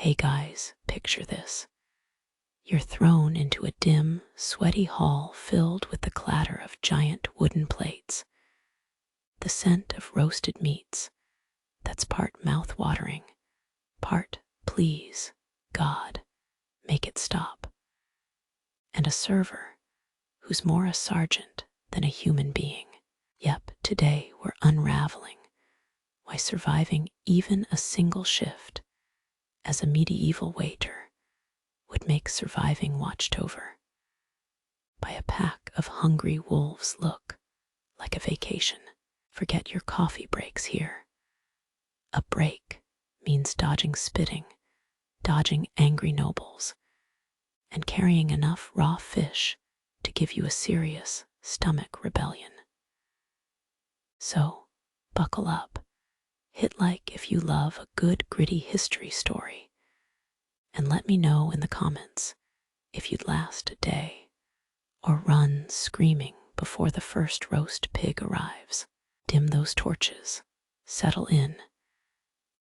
Hey guys, picture this. You're thrown into a dim, sweaty hall filled with the clatter of giant wooden plates, the scent of roasted meats that's part mouth-watering, part please, God, make it stop, and a server who's more a sergeant than a human being. Yep, today we're unraveling why surviving even a single shift as a medieval waiter would make surviving watched over by a pack of hungry wolves look like a vacation. Forget your coffee breaks here. A break means dodging spitting, dodging angry nobles, and carrying enough raw fish to give you a serious stomach rebellion. So, buckle up, hit like if you love a good gritty history story, and let me know in the comments if you'd last a day or run screaming before the first roast pig arrives. Dim those torches, settle in,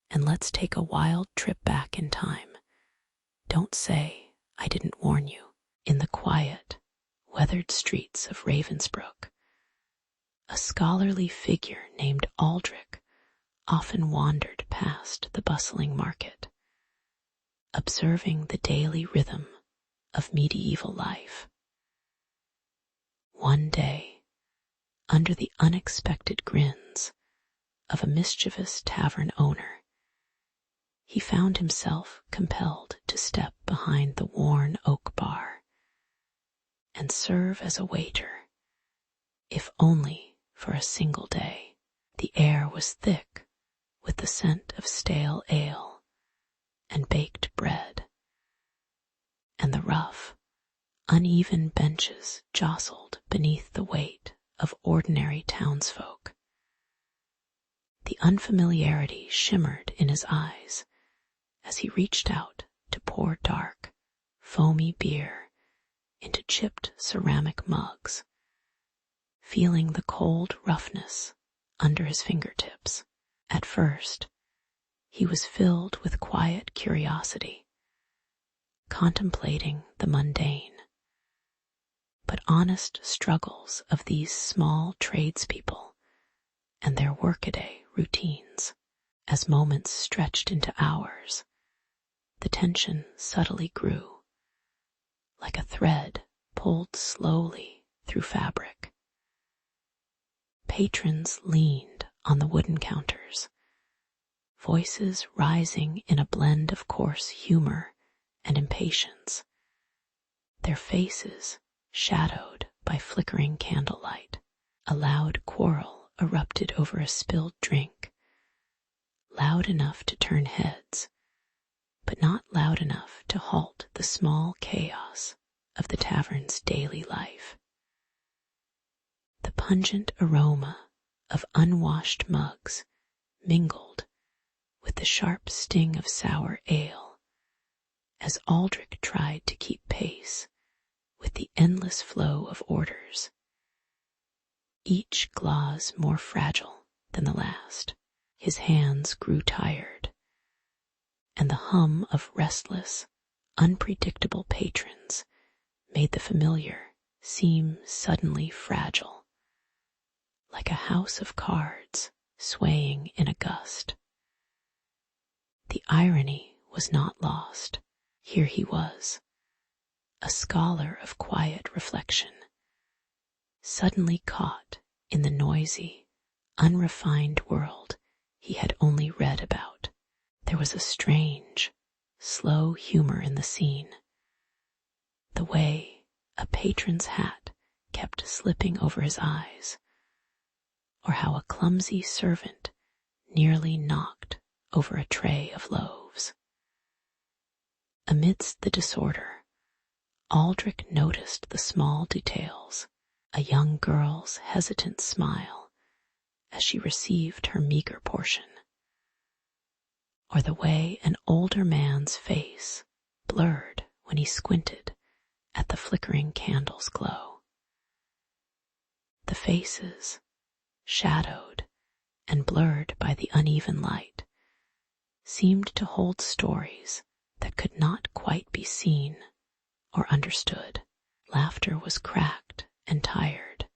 and let's take a wild trip back in time. Don't say I didn't warn you. In the quiet, weathered streets of Ravensbrook, a scholarly figure named Aldrich often wandered past the bustling market, observing the daily rhythm of medieval life. One day, under the unexpected grins of a mischievous tavern owner, he found himself compelled to step behind the worn oak bar and serve as a waiter, if only for a single day. The air was thick with the scent of stale ale and baked bread, and the rough, uneven benches jostled beneath the weight of ordinary townsfolk. The unfamiliarity shimmered in his eyes as he reached out to pour dark, foamy beer into chipped ceramic mugs, feeling the cold roughness under his fingertips. At first, he was filled with quiet curiosity, contemplating the mundane but honest struggles of these small tradespeople and their workaday routines. As moments stretched into hours, the tension subtly grew, like a thread pulled slowly through fabric. Patrons leaned on the wooden counters, voices rising in a blend of coarse humor and impatience, their faces shadowed by flickering candlelight. A loud quarrel erupted over a spilled drink, loud enough to turn heads, but not loud enough to halt the small chaos of the tavern's daily life. The pungent aroma of unwashed mugs mingled with the sharp sting of sour ale as Aldrich tried to keep pace with the endless flow of orders, each glass more fragile than the last. His hands grew tired, and the hum of restless, unpredictable patrons made the familiar seem suddenly fragile, like a house of cards swaying in a gust. The irony was not lost. Here he was, a scholar of quiet reflection, suddenly caught in the noisy, unrefined world he had only read about. There was a strange, slow humor in the scene, the way a patron's hat kept slipping over his eyes, or how a clumsy servant nearly knocked over a tray of loaves. Amidst the disorder, Aldrich noticed the small details, a young girl's hesitant smile as she received her meager portion, or the way an older man's face blurred when he squinted at the flickering candle's glow. The faces, shadowed and blurred by the uneven light, seemed to hold stories seen or understood. Laughter was cracked and tired,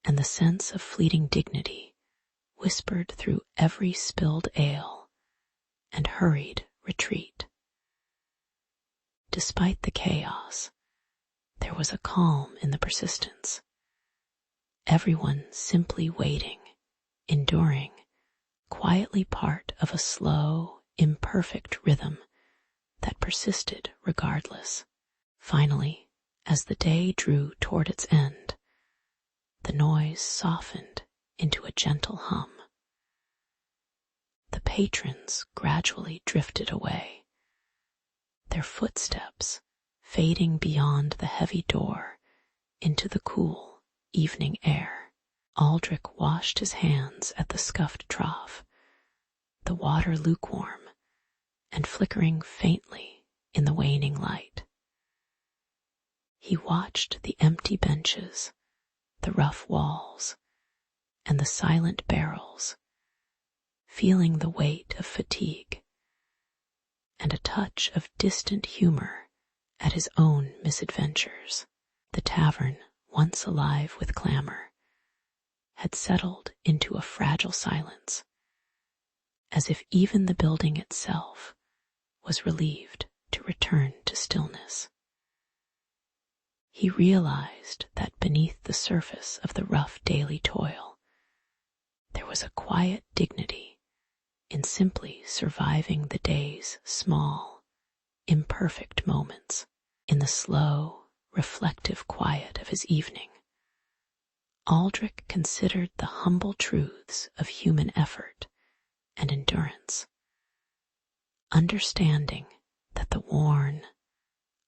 and the sense of fleeting dignity whispered through every spilled ale and hurried retreat. Despite the chaos, there was a calm in the persistence. Everyone simply waiting, enduring, quietly part of a slow, imperfect rhythm that persisted regardless. Finally, as the day drew toward its end, the noise softened into a gentle hum. The patrons gradually drifted away, their footsteps fading beyond the heavy door into the cool evening air. Aldrich washed his hands at the scuffed trough, the water lukewarm and flickering faintly in the waning light. He watched the empty benches, the rough walls, and the silent barrels, feeling the weight of fatigue and a touch of distant humor at his own misadventures. The tavern, once alive with clamor, had settled into a fragile silence, as if even the building itself was relieved to return to stillness. He realized that beneath the surface of the rough daily toil, there was a quiet dignity in simply surviving the day's small, imperfect moments. In the slow, reflective quiet of his evening, Aldrich considered the humble truths of human effort and endurance, understanding that the worn,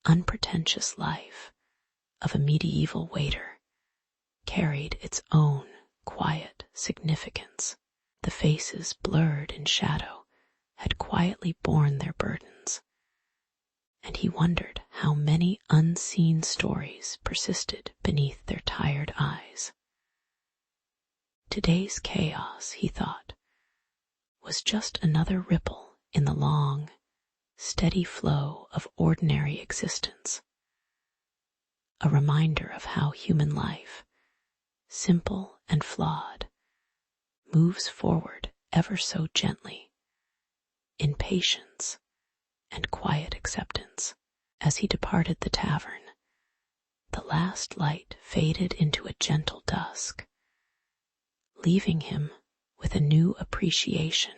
unpretentious life of a medieval waiter carried its own quiet significance. The faces blurred in shadow had quietly borne their burdens, and he wondered how many unseen stories persisted beneath their tired eyes. Today's chaos, he thought, was just another ripple in the long, steady flow of ordinary existence, a reminder of how human life, simple and flawed, moves forward ever so gently, in patience and quiet acceptance. As he departed the tavern, the last light faded into a gentle dusk, leaving him with a new appreciation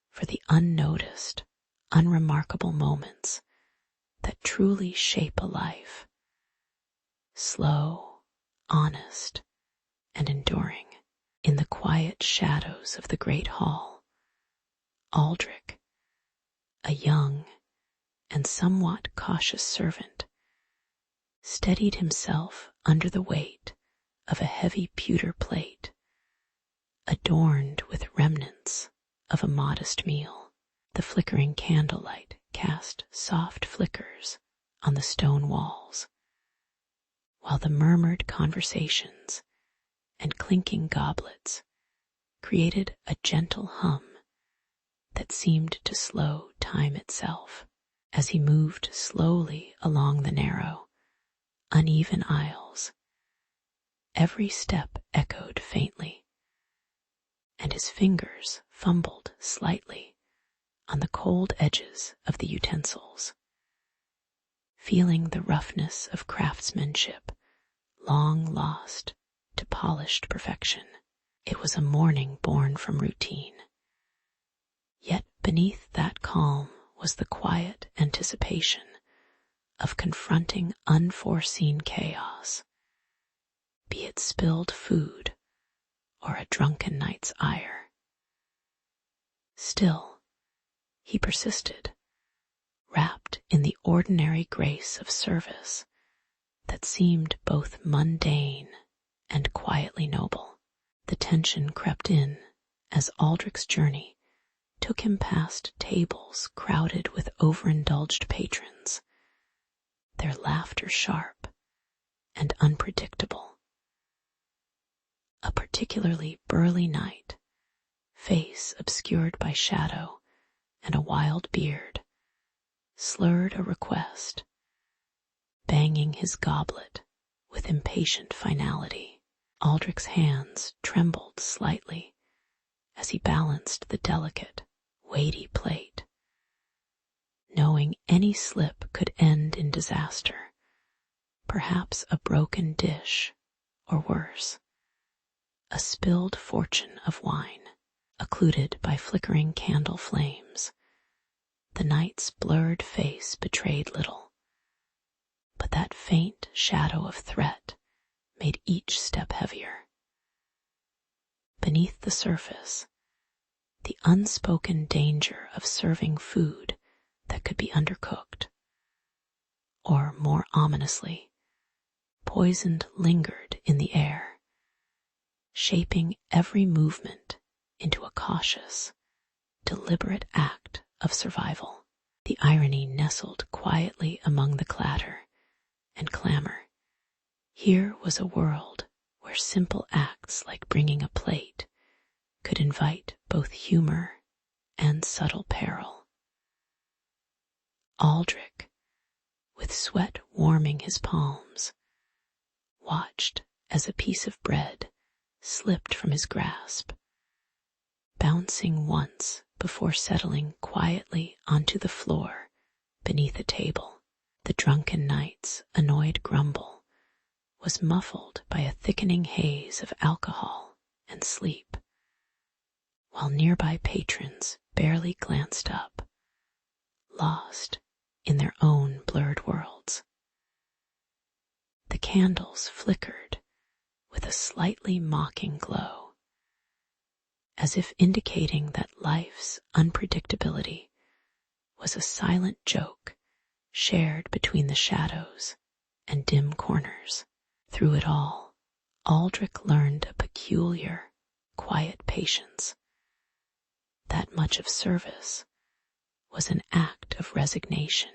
for the unnoticed, unremarkable moments that truly shape a life, slow, honest, and enduring. In the quiet shadows of the great hall, Aldrich, a young and somewhat cautious servant, steadied himself under the weight of a heavy pewter plate, adorned with remnants of a modest meal. The flickering candlelight cast soft flickers on the stone walls, while the murmured conversations and clinking goblets created a gentle hum that seemed to slow time itself. As he moved slowly along the narrow, uneven aisles, every step echoed faintly, and his fingers fumbled slightly on the cold edges of the utensils, feeling the roughness of craftsmanship long lost to polished perfection. It was a morning born from routine. Yet beneath that calm was the quiet anticipation of confronting unforeseen chaos, be it spilled food or a drunken night's ire. Still, he persisted, wrapped in the ordinary grace of service that seemed both mundane and quietly noble. The tension crept in as Aldrich's journey took him past tables crowded with overindulged patrons, their laughter sharp and unpredictable. A particularly burly knight, face obscured by shadow and a wild beard, slurred a request, banging his goblet with impatient finality. Aldrich's hands trembled slightly as he balanced the delicate, weighty plate, knowing any slip could end in disaster, perhaps a broken dish, or worse, a spilled fortune of wine, occluded by flickering candle flames. The knight's blurred face betrayed little, but that faint shadow of threat made each step heavier. Beneath the surface, the unspoken danger of serving food that could be undercooked, or more ominously, poisoned lingered in the air, shaping every movement into a cautious, deliberate act of survival. The irony nestled quietly among the clatter and clamor. Here was a world where simple acts like bringing a plate could invite both humor and subtle peril. Aldrich, with sweat warming his palms, watched as a piece of bread slipped from his grasp, bouncing once before settling quietly onto the floor beneath a table. The drunken knight's annoyed grumble was muffled by a thickening haze of alcohol and sleep, while nearby patrons barely glanced up, lost in their own blurred worlds. The candles flickered with a slightly mocking glow, as if indicating that life's unpredictability was a silent joke shared between the shadows and dim corners. Through it all, Aldrich learned a peculiar, quiet patience. That much of service was an act of resignation,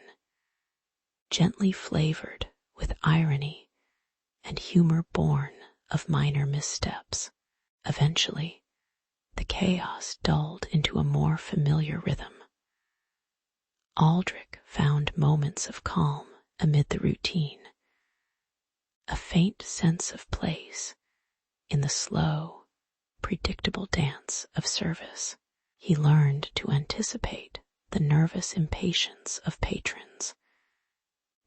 gently flavored with irony and humor born of minor missteps. Eventually, the chaos dulled into a more familiar rhythm. Aldrich found moments of calm amid the routine, a faint sense of place in the slow, predictable dance of service. He learned to anticipate the nervous impatience of patrons,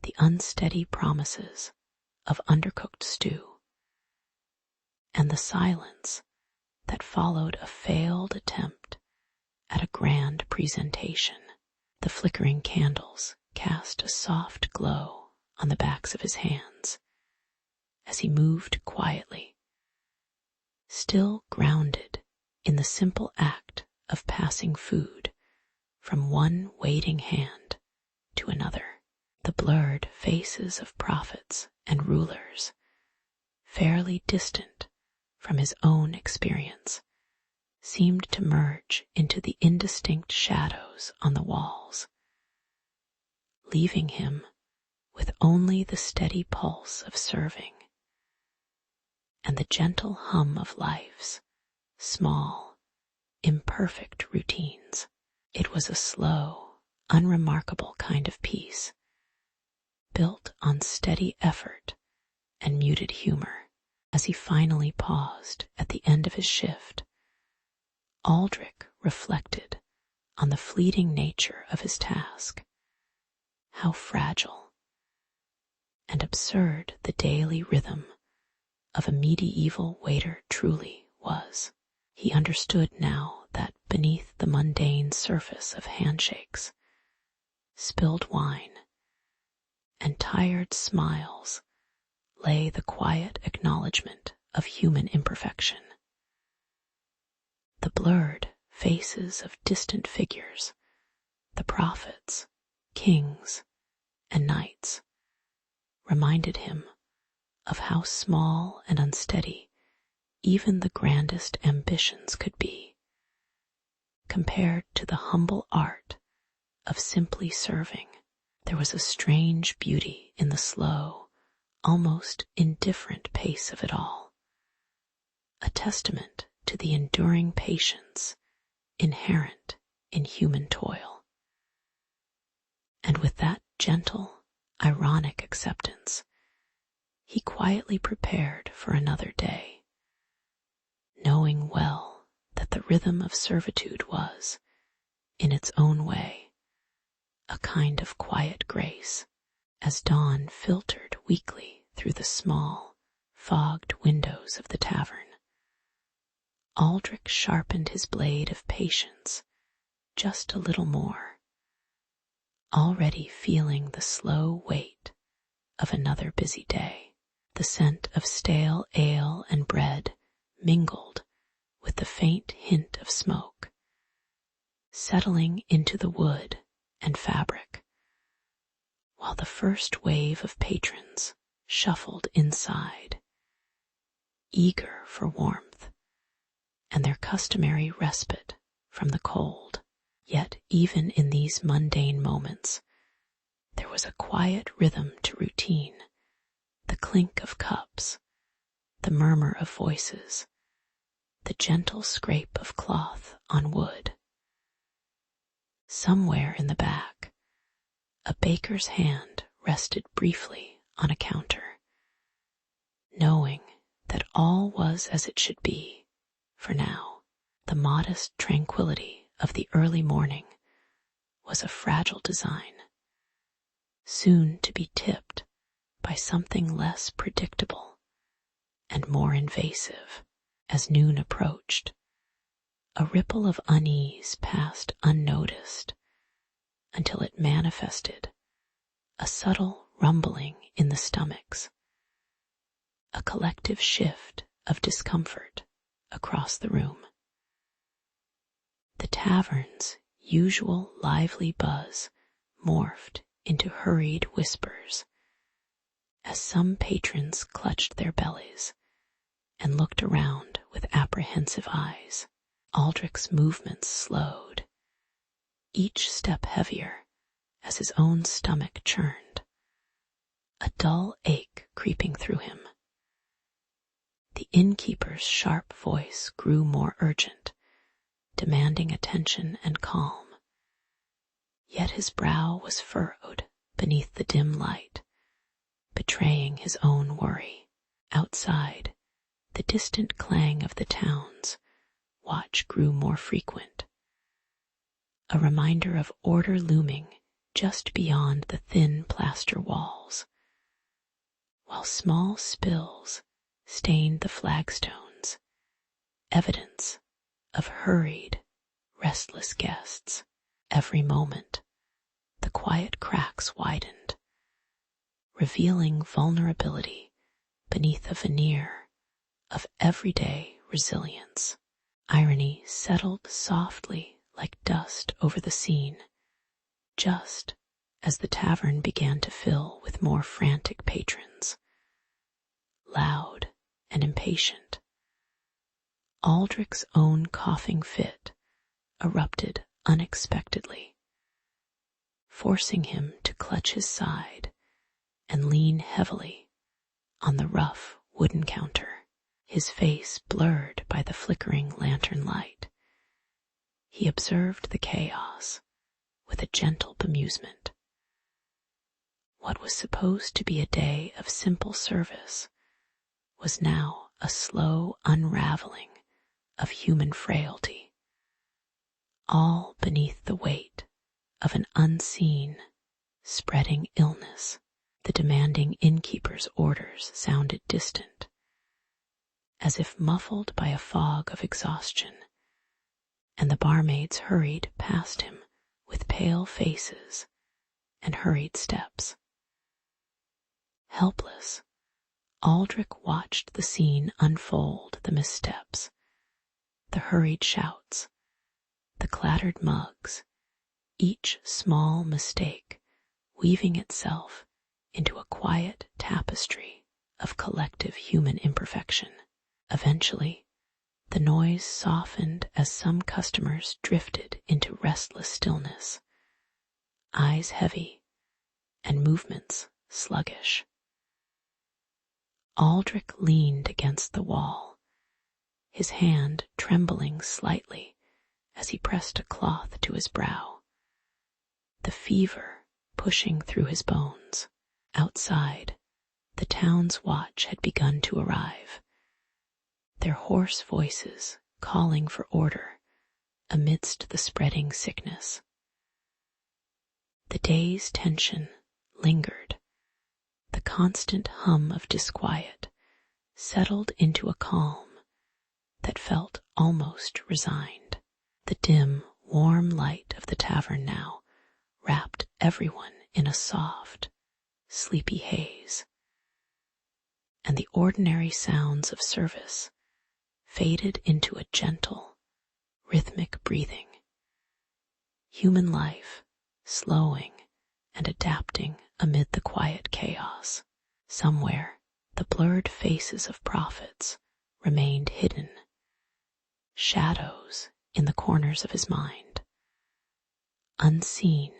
the unsteady promises of undercooked stew, and the silence that followed a failed attempt at a grand presentation. The flickering candles cast a soft glow on the backs of his hands as he moved quietly, still grounded in the simple act of passing food from one waiting hand to another. The blurred faces of prophets and rulers, fairly distant from his own experience, seemed to merge into the indistinct shadows on the walls, leaving him with only the steady pulse of serving and the gentle hum of life's small, imperfect routines. It was a slow, unremarkable kind of peace, built on steady effort and muted humor. As he finally paused at the end of his shift, Aldrich reflected on the fleeting nature of his task, how fragile and absurd the daily rhythm of a medieval waiter truly was. He understood now that beneath the mundane surface of handshakes, spilled wine, and tired smiles lay the quiet acknowledgement of human imperfection. The blurred faces of distant figures, the prophets, kings, and knights, reminded him of how small and unsteady even the grandest ambitions could be, compared to the humble art of simply serving. There was a strange beauty in the slow, almost indifferent pace of it all, a testament to the enduring patience inherent in human toil. And with that gentle, ironic acceptance, he quietly prepared for another day, knowing well that the rhythm of servitude was, in its own way, a kind of quiet grace. As dawn filtered weakly through the small, fogged windows of the tavern, Aldrich sharpened his blade of patience just a little more, already feeling the slow weight of another busy day. The scent of stale ale and bread mingled with the faint hint of smoke, settling into the wood and fabric, while the first wave of patrons shuffled inside, eager for warmth and their customary respite from the cold. Yet even in these mundane moments, there was a quiet rhythm to routine, the clink of cups, the murmur of voices, the gentle scrape of cloth on wood. Somewhere in the back, a baker's hand rested briefly on a counter, knowing that all was as it should be for now. The modest tranquility of the early morning was a fragile design, soon to be tipped by something less predictable and more invasive. As noon approached, a ripple of unease passed unnoticed until it manifested a subtle rumbling in the stomachs, a collective shift of discomfort across the room. The tavern's usual lively buzz morphed into hurried whispers as some patrons clutched their bellies and looked around with apprehensive eyes. Aldrich's movements slowed, each step heavier as his own stomach churned, a dull ache creeping through him. The innkeeper's sharp voice grew more urgent, demanding attention and calm. Yet his brow was furrowed beneath the dim light, betraying his own worry. Outside, the distant clang of the town's watch grew more frequent, a reminder of order looming just beyond the thin plaster walls, while small spills stained the flagstones, evidence of hurried, restless guests. Every moment, the quiet cracks widened, revealing vulnerability beneath a veneer of everyday resilience. Irony settled softly like dust over the scene, just as the tavern began to fill with more frantic patrons, loud and impatient. Aldrich's own coughing fit erupted unexpectedly, forcing him to clutch his side and lean heavily on the rough wooden counter, his face blurred by the flickering lantern light. He observed the chaos with a gentle bemusement. What was supposed to be a day of simple service was now a slow unraveling of human frailty, all beneath the weight of an unseen, spreading illness. The demanding innkeeper's orders sounded distant, as if muffled by a fog of exhaustion, and the barmaids hurried past him with pale faces and hurried steps. Helpless, Aldrich watched the scene unfold, the missteps, the hurried shouts, the clattered mugs, each small mistake weaving itself into a quiet tapestry of collective human imperfection. Eventually, the noise softened as some customers drifted into restless stillness, eyes heavy and movements sluggish. Aldrich leaned against the wall, his hand trembling slightly as he pressed a cloth to his brow. The fever pushing through his bones. Outside, the town's watch had begun to arrive, their hoarse voices calling for order amidst the spreading sickness. The day's tension lingered. The constant hum of disquiet settled into a calm that felt almost resigned. The dim, warm light of the tavern now wrapped everyone in a soft, sleepy haze, and the ordinary sounds of service faded into a gentle, rhythmic breathing. Human life slowing and adapting amid the quiet chaos. Somewhere, the blurred faces of prophets remained hidden, shadows in the corners of his mind, unseen,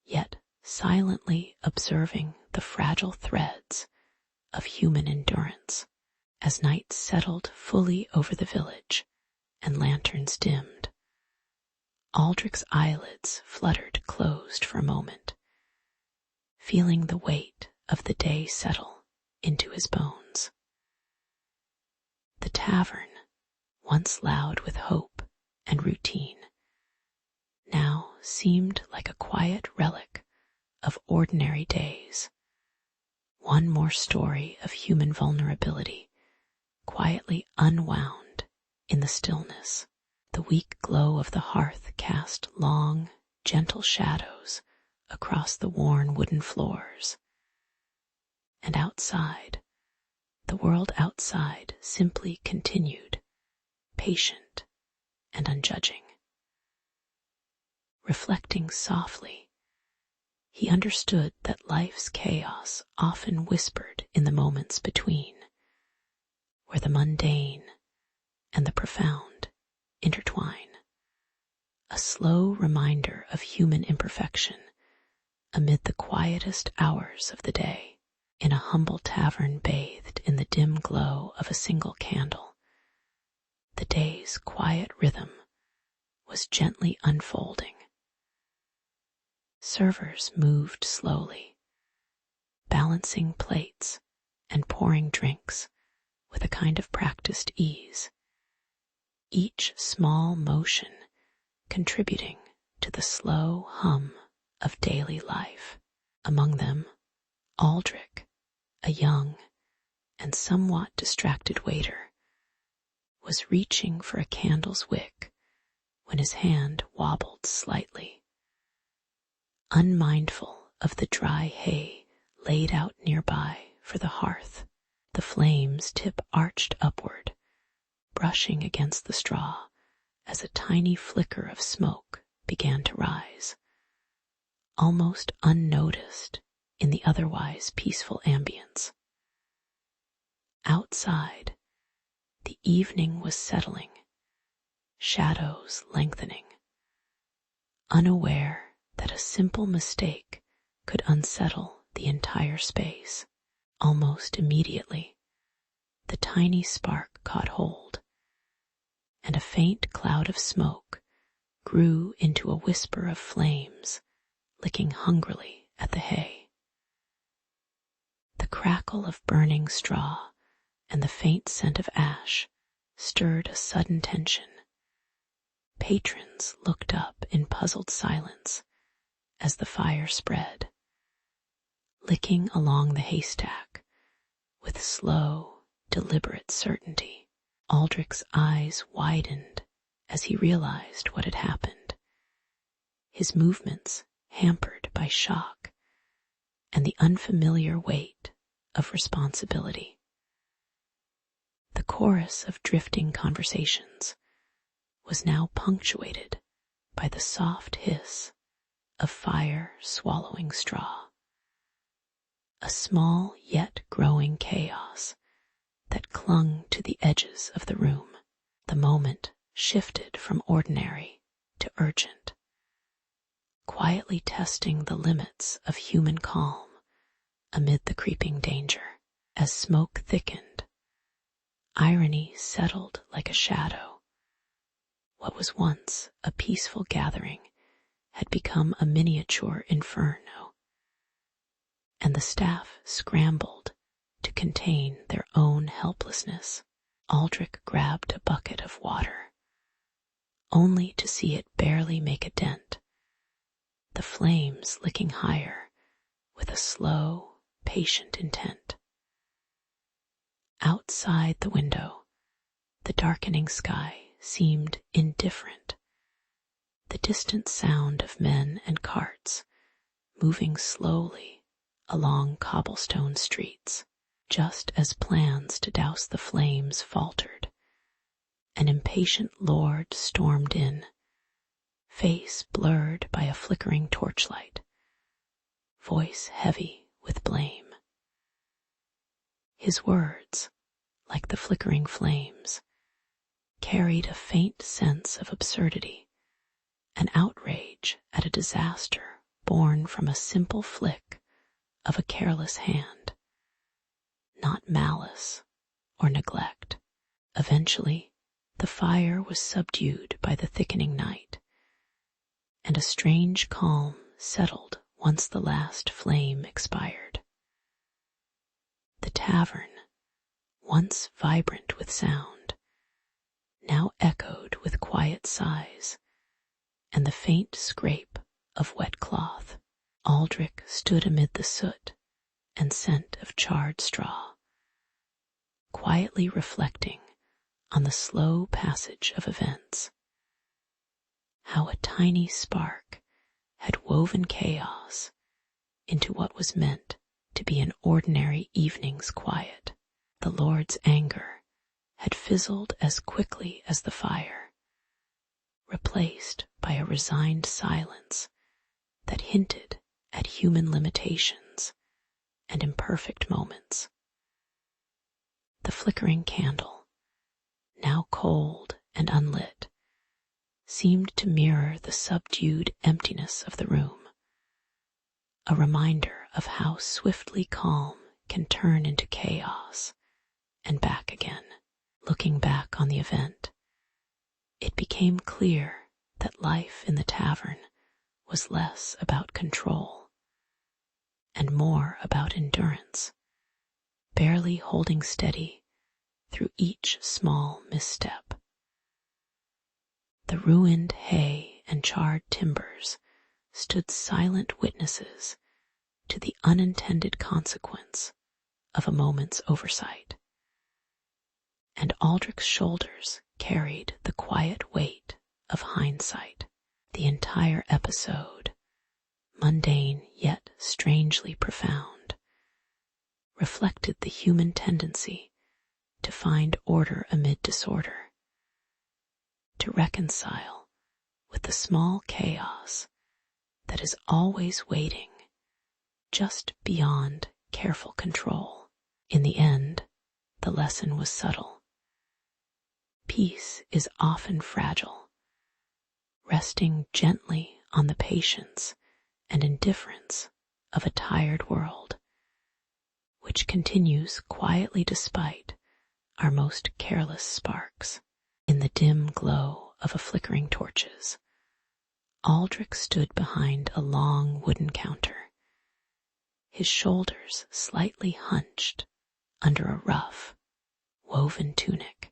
yet silently observing the fragile threads of human endurance. As night settled fully over the village and lanterns dimmed, Aldrich's eyelids fluttered closed for a moment, feeling the weight of the day settle into his bones. The tavern, once loud with hope and routine, now seemed like a quiet relic of ordinary days. One more story of human vulnerability, quietly unwound in the stillness. The weak glow of the hearth cast long, gentle shadows across the worn wooden floors. And outside, the world outside simply continued, patient and unjudging. Reflecting softly, he understood that life's chaos often whispered in the moments between, where the mundane and the profound intertwine. A slow reminder of human imperfection amid the quietest hours of the day. In a humble tavern bathed in the dim glow of a single candle, the day's quiet rhythm was gently unfolding. Servers moved slowly, balancing plates and pouring drinks with a kind of practiced ease, each small motion contributing to the slow hum of daily life. Among them, Aldrich, a young and somewhat distracted waiter, was reaching for a candle's wick when his hand wobbled slightly. Unmindful of the dry hay laid out nearby for the hearth, the flame's tip arched upward, brushing against the straw as a tiny flicker of smoke began to rise, almost unnoticed in the otherwise peaceful ambience. Outside, the evening was settling, shadows lengthening. Unaware that a simple mistake could unsettle the entire space, almost immediately, the tiny spark caught hold, and a faint cloud of smoke grew into a whisper of flames licking hungrily at the hay. The crackle of burning straw and the faint scent of ash stirred a sudden tension. Patrons looked up in puzzled silence as the fire spread. Licking along the haystack with slow, deliberate certainty, Aldrich's eyes widened as he realized what had happened. His movements hampered by shock and the unfamiliar weight of responsibility. The chorus of drifting conversations was now punctuated by the soft hiss of fire swallowing straw. A small yet growing chaos that clung to the edges of the room. The moment shifted from ordinary to urgent, quietly testing the limits of human calm amid the creeping danger. As smoke thickened, irony settled like a shadow. What was once a peaceful gathering had become a miniature inferno, and the staff scrambled to contain their own helplessness. Aldrich grabbed a bucket of water, only to see it barely make a dent, the flames licking higher with a slow, patient intent. Outside the window, the darkening sky seemed indifferent. The distant sound of men and carts moving slowly along cobblestone streets. Just as plans to douse the flames faltered, an impatient lord stormed in, face blurred by a flickering torchlight, voice heavy with blame. His words, like the flickering flames, carried a faint sense of absurdity, an outrage at a disaster born from a simple flick of a careless hand. Not malice or neglect. Eventually, the fire was subdued by the thickening night, and a strange calm settled once the last flame expired. The tavern, once vibrant with sound, now echoed with quiet sighs and the faint scrape of wet cloth. Aldrich stood amid the soot and scent of charred straw, quietly reflecting on the slow passage of events. How a tiny spark had woven chaos into what was meant to be an ordinary evening's quiet. The Lord's anger had fizzled as quickly as the fire, replaced by a resigned silence that hinted at human limitations and imperfect moments. The flickering candle, now cold and unlit, seemed to mirror the subdued emptiness of the room, a reminder of how swiftly calm can turn into chaos and back again. Looking back on the event, it became clear that life in the tavern was less about control and more about endurance, barely holding steady through each small misstep. The ruined hay and charred timbers stood silent witnesses to the unintended consequence of a moment's oversight, and Aldrich's shoulders carried the quiet weight of hindsight. The entire episode, mundane yet strangely profound, reflected the human tendency to find order amid disorder, to reconcile with the small chaos that is always waiting just beyond careful control. In the end, the lesson was subtle. Peace is often fragile, resting gently on the patience and indifference of a tired world, which continues quietly despite our most careless sparks. In the dim glow of a flickering torches, Aldrich stood behind a long wooden counter, his shoulders slightly hunched under a rough, woven tunic.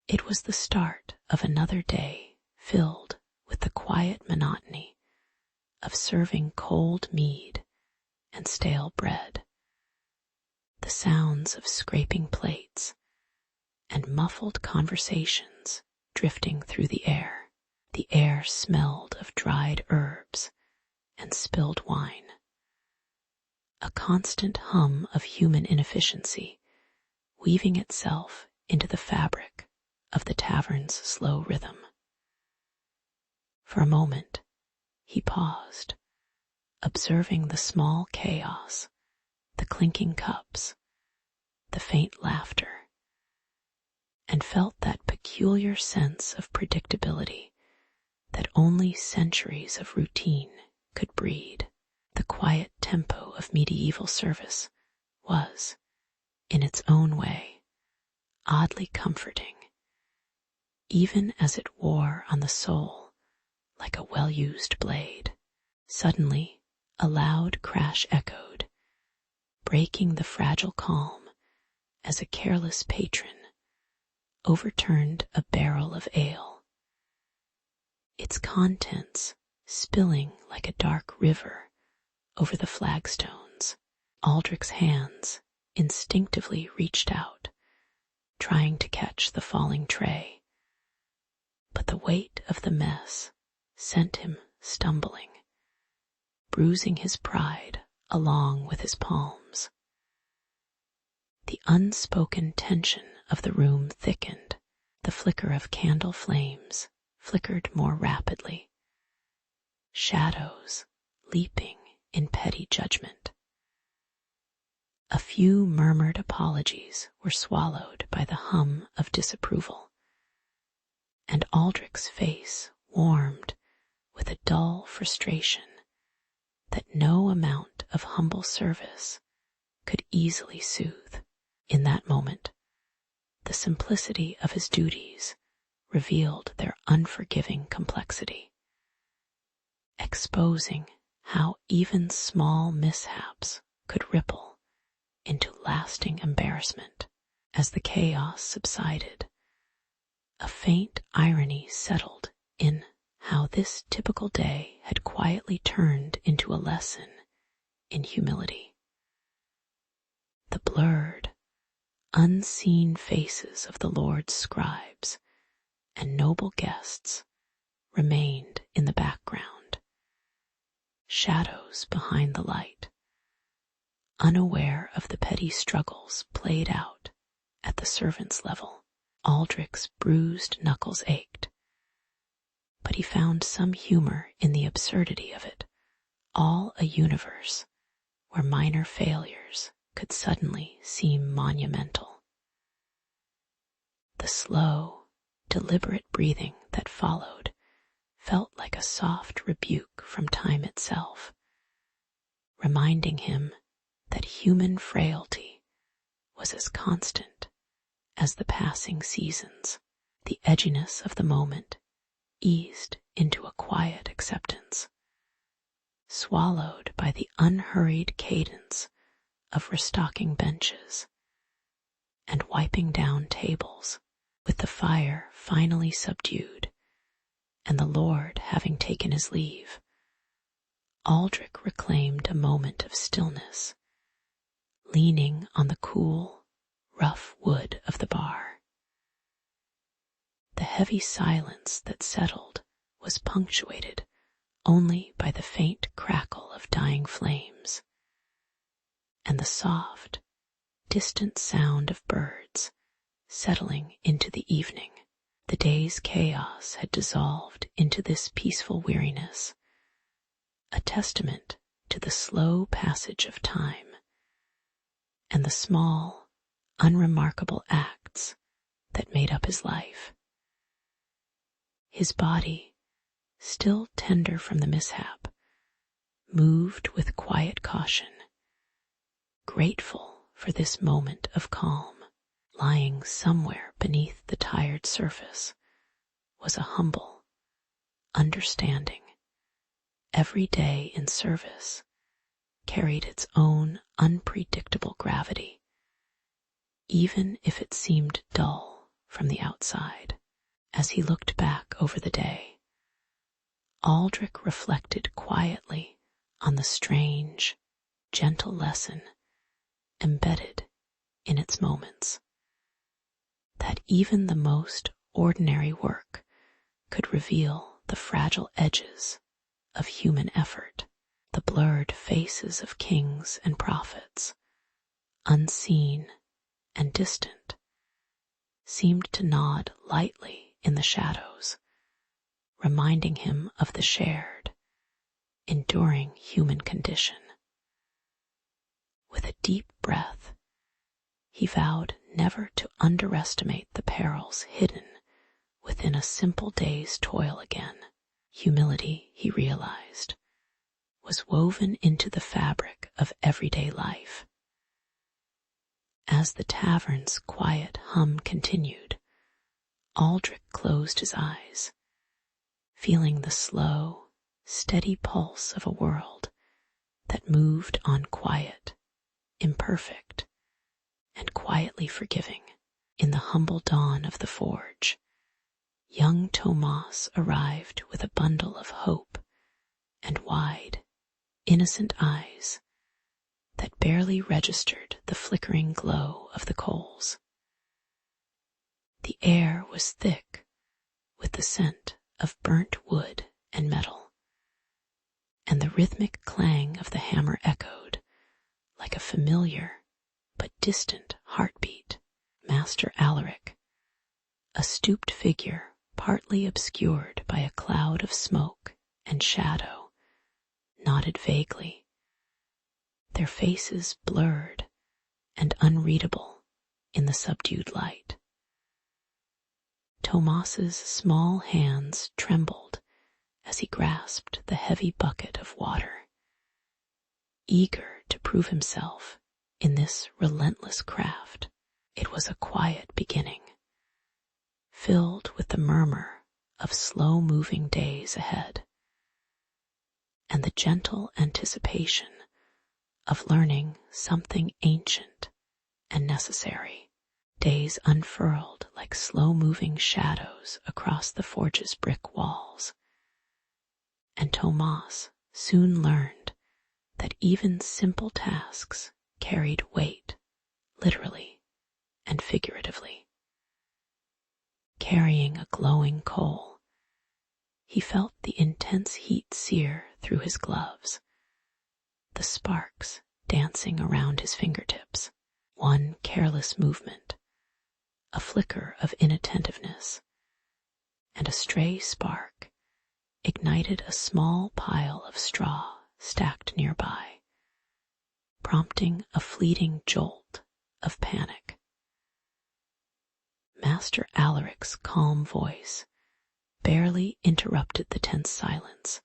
It was the start of another day filled with the quiet monotony of serving cold mead and stale bread, the sounds of scraping plates and muffled conversations drifting through the air. The air smelled of dried herbs and spilled wine, a constant hum of human inefficiency weaving itself into the fabric of the tavern's slow rhythm. For a moment, he paused, observing the small chaos, the clinking cups, the faint laughter, and felt that peculiar sense of predictability that only centuries of routine could breed. The quiet tempo of medieval service was, in its own way, oddly comforting, even as it wore on the soul like a well-used blade. Suddenly, a loud crash echoed, breaking the fragile calm as a careless patron overturned a barrel of ale, its contents spilling like a dark river over the flagstones. Aldrich's hands instinctively reached out, trying to catch the falling tray, but the weight of the mess sent him stumbling, bruising his pride along with his palms. The unspoken tension of the room thickened. The flicker of candle flames flickered more rapidly, shadows leaping in petty judgment. A few murmured apologies were swallowed by the hum of disapproval, and Aldrich's face warmed with a dull frustration that no amount of humble service could easily soothe. In that moment, the simplicity of his duties revealed their unforgiving complexity, exposing how even small mishaps could ripple into lasting embarrassment. As the chaos subsided, a faint irony settled in how this typical day had quietly turned into a lesson in humility. The blurred, unseen faces of the Lord's scribes and noble guests remained in the background, shadows behind the light, unaware of the petty struggles played out at the servants' level. Aldrich's bruised knuckles ached, but he found some humor in the absurdity of it, all a universe where minor failures could suddenly seem monumental. The slow, deliberate breathing that followed felt like a soft rebuke from time itself, reminding him that human frailty was as constant as the passing seasons. The edginess of the moment eased into a quiet acceptance, swallowed by the unhurried cadence of restocking benches and wiping down tables. With the fire finally subdued and the Lord having taken his leave, Aldrich reclaimed a moment of stillness, leaning on the cool, rough wood of the bar. The heavy silence that settled was punctuated only by the faint crackle of dying flames and the soft, distant sound of birds settling into the evening. The day's chaos had dissolved into this peaceful weariness, a testament to the slow passage of time and the small, unremarkable acts that made up his life. His body, still tender from the mishap, moved with quiet caution, grateful for this moment of calm. Lying somewhere beneath the tired surface was a humble, understanding. Every day in service carried its own unpredictable gravity, even if it seemed dull from the outside. As he looked back over the day, Aldrich reflected quietly on the strange, gentle lesson embedded in its moments, that even the most ordinary work could reveal the fragile edges of human effort. The blurred faces of kings and prophets, unseen and distant, seemed to nod lightly in the shadows, reminding him of the shared, enduring human condition. With a deep breath, he vowed never to underestimate the perils hidden within a simple day's toil again. Humility, he realized, was woven into the fabric of everyday life. As the tavern's quiet hum continued, Aldrich closed his eyes, feeling the slow, steady pulse of a world that moved on quiet, imperfect, and quietly forgiving. In the humble dawn of the forge, young Tomas arrived with a bundle of hope and wide, innocent eyes that barely registered the flickering glow of the coals. The air was thick with the scent of burnt wood and metal, and the rhythmic clang of the hammer echoed like a familiar but distant heartbeat. Master Alaric, a stooped figure partly obscured by a cloud of smoke and shadow, nodded vaguely, their faces blurred and unreadable in the subdued light. Tomas's small hands trembled as he grasped the heavy bucket of water, eager to prove himself in this relentless craft. It was a quiet beginning, filled with the murmur of slow-moving days ahead, and the gentle anticipation of learning something ancient and necessary. Days unfurled like slow-moving shadows across the forge's brick walls, and Tomas soon learned that even simple tasks carried weight, literally and figuratively. Carrying a glowing coal, he felt the intense heat sear through his gloves, the sparks dancing around his fingertips. One careless movement, a flicker of inattentiveness, and a stray spark ignited a small pile of straw stacked nearby, prompting a fleeting jolt of panic. Master Alaric's calm voice barely interrupted the tense silence,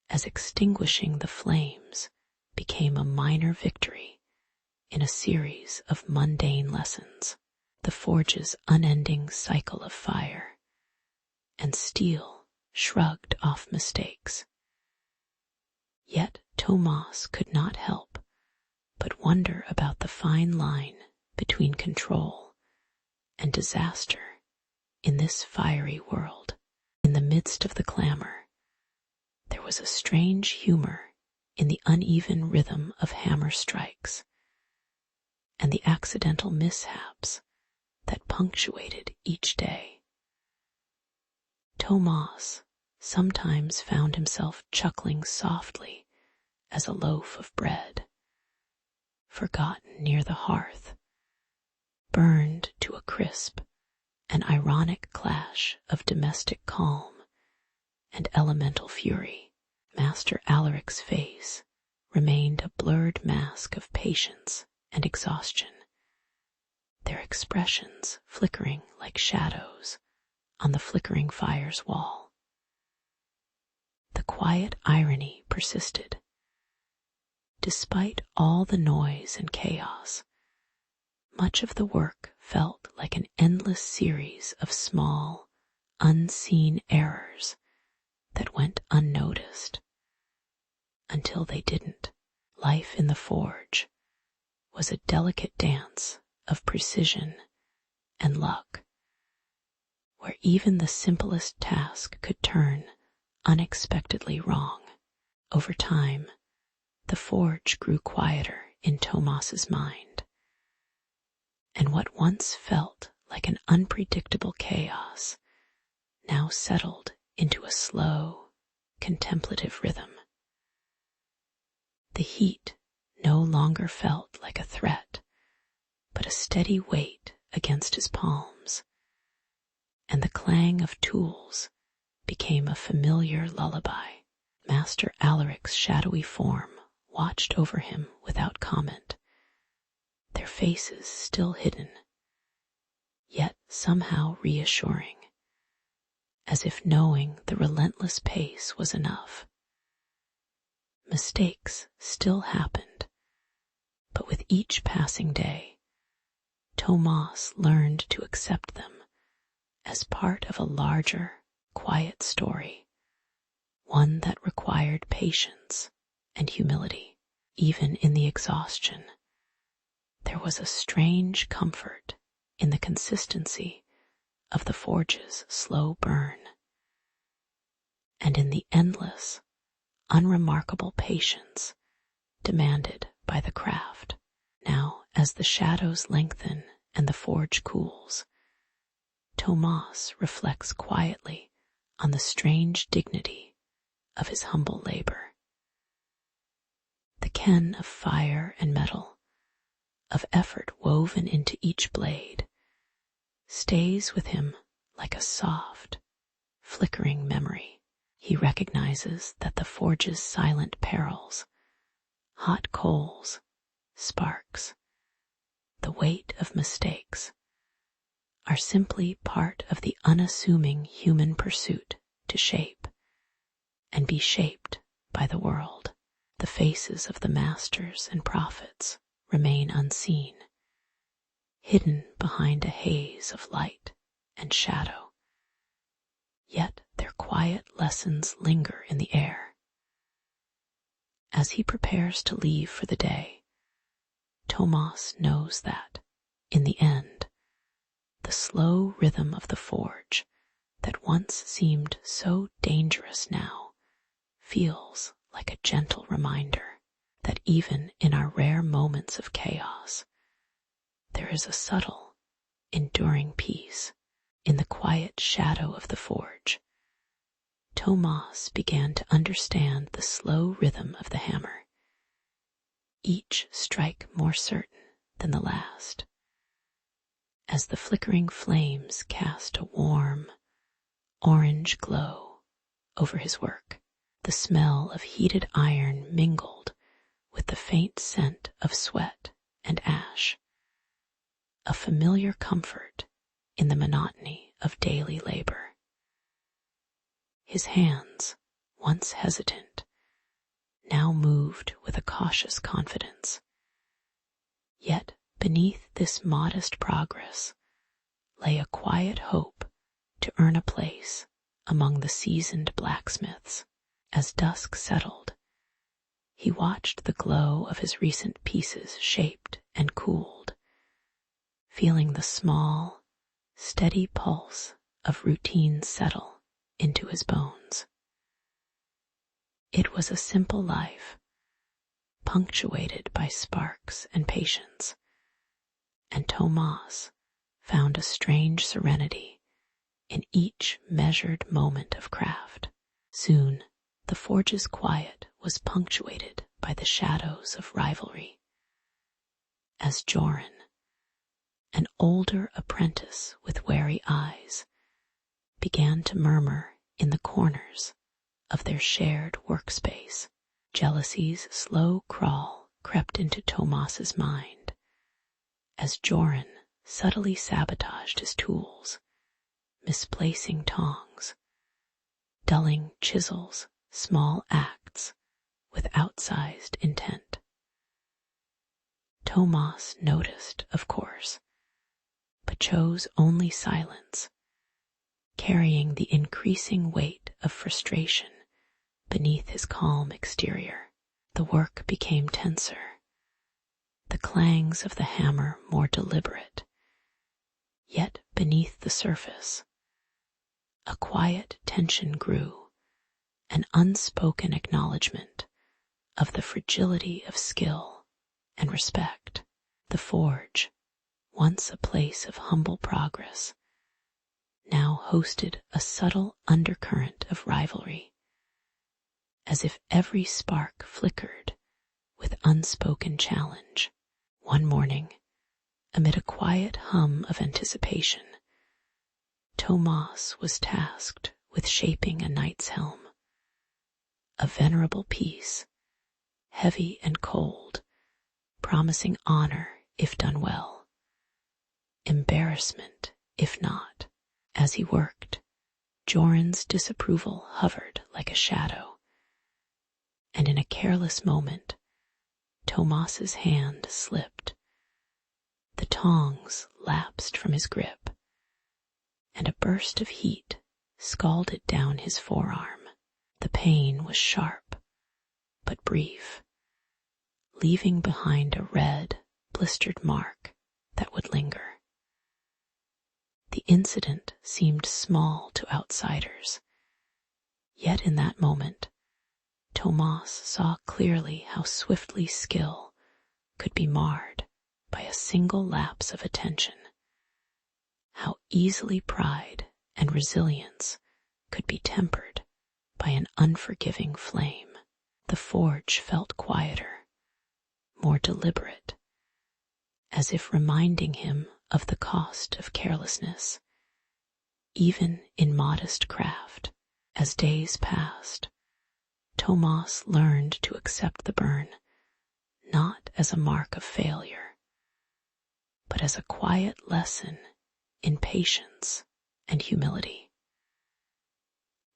as extinguishing the flames became a minor victory in a series of mundane lessons. The forge's unending cycle of fire and steel shrugged off mistakes. Yet Tomas could not help but wonder about the fine line between control and disaster in this fiery world. In the midst of the clamor, there was a strange humor in the uneven rhythm of hammer strikes and the accidental mishaps that punctuated each day. Tomas sometimes found himself chuckling softly as a loaf of bread, forgotten near the hearth, burned to a crisp, an ironic clash of domestic calm and elemental fury. Master Alaric's face remained a blurred mask of patience and exhaustion, their expressions flickering like shadows on the flickering fire's wall. The quiet irony persisted. Despite all the noise and chaos, much of the work felt like an endless series of small, unseen errors that went unnoticed. Until they didn't. Life in the forge was a delicate dance of precision and luck, where even the simplest task could turn unexpectedly wrong. Over time, the forge grew quieter in Tomas's mind, and what once felt like an unpredictable chaos now settled into a slow, contemplative rhythm. The heat no longer felt like a threat, but a steady weight against his palms, and the clang of tools became a familiar lullaby. Master Alaric's shadowy form watched over him without comment, their faces still hidden, yet somehow reassuring, as if knowing the relentless pace was enough. Mistakes still happened, but with each passing day, Tomas learned to accept them as part of a larger, quiet story, one that required patience and humility. Even in the exhaustion, there was a strange comfort in the consistency of the forge's slow burn, and in the endless, unremarkable patience demanded by the craft. Now, as the shadows lengthen and the forge cools, Tomas reflects quietly on the strange dignity of his humble labor. The ken of fire and metal, of effort woven into each blade, stays with him like a soft, flickering memory. He recognizes that the forge's silent perils, hot coals, sparks, the weight of mistakes, are simply part of the unassuming human pursuit to shape and be shaped by the world. The faces of the masters and prophets remain unseen, hidden behind a haze of light and shadow. Yet their quiet lessons linger in the air. As he prepares to leave for the day, Tomas knows that, in the end, the slow rhythm of the forge that once seemed so dangerous now feels like a gentle reminder that even in our rare moments of chaos, there is a subtle, enduring peace. In the quiet shadow of the forge, Tomas began to understand the slow rhythm of the hammer, each strike more certain than the last. As the flickering flames cast a warm, orange glow over his work, the smell of heated iron mingled with the faint scent of sweat and ash, a familiar comfort in the monotony of daily labor. His hands, once hesitant, now moved with a cautious confidence. Yet beneath this modest progress lay a quiet hope to earn a place among the seasoned blacksmiths. As dusk settled, he watched the glow of his recent pieces shaped and cooled, feeling the small, steady pulse of routine settle into his bones. It was a simple life, punctuated by sparks and patience, and Tomas found a strange serenity in each measured moment of craft. Soon, the forge's quiet was punctuated by the shadows of rivalry. As Joran, an older apprentice with wary eyes, began to murmur in the corners of their shared workspace, jealousy's slow crawl crept into Tomas's mind as Joran subtly sabotaged his tools, misplacing tongs, dulling chisels, small acts with outsized intent. Tomas noticed, of course, but chose only silence, carrying the increasing weight of frustration beneath his calm exterior. The work became tenser, the clangs of the hammer more deliberate. Yet beneath the surface, a quiet tension grew, an unspoken acknowledgement of the fragility of skill and respect. The forge, once a place of humble progress, now hosted a subtle undercurrent of rivalry, as if every spark flickered with unspoken challenge. One morning, amid a quiet hum of anticipation, Tomas was tasked with shaping a knight's helm, a venerable piece, heavy and cold, promising honor if done well, embarrassment if not. As he worked, Joran's disapproval hovered like a shadow, and in a careless moment, Tomas's hand slipped. The tongs lapsed from his grip, and a burst of heat scalded down his forearm. The pain was sharp, but brief, leaving behind a red, blistered mark that would linger. The incident seemed small to outsiders, yet in that moment, Tomas saw clearly how swiftly skill could be marred by a single lapse of attention, how easily pride and resilience could be tempered by an unforgiving flame. The forge felt quieter, more deliberate, as if reminding him of the cost of carelessness, even in modest craft. As days passed, Tomas learned to accept the burn not as a mark of failure, but as a quiet lesson in patience and humility.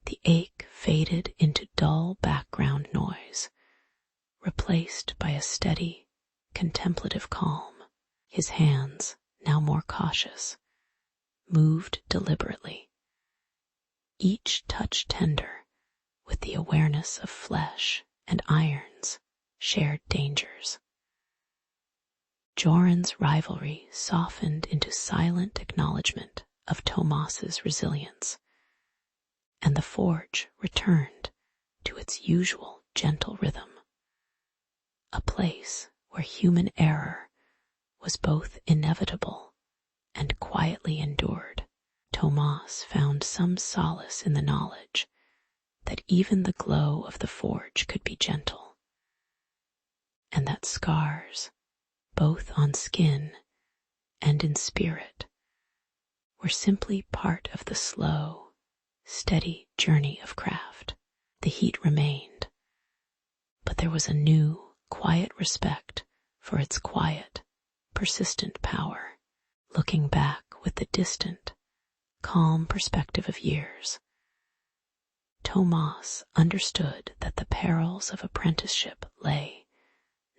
The ache faded into dull background noise, replaced by a steady, contemplative calm. His hands, now more cautious, moved deliberately, each touch tender with the awareness of flesh and iron's shared dangers. Joran's rivalry softened into silent acknowledgement of Tomas's resilience, and the forge returned to its usual gentle rhythm, a place where human error was both inevitable and quietly endured. Tomas found some solace in the knowledge that even the glow of the forge could be gentle, and that scars, both on skin and in spirit, were simply part of the slow, steady journey of craft. The heat remained, but there was a new, quiet respect for its quiet, persistent power. Looking back with the distant, calm perspective of years, Tomas understood that the perils of apprenticeship lay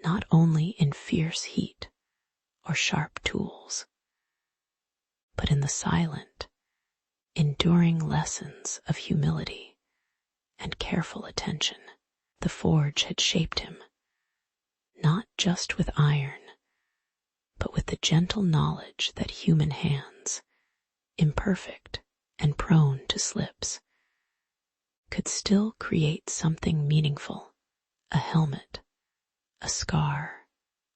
not only in fierce heat or sharp tools, but in the silent, enduring lessons of humility and careful attention. The forge had shaped him, not just with iron, but with the gentle knowledge that human hands, imperfect and prone to slips, could still create something meaningful, a helmet, a scar,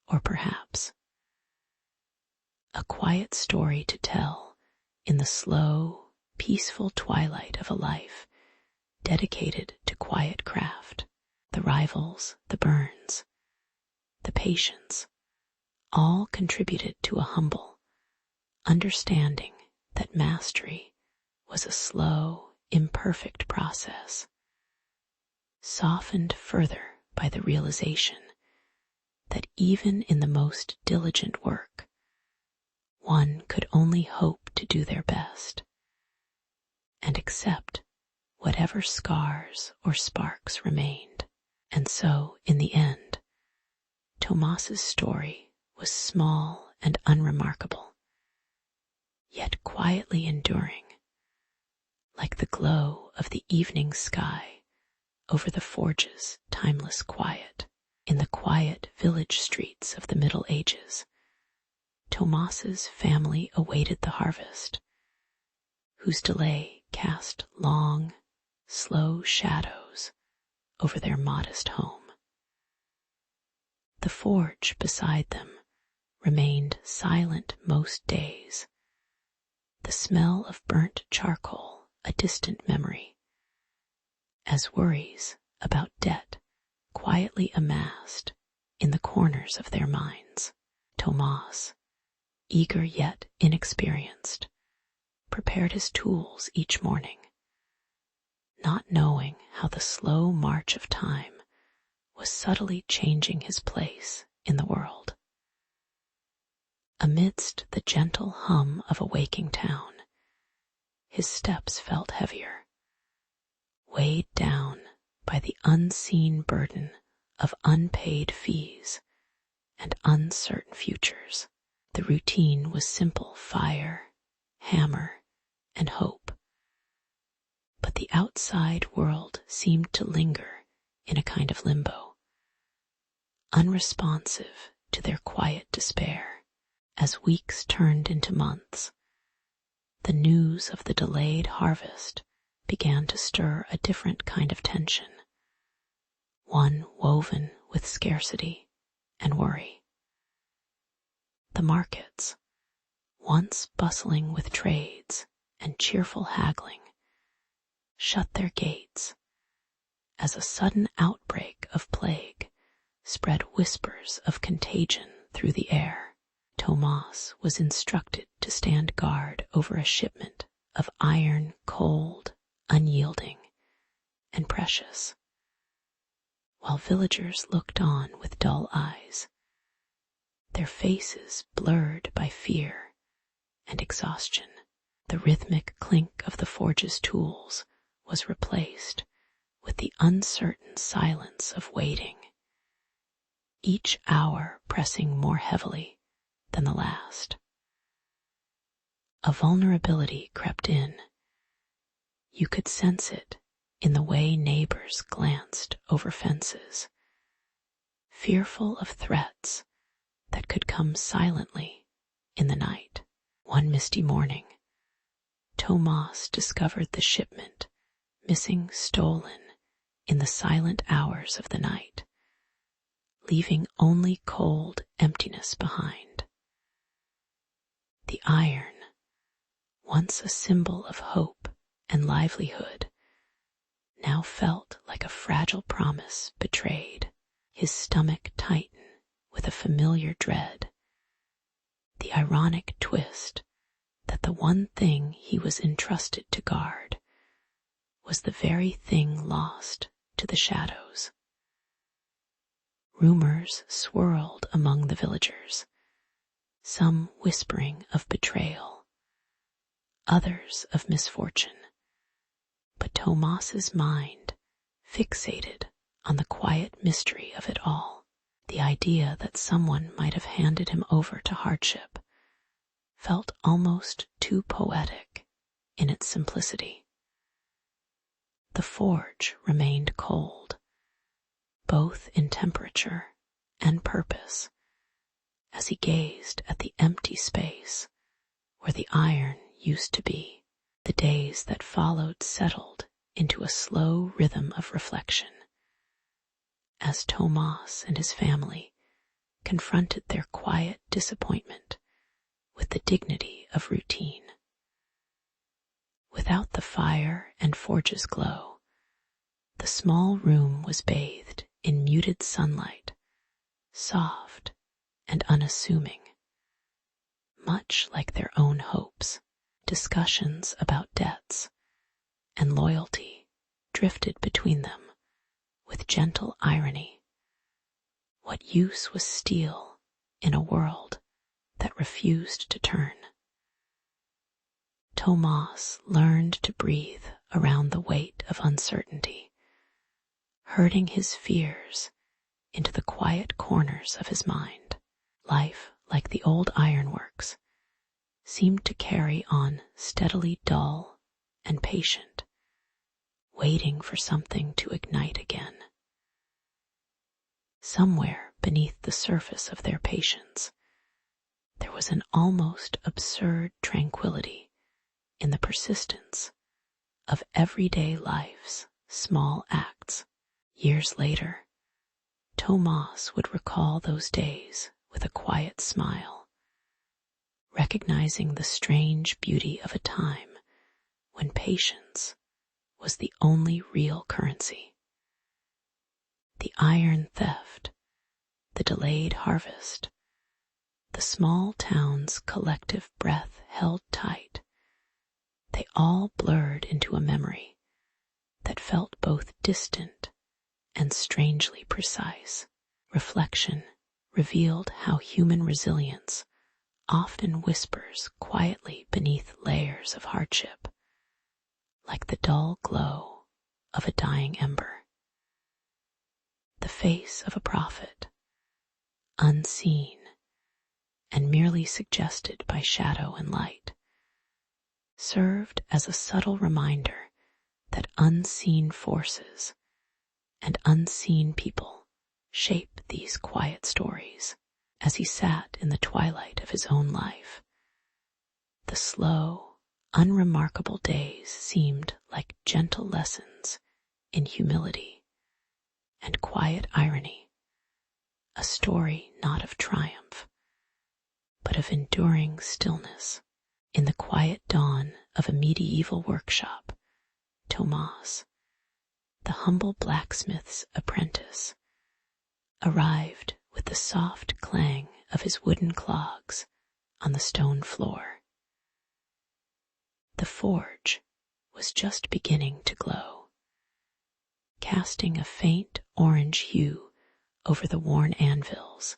or perhaps a quiet story to tell in the slow, peaceful twilight of a life dedicated to quiet craft. The rivals, the burns, the patience, all contributed to a humble understanding that mastery was a slow, imperfect process, softened further by the realization that even in the most diligent work, one could only hope to do their best and accept whatever scars or sparks remained. And so, in the end, Tomas's story was small and unremarkable, yet quietly enduring, like the glow of the evening sky over the forge's timeless quiet. In the quiet village streets of the Middle Ages, Tomas's family awaited the harvest, whose delay cast long, slow shadows over their modest home. The forge beside them remained silent most days, the smell of burnt charcoal a distant memory, as worries about debt quietly amassed in the corners of their minds. Tomas, eager yet inexperienced, prepared his tools each morning, not knowing how the slow march of time was subtly changing his place in the world. Amidst the gentle hum of a waking town, his steps felt heavier, weighed down by the unseen burden of unpaid fees and uncertain futures. The routine was simple: fire, hammer, and hope. but the outside world seemed to linger in a kind of limbo, unresponsive to their quiet despair. As weeks turned into months, the news of the delayed harvest began to stir a different kind of tension, one woven with scarcity and worry. The markets, once bustling with trades and cheerful haggling, shut their gates as a sudden outbreak of plague spread whispers of contagion through the air. Tomas was instructed to stand guard over a shipment of iron, cold, unyielding, and precious, while villagers looked on with dull eyes, their faces blurred by fear and exhaustion. The rhythmic clink of the forge's tools was replaced with the uncertain silence of waiting, each hour pressing more heavily than the last. A vulnerability crept in. You could sense it in the way neighbors glanced over fences, fearful of threats that could come silently in the night. One misty morning, Tomas discovered the shipment missing, stolen in the silent hours of the night, leaving only cold emptiness behind. The iron, once a symbol of hope and livelihood, now felt like a fragile promise betrayed. His stomach tightened with a familiar dread, the ironic twist that the one thing he was entrusted to guard was the very thing lost to the shadows. Rumors swirled among the villagers, some whispering of betrayal, others of misfortune, but Tomas's mind fixated on the quiet mystery of it all. The idea that someone might have handed him over to hardship felt almost too poetic in its simplicity. The forge remained cold, both in temperature and purpose, as he gazed at the empty space where the iron used to be. The days that followed settled into a slow rhythm of reflection, as Tomas and his family confronted their quiet disappointment with the dignity of routine. Without the fire and forge's glow, the small room was bathed in muted sunlight, soft and unassuming, much like their own hopes. Discussions about debts and loyalty drifted between them with gentle irony. What use was steel in a world that refused to turn? Tomas learned to breathe around the weight of uncertainty, herding his fears into the quiet corners of his mind. Life, like the old ironworks, seemed to carry on steadily dull and patient, waiting for something to ignite again. Somewhere beneath the surface of their patience, there was an almost absurd tranquility in the persistence of everyday life's small acts. Years later, Tomas would recall those days with a quiet smile, recognizing the strange beauty of a time when patience was the only real currency. The iron theft, the delayed harvest, the small town's collective breath held tight, they all blurred into a memory that felt both distant and strangely precise. Reflection revealed how human resilience often whispers quietly beneath layers of hardship, like the dull glow of a dying ember. The face of a prophet, unseen and merely suggested by shadow and light, served as a subtle reminder that unseen forces and unseen people shape these quiet stories. As he sat in the twilight of his own life, the slow, unremarkable days seemed like gentle lessons in humility and quiet irony, a story not of triumph, but of enduring stillness. In the quiet dawn of a medieval workshop, Tomas, the humble blacksmith's apprentice, arrived with the soft clang of his wooden clogs on the stone floor. The forge was just beginning to glow, casting a faint orange hue over the worn anvils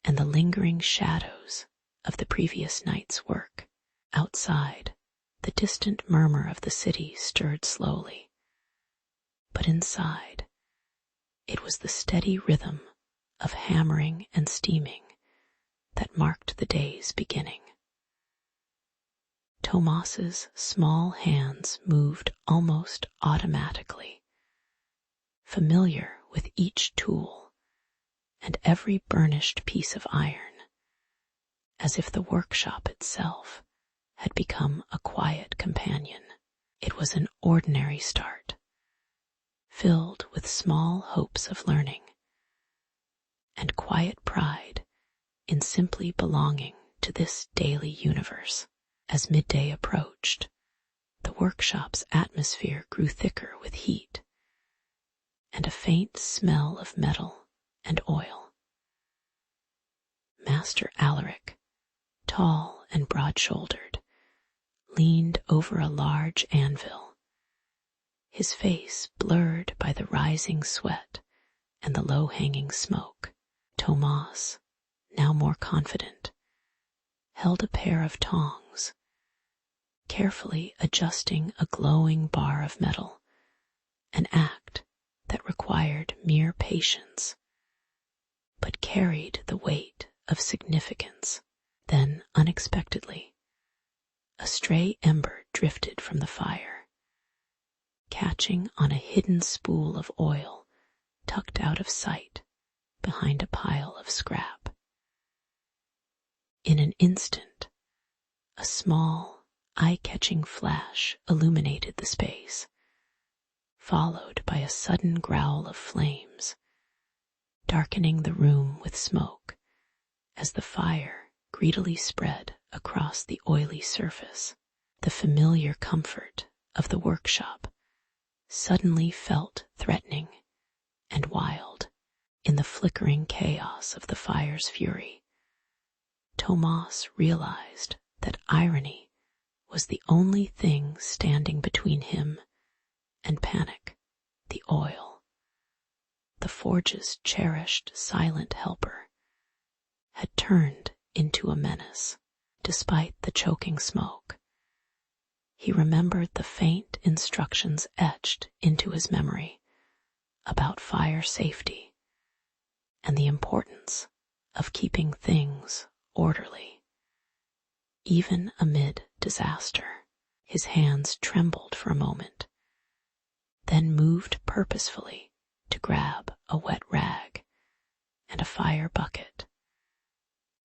and the lingering shadows of the previous night's work. Outside, the distant murmur of the city stirred slowly, but inside, it was the steady rhythm of hammering and steaming that marked the day's beginning. Tomas's small hands moved almost automatically, familiar with each tool and every burnished piece of iron, as if the workshop itself had become a quiet companion. It was an ordinary start, filled with small hopes of learning and quiet pride in simply belonging to this daily universe. As midday approached, the workshop's atmosphere grew thicker with heat and a faint smell of metal and oil. Master Alaric, tall and broad-shouldered, leaned over a large anvil, his face blurred by the rising sweat and the low-hanging smoke. Tomas, now more confident, held a pair of tongs, carefully adjusting a glowing bar of metal, an act that required mere patience, but carried the weight of significance. Then, unexpectedly, a stray ember drifted from the fire, catching on a hidden spool of oil tucked out of sight behind a pile of scrap. In an instant, a small, eye-catching flash illuminated the space, followed by a sudden growl of flames, darkening the room with smoke as the fire greedily spread across the oily surface. The familiar comfort of the workshop suddenly felt threatening and wild. In the flickering chaos of the fire's fury, Tomas realized that irony was the only thing standing between him and panic. The oil, the forge's cherished silent helper, had turned into a menace. Despite the choking smoke, he remembered the faint instructions etched into his memory about fire safety and the importance of keeping things orderly. Even amid disaster, his hands trembled for a moment, then moved purposefully to grab a wet rag and a fire bucket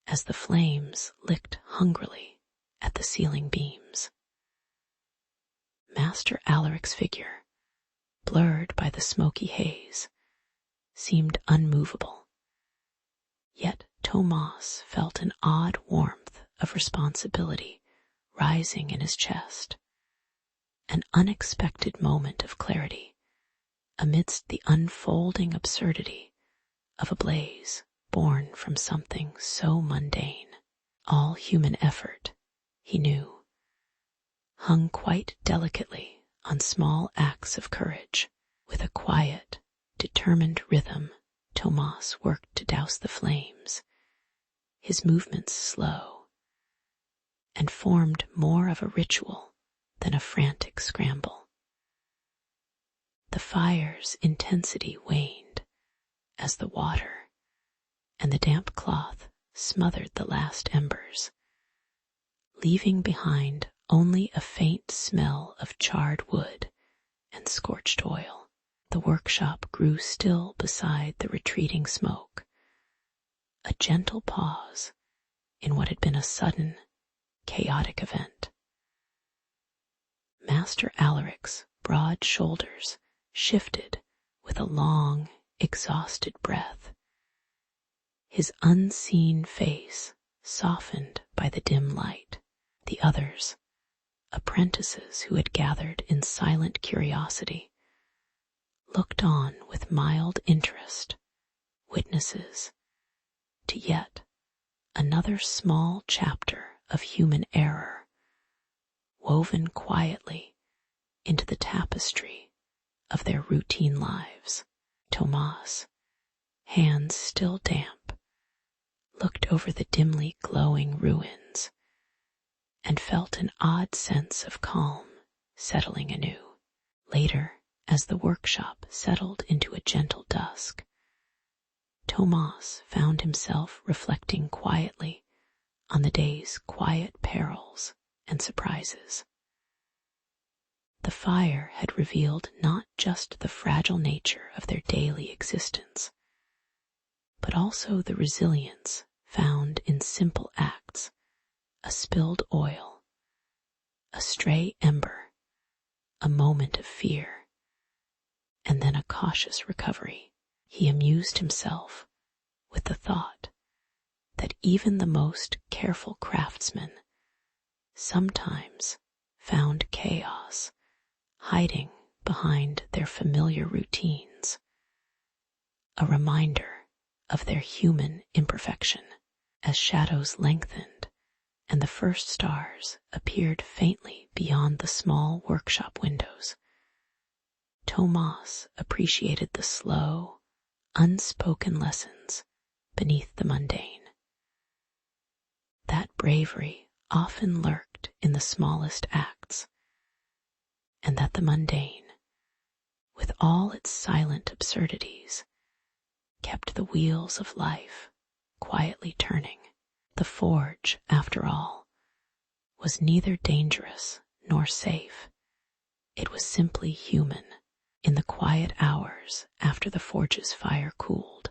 as the flames licked hungrily at the ceiling beams. Master Alaric's figure, blurred by the smoky haze, seemed unmovable, yet Tomas felt an odd warmth of responsibility rising in his chest, an unexpected moment of clarity amidst the unfolding absurdity of a blaze born from something so mundane. All human effort, he knew, hung quite delicately on small acts of courage. With a quiet, determined rhythm, Tomas worked to douse the flames, his movements slow, and formed more of a ritual than a frantic scramble. The fire's intensity waned as the water and the damp cloth smothered the last embers, leaving behind only a faint smell of charred wood and scorched oil. The workshop grew still beside the retreating smoke, a gentle pause in what had been a sudden, chaotic event. Master Alaric's broad shoulders shifted with a long, exhausted breath. His unseen face softened by the dim light. The others, apprentices who had gathered in silent curiosity, looked on with mild interest, witnesses to yet another small chapter of human error, woven quietly into the tapestry of their routine lives. Tomas, hands still damp, looked over the dimly glowing ruins and felt an odd sense of calm settling anew. Later, as the workshop settled into a gentle dusk, Tomas found himself reflecting quietly on the day's quiet perils and surprises. The fire had revealed not just the fragile nature of their daily existence, but also the resilience found in simple acts: a spilled oil, a stray ember, a moment of fear, and then a cautious recovery. He amused himself with the thought that even the most careful craftsmen sometimes found chaos hiding behind their familiar routines, a reminder of their human imperfection. As shadows lengthened and the first stars appeared faintly beyond the small workshop windows, Tomas appreciated the slow, unspoken lessons beneath the mundane. That bravery often lurked in the smallest acts, and that the mundane, with all its silent absurdities, kept the wheels of life quietly turning. The forge, after all, was neither dangerous nor safe. It was simply human. In the quiet hours after the forge's fire cooled,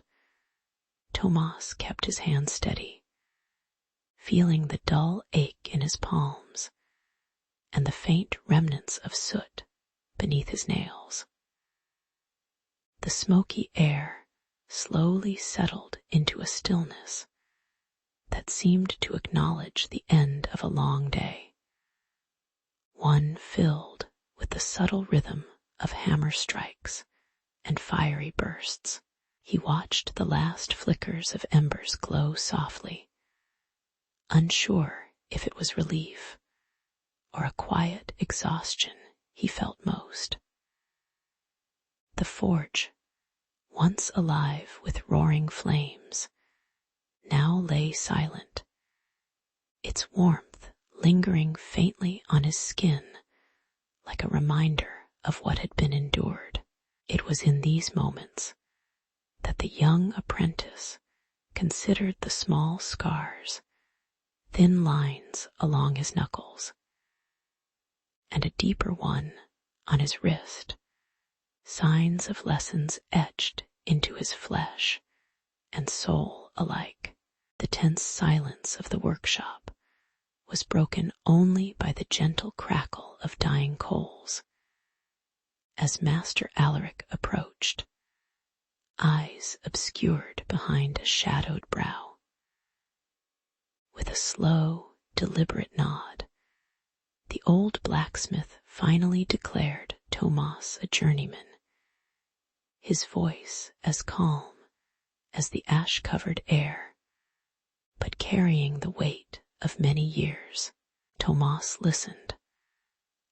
Tomas kept his hand steady, feeling the dull ache in his palms and the faint remnants of soot beneath his nails. The smoky air slowly settled into a stillness that seemed to acknowledge the end of a long day, one filled with the subtle rhythm of hammer strikes and fiery bursts. He watched the last flickers of embers glow softly, unsure if it was relief or a quiet exhaustion he felt most. The forge, once alive with roaring flames, now lay silent, its warmth lingering faintly on his skin like a reminder of what had been endured. It was in these moments that the young apprentice considered the small scars, thin lines along his knuckles, and a deeper one on his wrist, signs of lessons etched into his flesh and soul alike. The tense silence of the workshop was broken only by the gentle crackle of dying coals. As Master Alaric approached, eyes obscured behind a shadowed brow, with a slow, deliberate nod, the old blacksmith finally declared Tomas a journeyman, his voice as calm as the ash-covered air, but carrying the weight of many years. Tomas listened,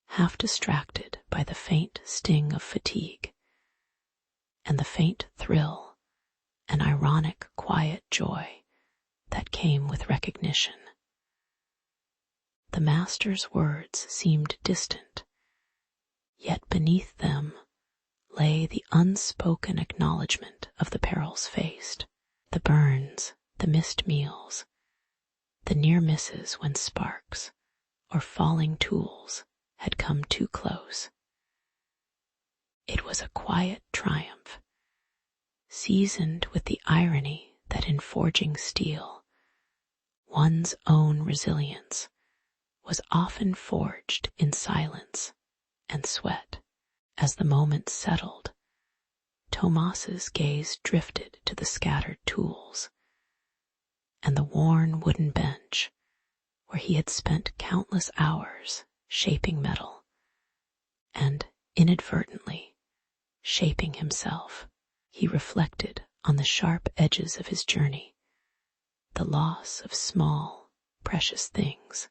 half distracted by the faint sting of fatigue and the faint thrill, an ironic quiet joy that came with recognition. The master's words seemed distant, yet beneath them lay the unspoken acknowledgment of the perils faced, the burns, the missed meals, the near misses when sparks or falling tools had come too close. It was a quiet triumph, seasoned with the irony that in forging steel, one's own resilience was often forged in silence and sweat. As the moment settled, Tomas's gaze drifted to the scattered tools and the worn wooden bench where he had spent countless hours shaping metal and, inadvertently, shaping himself. He reflected on the sharp edges of his journey, the loss of small, precious things.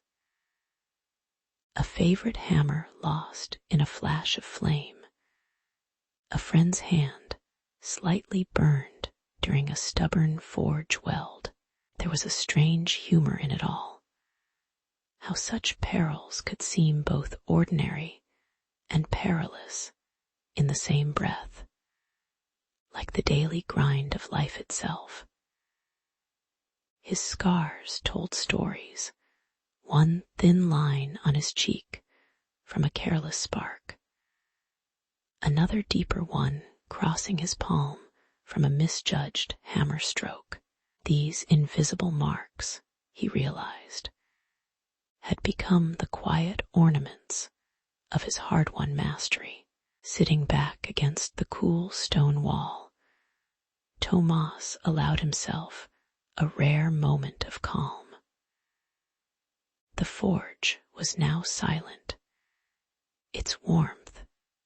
A favorite hammer lost in a flash of flame, a friend's hand slightly burned during a stubborn forge weld. There was a strange humor in it all. How such perils could seem both ordinary and perilous in the same breath, like the daily grind of life itself. His scars told stories, one thin line on his cheek from a careless spark, another deeper one crossing his palm from a misjudged hammer stroke. These invisible marks, he realized, had become the quiet ornaments of his hard-won mastery. Sitting back against the cool stone wall, Tomas allowed himself a rare moment of calm. The forge was now silent, its warmth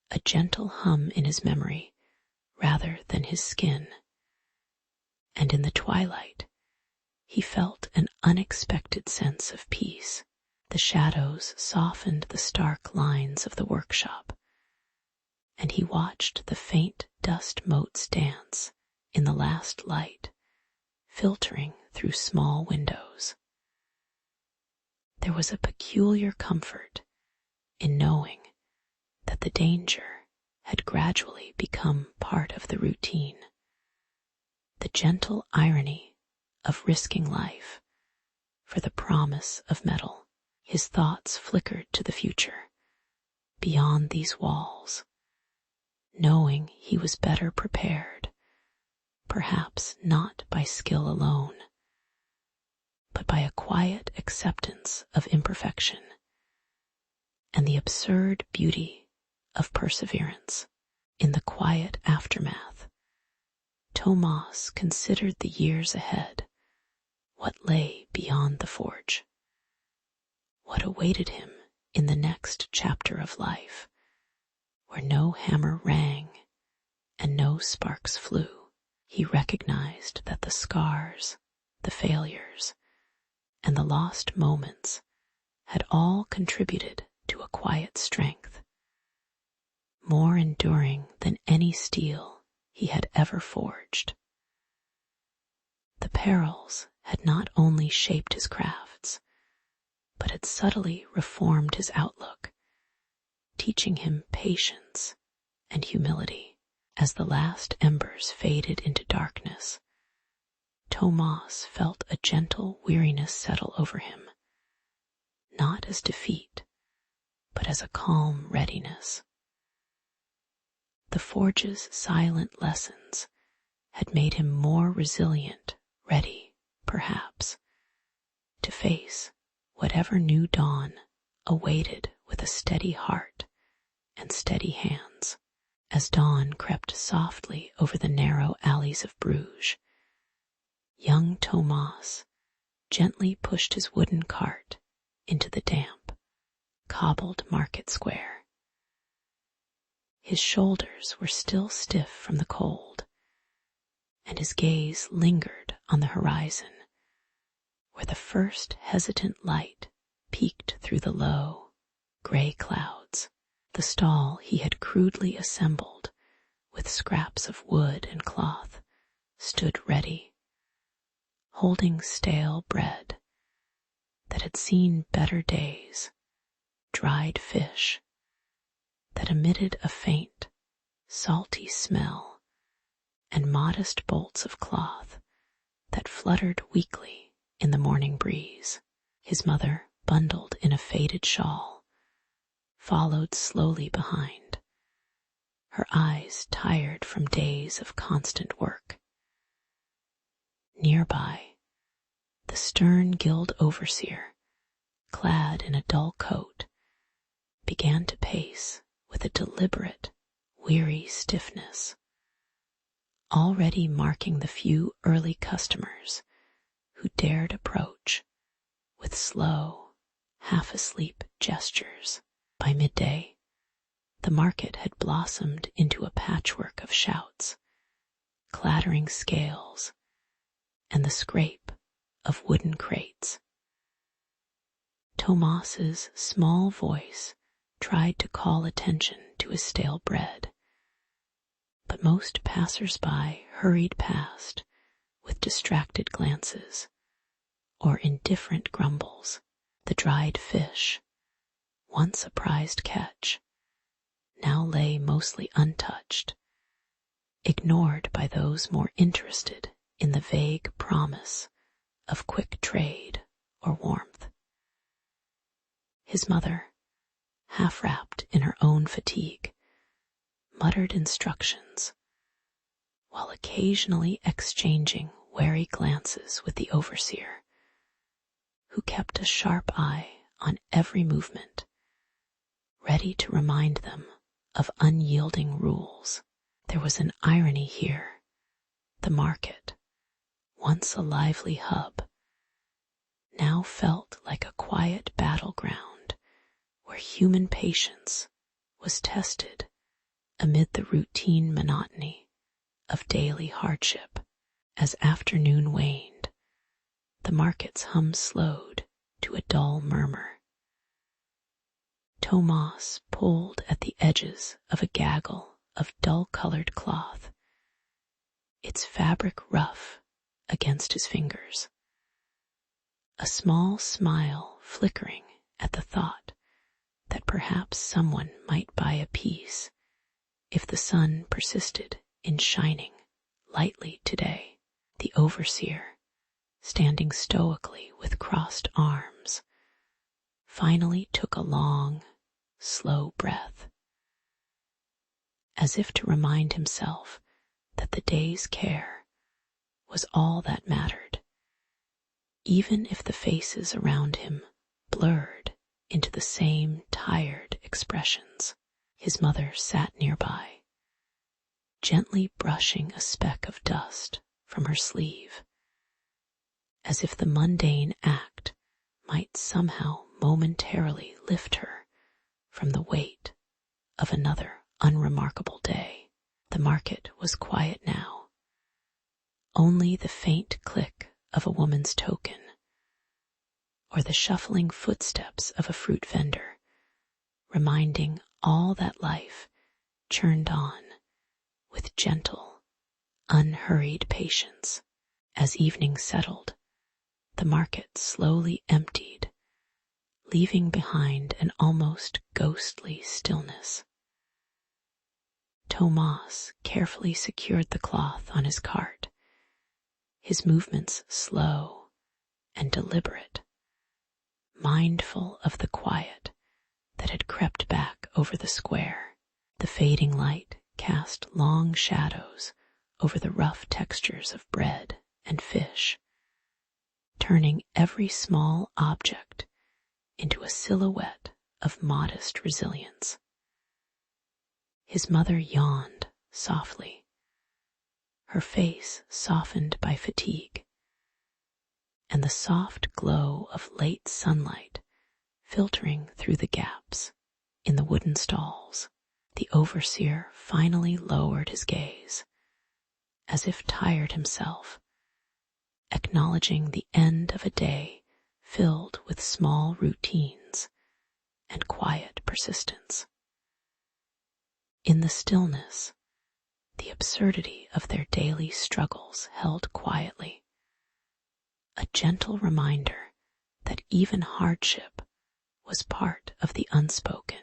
a gentle hum in his memory rather than his skin, and in the twilight he felt an unexpected sense of peace. The shadows softened the stark lines of the workshop, and he watched the faint dust motes dance in the last light, filtering through small windows. There was a peculiar comfort in knowing that the danger had gradually become part of the routine. The gentle irony of risking life for the promise of metal. His thoughts flickered to the future, beyond these walls, knowing he was better prepared, perhaps not by skill alone, but by a quiet acceptance of imperfection and the absurd beauty of perseverance. In the quiet aftermath, Tomas considered the years ahead, what lay beyond the forge, what awaited him in the next chapter of life, where no hammer rang and no sparks flew. He recognized that the scars, the failures, and the lost moments had all contributed to a quiet strength, more enduring than any steel he had ever forged. The perils had not only shaped his crafts, but had subtly reformed his outlook, teaching him patience and humility. As the last embers faded into darkness, Tomas felt a gentle weariness settle over him, not as defeat, but as a calm readiness. The forge's silent lessons had made him more resilient, ready, perhaps, to face whatever new dawn awaited with a steady heart and steady hands. As dawn crept softly over the narrow alleys of Bruges, young Tomas gently pushed his wooden cart into the damp, cobbled market square. His shoulders were still stiff from the cold, and his gaze lingered on the horizon, where the first hesitant light peeked through the low, gray clouds. The stall he had crudely assembled with scraps of wood and cloth stood ready, holding stale bread that had seen better days, dried fish that emitted a faint, salty smell, and modest bolts of cloth that fluttered weakly in the morning breeze. His mother, bundled in a faded shawl, followed slowly behind, her eyes tired from days of constant work. Nearby, the stern guild overseer, clad in a dull coat, began to pace with a deliberate, weary stiffness, already marking the few early customers who dared approach with slow, half-asleep gestures. By midday, the market had blossomed into a patchwork of shouts, clattering scales, and the scrape of wooden crates. Tomas's small voice tried to call attention to his stale bread, but most passers-by hurried past with distracted glances or indifferent grumbles. The dried fish, once a prized catch, now lay mostly untouched, ignored by those more interested in the vague promise of quick trade or warmth. His mother, half wrapped in her own fatigue, muttered instructions, while occasionally exchanging wary glances with the overseer, who kept a sharp eye on every movement, ready to remind them of unyielding rules. There was an irony here. The market, once a lively hub, now felt like a quiet battleground where human patience was tested amid the routine monotony of daily hardship. As afternoon waned, the market's hum slowed to a dull murmur. Tomas pulled at the edges of a gaggle of dull-colored cloth, its fabric rough against his fingers, a small smile flickering at the thought that perhaps someone might buy a piece if the sun persisted in shining lightly today. The overseer, standing stoically with crossed arms, finally took a long, slow breath, as if to remind himself that the day's care was all that mattered, even if the faces around him blurred into the same tired expressions. His mother sat nearby, gently brushing a speck of dust from her sleeve, as if the mundane act might somehow momentarily lift her from the weight of another unremarkable day. The market was quiet now. Only the faint click of a woman's token, or the shuffling footsteps of a fruit vendor, reminding all that life churned on with gentle, unhurried patience. As evening settled, the market slowly emptied, leaving behind an almost ghostly stillness. Tomas carefully secured the cloth on his cart, his movements slow and deliberate, mindful of the quiet that had crept back over the square. The fading light cast long shadows over the rough textures of bread and fish, turning every small object into a silhouette of modest resilience. His mother yawned softly, her face softened by fatigue, and the soft glow of late sunlight filtering through the gaps in the wooden stalls. The overseer finally lowered his gaze, as if tired himself, acknowledging the end of a day filled with small routines and quiet persistence. In the stillness, the absurdity of their daily struggles held quietly, a gentle reminder that even hardship was part of the unspoken,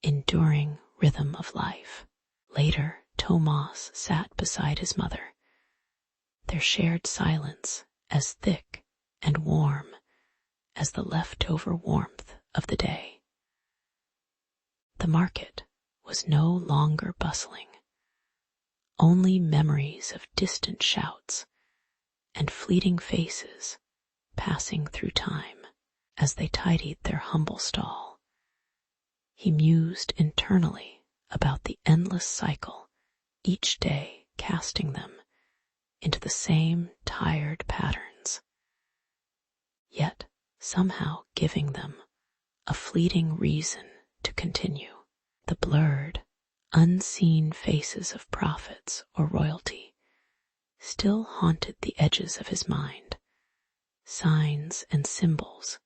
enduring rhythm of life. Later, Tomas sat beside his mother, their shared silence as thick and warm as the leftover warmth of the day. The market was no longer bustling. Only memories of distant shouts and fleeting faces passing through time. As they tidied their humble stall, he mused internally about the endless cycle, each day casting them into the same tired patterns, yet somehow giving them a fleeting reason to continue. The blurred, unseen faces of prophets or royalty still haunted the edges of his mind, signs and symbols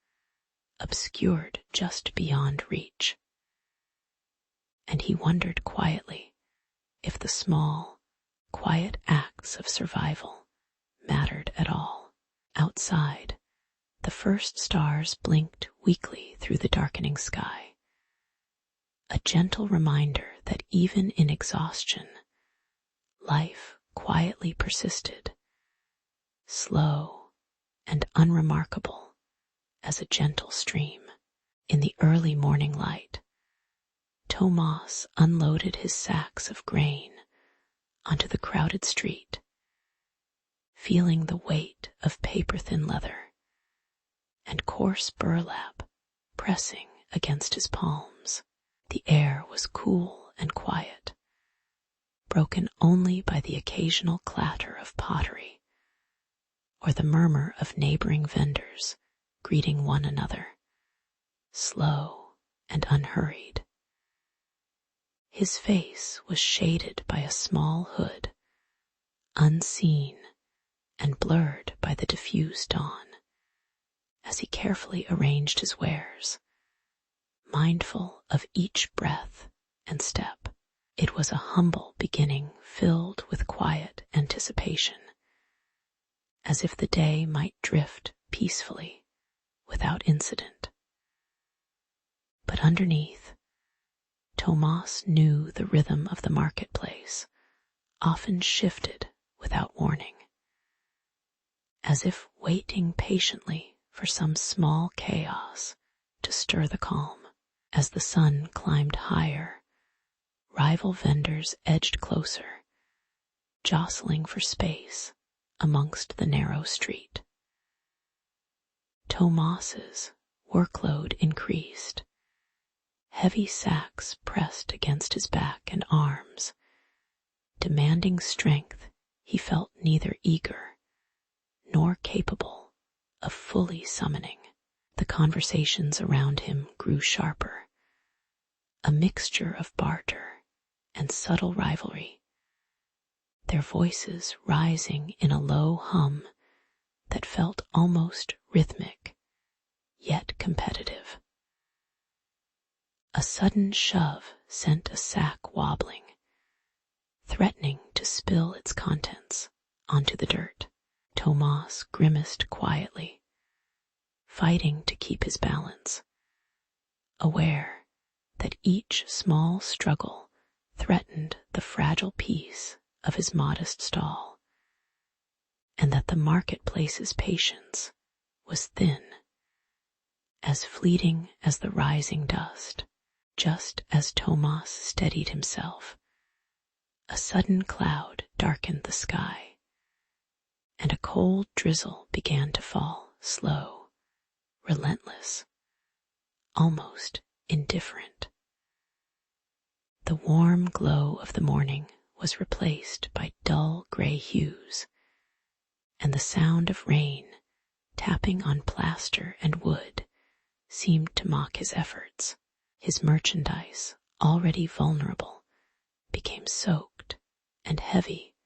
obscured just beyond reach. And he wondered quietly if the small, quiet acts of survival mattered at all. Outside, the first stars blinked weakly through the darkening sky, a gentle reminder that even in exhaustion, life quietly persisted, slow and unremarkable as a gentle stream. In the early morning light, Tomas unloaded his sacks of grain onto the crowded street, feeling the weight of paper-thin leather and coarse burlap pressing against his palms. The air was cool and quiet, broken only by the occasional clatter of pottery or the murmur of neighboring vendors greeting one another, slow and unhurried. His face was shaded by a small hood, unseen and blurred by the diffuse dawn, as he carefully arranged his wares, mindful of each breath and step. It was a humble beginning filled with quiet anticipation, as if the day might drift peacefully without incident. But underneath, Tomas knew the rhythm of the marketplace often shifted without warning, as if waiting patiently for some small chaos to stir the calm. As the sun climbed higher, rival vendors edged closer, jostling for space amongst the narrow street. Tomas's workload increased. Heavy sacks pressed against his back and arms, demanding strength he felt neither eager nor capable of fully summoning. The conversations around him grew sharper, a mixture of barter and subtle rivalry, their voices rising in a low hum that felt almost rhythmic, yet competitive. A sudden shove sent a sack wobbling, threatening to spill its contents onto the dirt. Tomas grimaced quietly, fighting to keep his balance, aware that each small struggle threatened the fragile peace of his modest stall, and that the marketplace's patience was thin, as fleeting as the rising dust. Just as Tomas steadied himself, a sudden cloud darkened the sky, and a cold drizzle began to fall, slow, relentless, almost indifferent. The warm glow of the morning was replaced by dull gray hues, and the sound of rain tapping on plaster and wood seemed to mock his efforts. His merchandise, already vulnerable, became soaked and heavy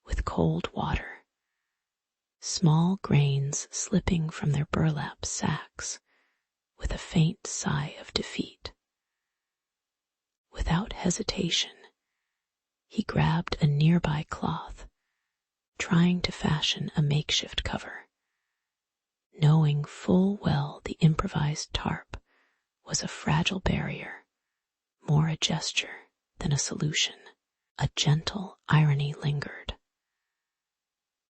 with cold water, small grains slipping from their burlap sacks with a faint sigh of defeat. Without hesitation, he grabbed a nearby cloth, trying to fashion a makeshift cover, knowing full well the improvised tarp was a fragile barrier, more a gesture than a solution. A gentle irony lingered.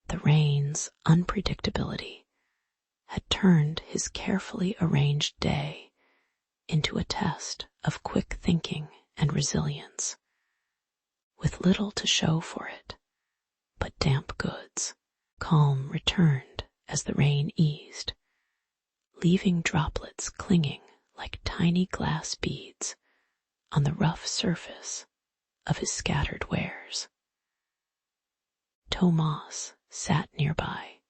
The rain's unpredictability had turned his carefully arranged day into a test of quick thinking and resilience, with little to show for it but damp goods. Calm returned as the rain eased, leaving droplets clinging like tiny glass beads on the rough surface of his scattered wares. Tomas sat nearby,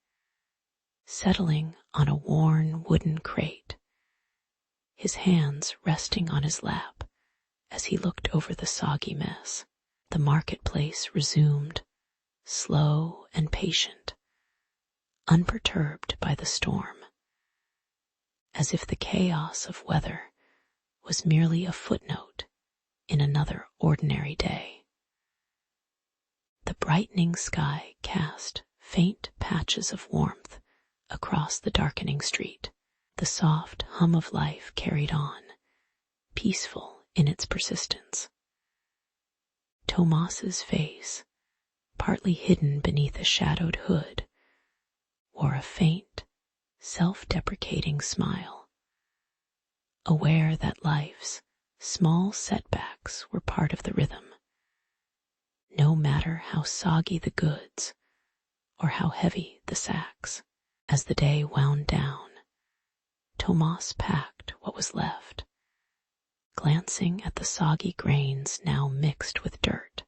settling on a worn wooden crate, his hands resting on his lap as he looked over the soggy mess. The marketplace resumed, slow and patient, unperturbed by the storm, as if the chaos of weather was merely a footnote in another ordinary day. The brightening sky cast faint patches of warmth across the darkening street. The soft hum of life carried on, peaceful in its persistence. Tomas's face, partly hidden beneath a shadowed hood, wore a faint, self-deprecating smile, aware that life's small setbacks were part of the rhythm. No matter how soggy the goods or how heavy the sacks. As the day wound down, Tomas packed what was left, glancing at the soggy grains now mixed with dirt,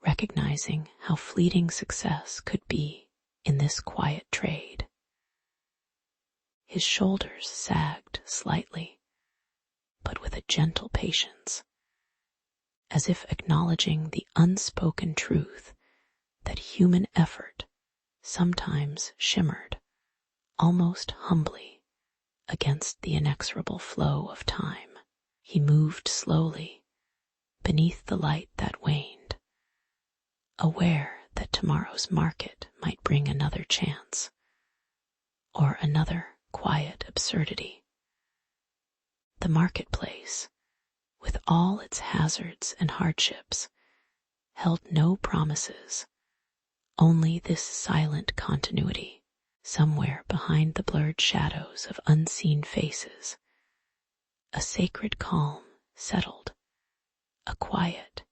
recognizing how fleeting success could be in this quiet trade. His shoulders sagged slightly, but with a gentle patience, as if acknowledging the unspoken truth that human effort sometimes shimmered, almost humbly, against the inexorable flow of time. He moved slowly, beneath the light that waned, aware that tomorrow's market might bring another chance, or another quiet absurdity. The marketplace, with all its hazards and hardships, held no promises, only this silent continuity. Somewhere behind the blurred shadows of unseen faces, a sacred calm settled, a quiet,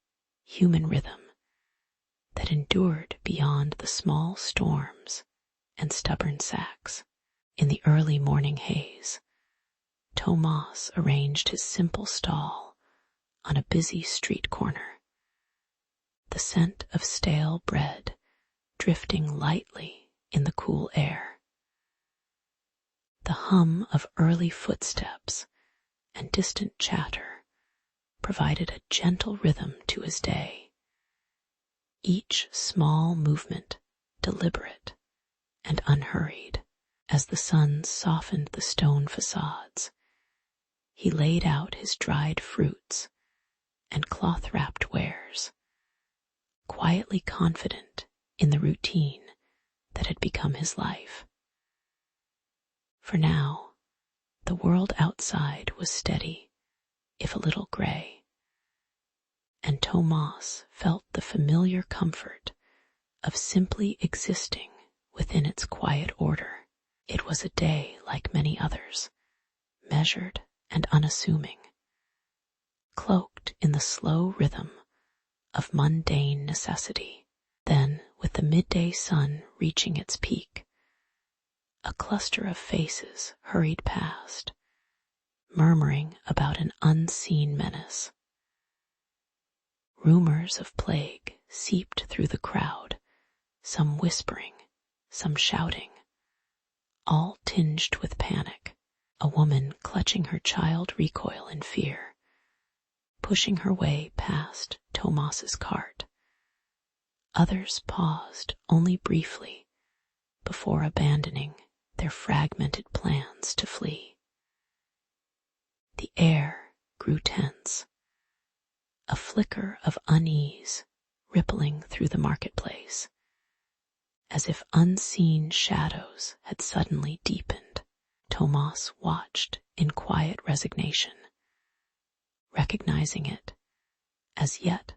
human rhythm that endured beyond the small storms and stubborn sacks. In the early morning haze, Tomas arranged his simple stall on a busy street corner, the scent of stale bread drifting lightly in the cool air. The hum of early footsteps and distant chatter provided a gentle rhythm to his day, each small movement deliberate and unhurried. As the sun softened the stone facades, he laid out his dried fruits and cloth-wrapped wares, quietly confident in the routine that had become his life. For now, the world outside was steady, if a little gray, and Tomas felt the familiar comfort of simply existing within its quiet order. It was a day like many others, measured and unassuming, cloaked in the slow rhythm of mundane necessity. Then, with the midday sun reaching its peak, a cluster of faces hurried past, murmuring about an unseen menace. Rumors of plague seeped through the crowd, some whispering, some shouting, all tinged with panic. A woman clutching her child recoil in fear, pushing her way past Tomas's cart. Others paused only briefly before abandoning their fragmented plans to flee. The air grew tense, a flicker of unease rippling through the marketplace, as if unseen shadows had suddenly deepened. Tomas watched in quiet resignation, recognizing it as yet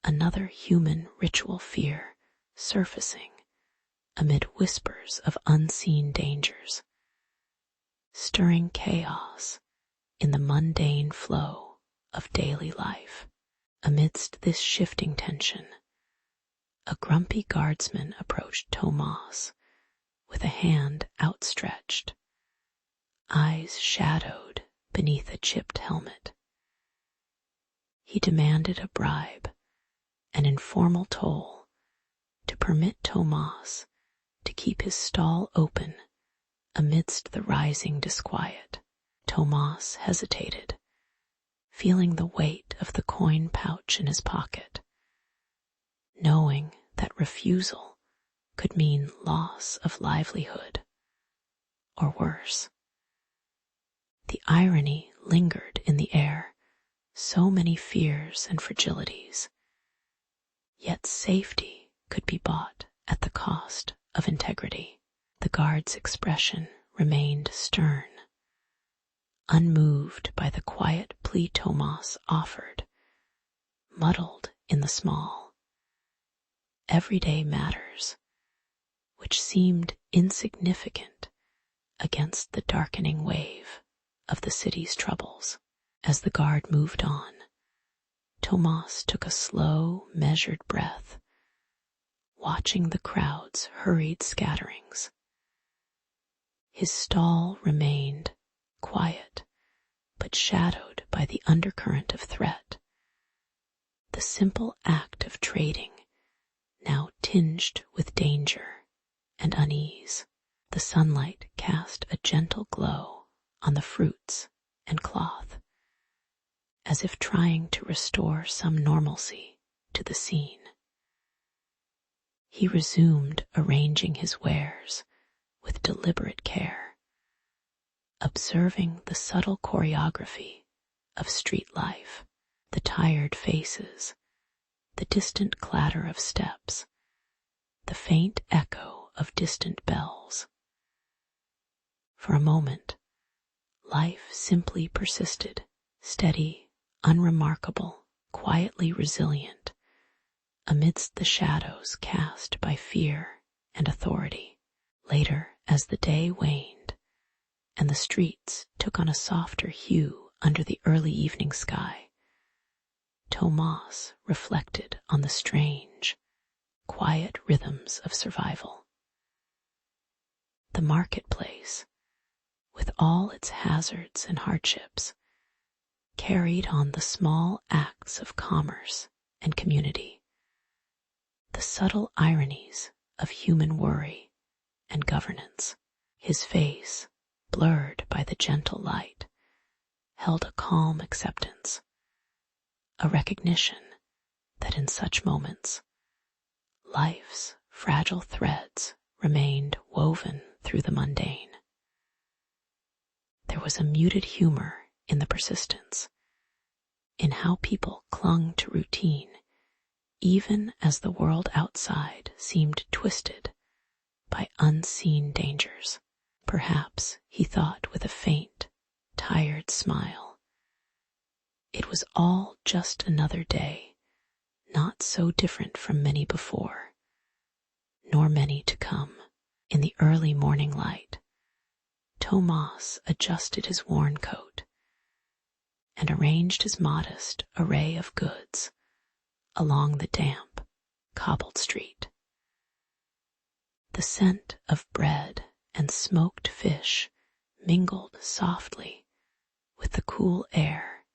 another human ritual fear surfacing amid whispers of unseen dangers, stirring chaos in the mundane flow of daily life. Amidst this shifting tension, a grumpy guardsman approached Tomas with a hand outstretched, eyes shadowed beneath a chipped helmet. He demanded a bribe, an informal toll, to permit Tomas to keep his stall open amidst the rising disquiet. Tomas hesitated, feeling the weight of the coin pouch in his pocket, knowing that refusal could mean loss of livelihood, or worse. The irony lingered in the air, so many fears and fragilities. Yet safety could be bought at the cost of integrity. The guard's expression remained stern, unmoved by the quiet plea Tomas offered, muddled in the small, everyday matters, which seemed insignificant against the darkening wave of the city's troubles. As the guard moved on, Tomas took a slow, measured breath, watching the crowd's hurried scatterings. His stall remained quiet, but shadowed by the undercurrent of threat. The simple act of trading now tinged with danger and unease. The sunlight cast a gentle glow on the fruits and cloth, as if trying to restore some normalcy to the scene. He resumed arranging his wares with deliberate care, observing the subtle choreography of street life, the tired faces, the distant clatter of steps, the faint echo of distant bells. For a moment, life simply persisted, steady, unremarkable, quietly resilient, amidst the shadows cast by fear and authority. Later, as the day waned, and the streets took on a softer hue under the early evening sky, Tomas reflected on the strange, quiet rhythms of survival. The marketplace, with all its hazards and hardships, carried on the small acts of commerce and community, the subtle ironies of human worry and governance. His face, blurred by the gentle light, held a calm acceptance, a recognition that in such moments, life's fragile threads remained woven through the mundane. There was a muted humor in the persistence, in how people clung to routine, even as the world outside seemed twisted by unseen dangers. Perhaps, he thought with a faint, tired smile, it was all just another day, not so different from many before, nor many to come. In the early morning light, Tomas adjusted his worn coat and arranged his modest array of goods along the damp, cobbled street. The scent of bread and smoked fish mingled softly with the cool air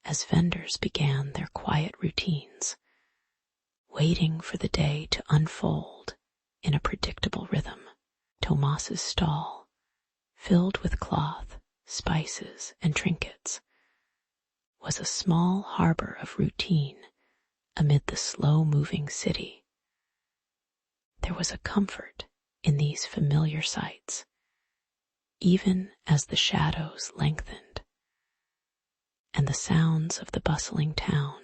as vendors began their quiet routines, waiting for the day to unfold in a predictable rhythm. Tomas's stall, filled with cloth, spices, and trinkets, was a small harbor of routine amid the slow-moving city. There was a comfort in these familiar sights, even as the shadows lengthened, and the sounds of the bustling town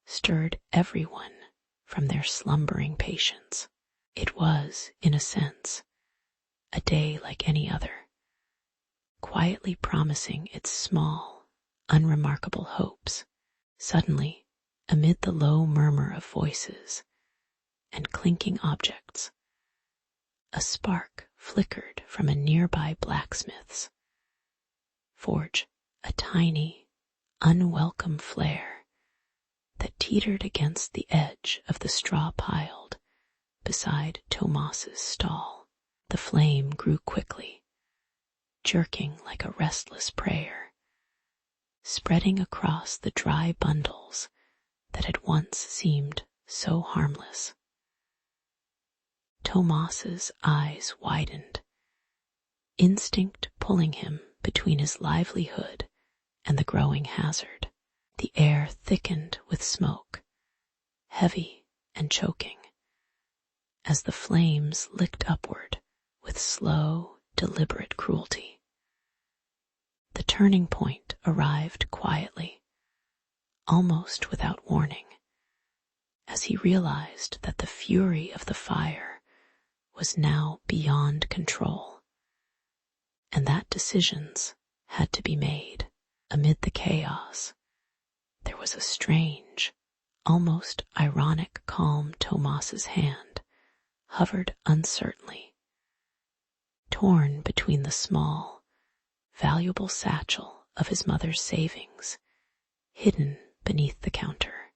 stirred everyone from their slumbering patience. It was, in a sense, a day like any other, quietly promising its small, unremarkable hopes. Suddenly, amid the low murmur of voices and clinking objects, a spark flickered from a nearby blacksmith's forge, a tiny, unwelcome flare that teetered against the edge of the straw piled beside Tomas's stall. The flame grew quickly, jerking like a restless prayer, spreading across the dry bundles that had once seemed so harmless. Tomas's eyes widened, instinct pulling him between his livelihood and the growing hazard. The air thickened with smoke, heavy and choking, as the flames licked upward with slow, deliberate cruelty. The turning point arrived quietly, almost without warning, as he realized that the fury of the fire was now beyond control, and that decisions had to be made. Amid the chaos, there was a strange, almost ironic calm. Tomas's hand hovered uncertainly, torn between the small, valuable satchel of his mother's savings hidden beneath the counter,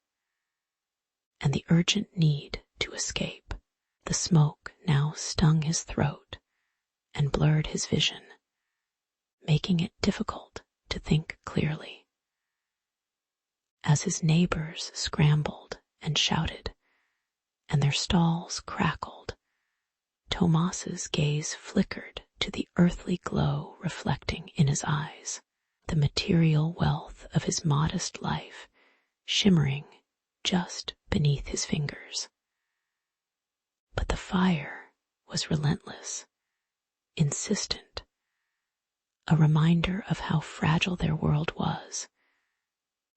and the urgent need to escape. The smoke now stung his throat and blurred his vision, making it difficult to think clearly. As his neighbors scrambled and shouted, and their stalls crackled, Tomas's gaze flickered to the earthly glow reflecting in his eyes, the material wealth of his modest life shimmering just beneath his fingers. But the fire was relentless, insistent, a reminder of how fragile their world was,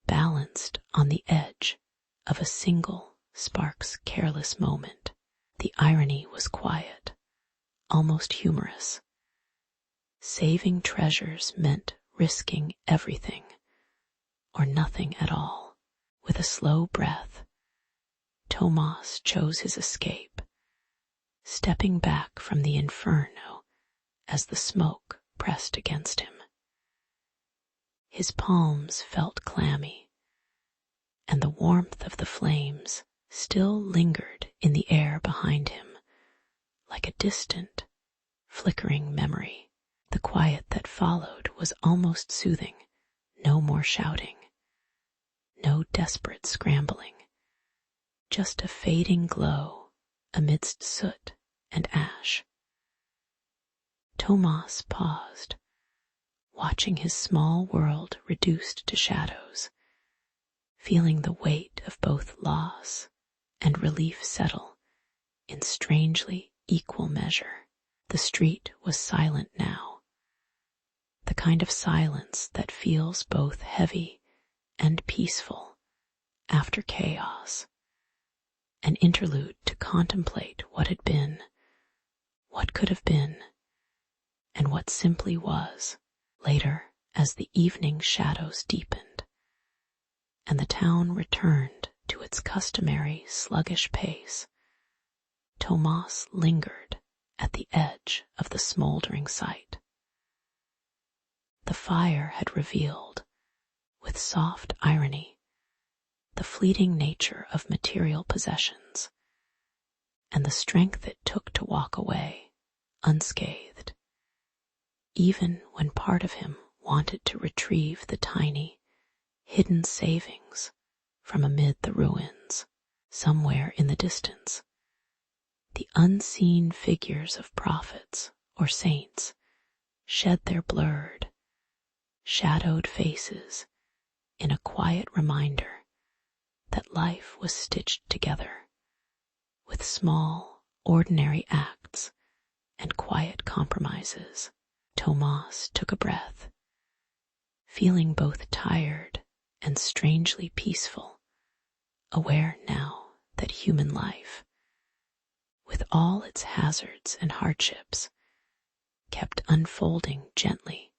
balanced on the edge of a single spark's careless moment. The irony was quiet, almost humorous. Saving treasures meant risking everything or nothing at all. With a slow breath, Tomas chose his escape, stepping back from the inferno as the smoke pressed against him. His palms felt clammy, and the warmth of the flames still lingered in the air behind him, like a distant, flickering memory. The quiet that followed was almost soothing. No more shouting, no desperate scrambling, just a fading glow amidst soot and ash. Tomas paused, watching his small world reduced to shadows, feeling the weight of both loss and relief settle in strangely equal measure. The street was silent now, the kind of silence that feels both heavy and peaceful after chaos, an interlude to contemplate what had been, what could have been, and what simply was. Later, as the evening shadows deepened, and the town returned to its customary sluggish pace, Tomas lingered at the edge of the smoldering site. The fire had revealed, with soft irony, the fleeting nature of material possessions, and the strength it took to walk away, unscathed, even when part of him wanted to retrieve the tiny, hidden savings from amid the ruins. Somewhere in the distance, the unseen figures of prophets or saints shed their blurred, shadowed faces in a quiet reminder that life was stitched together with small, ordinary acts and quiet compromises. Tomas took a breath, feeling both tired and strangely peaceful, aware now that human life, with all its hazards and hardships, kept unfolding gently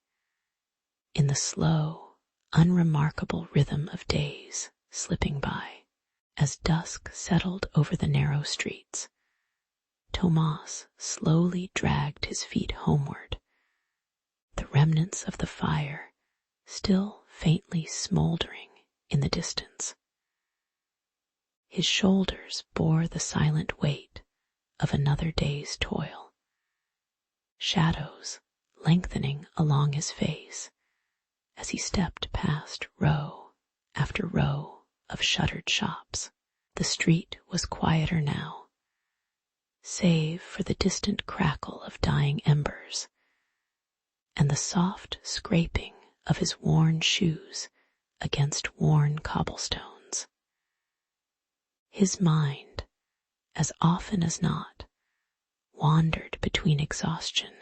in the slow, unremarkable rhythm of days slipping by. As dusk settled over the narrow streets, Tomas slowly dragged his feet homeward, the remnants of the fire still faintly smoldering in the distance. His shoulders bore the silent weight of another day's toil, shadows lengthening along his face as he stepped past row after row of shuttered shops. The street was quieter now, save for the distant crackle of dying embers and the soft scraping of his worn shoes against worn cobblestones. His mind, as often as not, wandered between exhaustion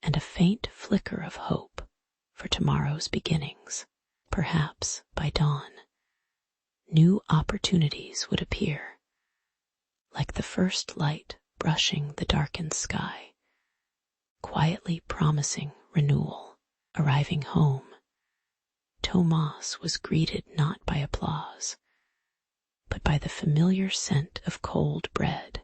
and a faint flicker of hope for tomorrow's beginnings. Perhaps by dawn, new opportunities would appear, like the first light brushing the darkened sky, quietly promising renewal. Arriving home, Tomas was greeted not by applause, but by the familiar scent of cold bread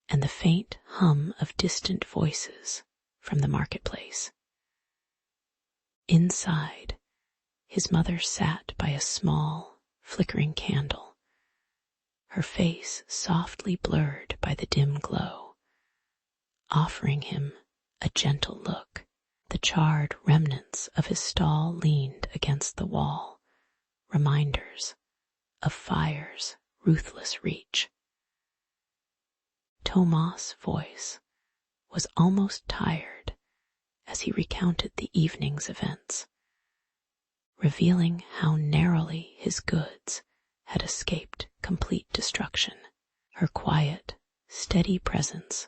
and the faint hum of distant voices from the marketplace. Inside, his mother sat by a small, flickering candle, her face softly blurred by the dim glow, offering him a gentle look. The charred remnants of his stall leaned against the wall, reminders of fire's ruthless reach. Tomas' voice was almost tired as he recounted the evening's events, revealing how narrowly his goods had escaped complete destruction. Her quiet, steady presence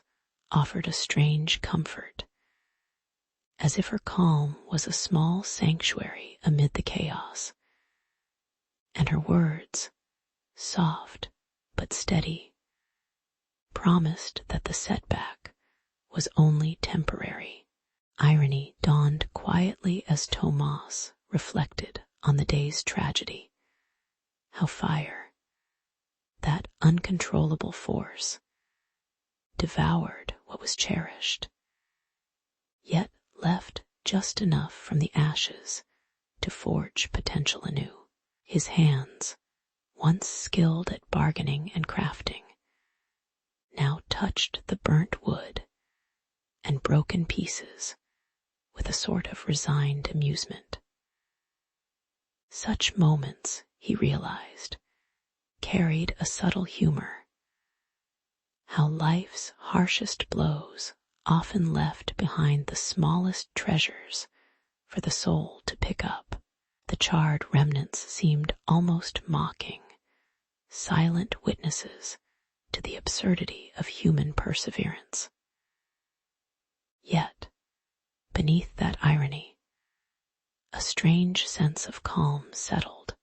offered a strange comfort, as if her calm was a small sanctuary amid the chaos, and her words, soft but steady, promised that the setback was only temporary. Irony dawned quietly as Tomas reflected on the day's tragedy, how fire, that uncontrollable force, devoured what was cherished, yet left just enough from the ashes to forge potential anew. His hands, once skilled at bargaining and crafting, now touched the burnt wood and broken pieces with a sort of resigned amusement. Such moments, he realized, carried a subtle humor, how life's harshest blows often left behind the smallest treasures for the soul to pick up. The charred remnants seemed almost mocking, silent witnesses to the absurdity of human perseverance. Yet, beneath that irony, a strange sense of calm settled,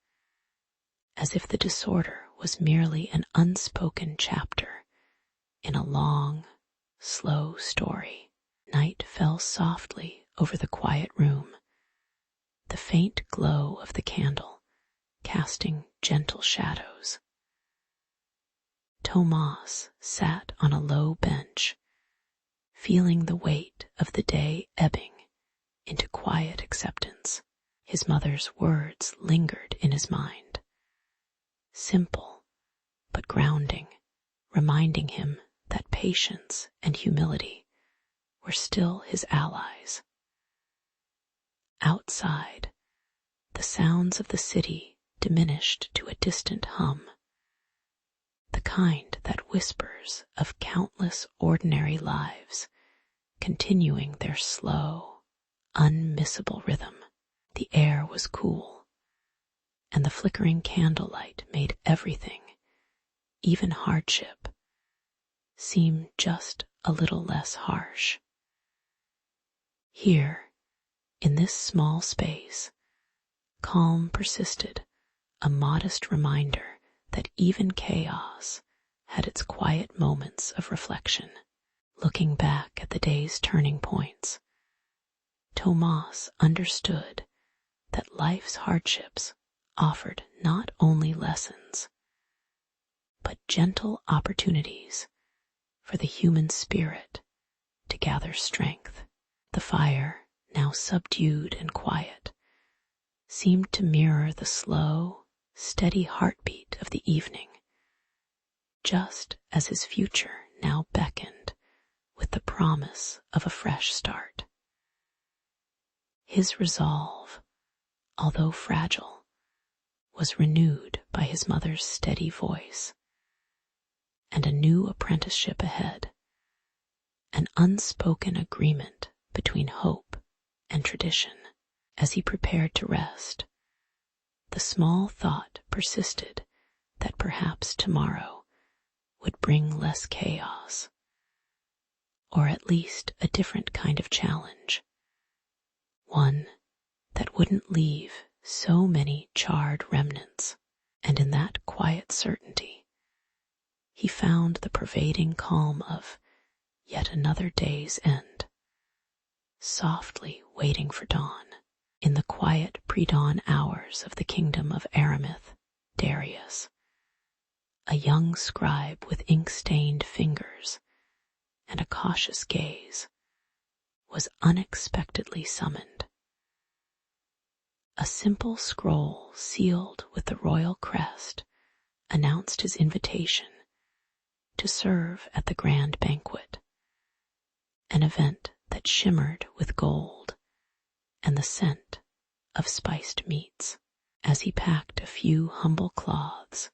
as if the disorder was merely an unspoken chapter in a long, slow story. Night fell softly over the quiet room, the faint glow of the candle casting gentle shadows. Tomas sat on a low bench, feeling the weight of the day ebbing into quiet acceptance. His mother's words lingered in his mind, simple but grounding, reminding him that patience and humility were still his allies. Outside, the sounds of the city diminished to a distant hum, the kind that whispers of countless ordinary lives continuing their slow, unmissable rhythm. The air was cool, and the flickering candlelight made everything, even hardship, seem just a little less harsh. Here, in this small space, calm persisted, a modest reminder that even chaos had its quiet moments of reflection. Looking back at the day's turning points, Tomas understood that life's hardships offered not only lessons, but gentle opportunities for the human spirit to gather strength. The fire, now subdued and quiet, seemed to mirror the slow, steady heartbeat of the evening, just as his future now beckoned with the promise of a fresh start. His resolve, although fragile, was renewed by his mother's steady voice, and a new apprenticeship ahead, an unspoken agreement between hope and tradition. As he prepared to rest, the small thought persisted that perhaps tomorrow would bring less chaos, or at least a different kind of challenge, one that wouldn't leave so many charred remnants. And in that quiet certainty, he found the pervading calm of yet another day's end, softly waiting for dawn. In the quiet pre-dawn hours of the kingdom of Aramith, Darius, a young scribe with ink-stained fingers and a cautious gaze, was unexpectedly summoned. A simple scroll sealed with the royal crest announced his invitation to serve at the grand banquet, an event that shimmered with gold and the scent of spiced meats. As he packed a few humble cloths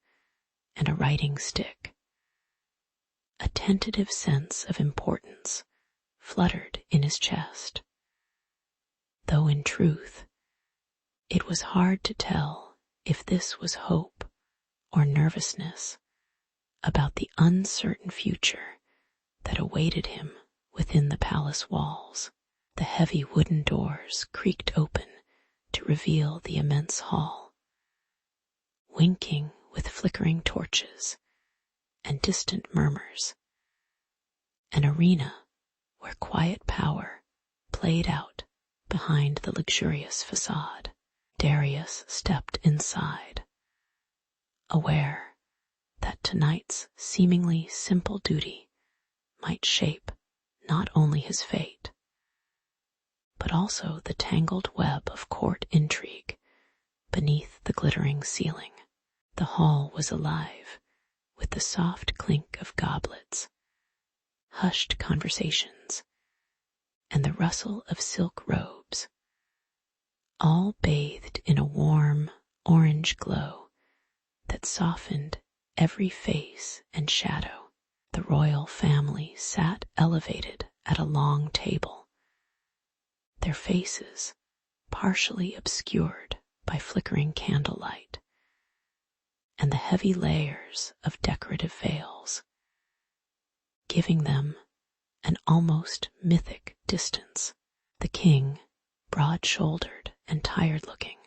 and a writing stick, a tentative sense of importance fluttered in his chest, though in truth it was hard to tell if this was hope or nervousness about the uncertain future that awaited him within the palace walls. The heavy wooden doors creaked open to reveal the immense hall, winking with flickering torches and distant murmurs, an arena where quiet power played out behind the luxurious facade. Darius stepped inside, aware that tonight's seemingly simple duty might shape not only his fate, but also the tangled web of court intrigue beneath the glittering ceiling. The hall was alive with the soft clink of goblets, hushed conversations, and the rustle of silk robes, all bathed in a warm orange glow that softened every face and shadow. The royal family sat elevated at a long table, their faces partially obscured by flickering candlelight and the heavy layers of decorative veils, giving them an almost mythic distance. The king, broad-shouldered and tired-looking,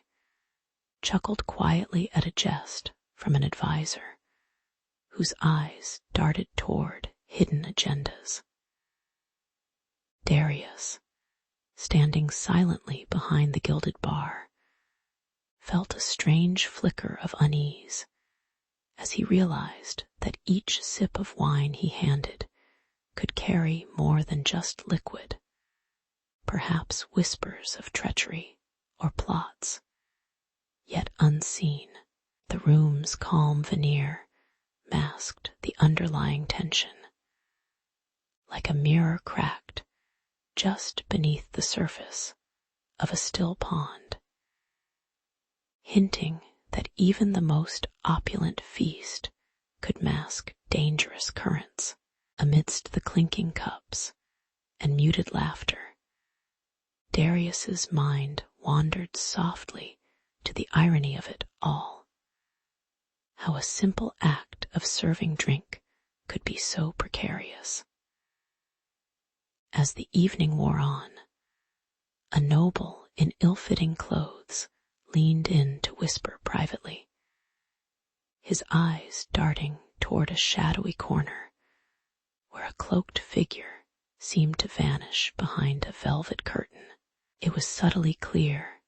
chuckled quietly at a jest from an advisor whose eyes darted toward hidden agendas. Darius, standing silently behind the gilded bar, felt a strange flicker of unease as he realized that each sip of wine he handed could carry more than just liquid, perhaps whispers of treachery or plots, yet unseen. The room's calm veneer masked the underlying tension, like a mirror cracked just beneath the surface of a still pond, hinting that even the most opulent feast could mask dangerous currents. Amidst the clinking cups and muted laughter, Darius's mind wandered softly to the irony of it all. How a simple act of serving drink could be so precarious. As the evening wore on, a noble in ill-fitting clothes leaned in to whisper privately, his eyes darting toward a shadowy corner where a cloaked figure seemed to vanish behind a velvet curtain. It was subtly clear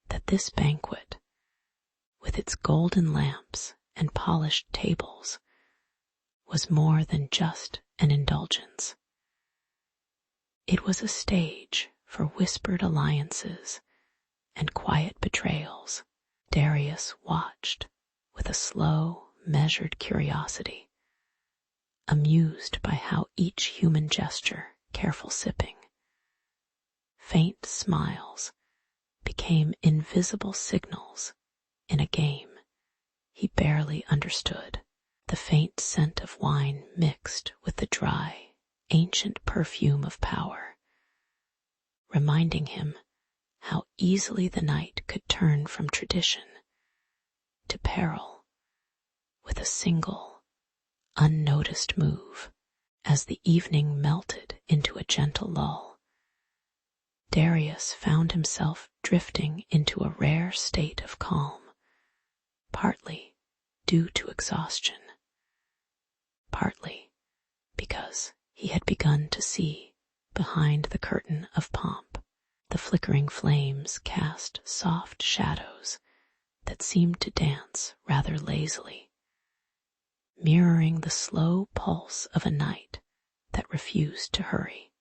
that this banquet, with its golden lamps and polished tables, was more than just an indulgence. It was a stage for whispered alliances and quiet betrayals, Darius watched with a slow, measured curiosity, amused by how each human gesture, careful sipping, faint smiles, became invisible signals in a game he barely understood. The faint scent of wine mixed with the dry, ancient perfume of power, reminding him how easily the night could turn from tradition to peril with a single, unnoticed move. As the evening melted into a gentle lull, Darius found himself drifting into a rare state of calm, partly due to exhaustion, partly because he had begun to see behind the curtain of pomp. The flickering flames cast soft shadows that seemed to dance rather lazily, mirroring the slow pulse of a night that refused to hurry.